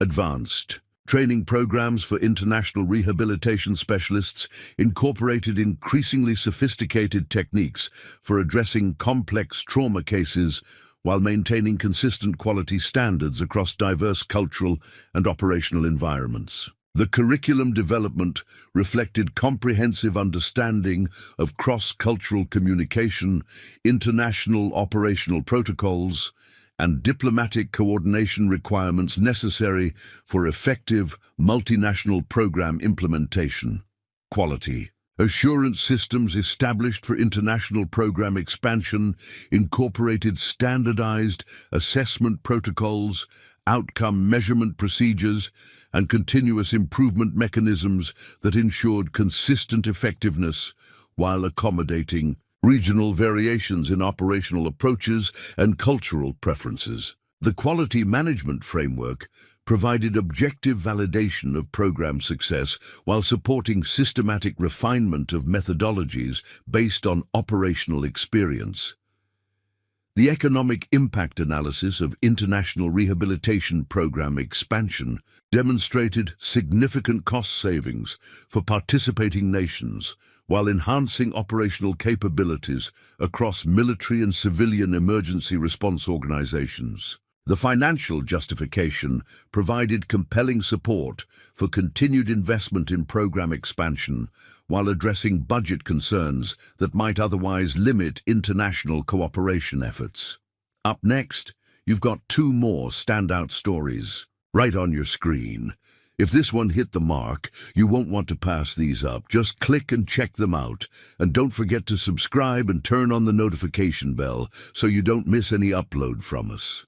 Advanced Training programs for international rehabilitation specialists incorporated increasingly sophisticated techniques for addressing complex trauma cases while maintaining consistent quality standards across diverse cultural and operational environments. The curriculum development reflected comprehensive understanding of cross-cultural communication, international operational protocols, and diplomatic coordination requirements necessary for effective multinational program implementation. Quality assurance systems established for international program expansion incorporated standardized assessment protocols, outcome measurement procedures, and continuous improvement mechanisms that ensured consistent effectiveness while accommodating regional variations in operational approaches and cultural preferences. The quality management framework provided objective validation of program success while supporting systematic refinement of methodologies based on operational experience. The economic impact analysis of international rehabilitation program expansion demonstrated significant cost savings for participating nations while enhancing operational capabilities across military and civilian emergency response organizations. The financial justification provided compelling support for continued investment in program expansion while addressing budget concerns that might otherwise limit international cooperation efforts. Up next, you've got two more standout stories right on your screen. If this one hit the mark, you won't want to pass these up. Just click and check them out. And don't forget to subscribe and turn on the notification bell so you don't miss any upload from us.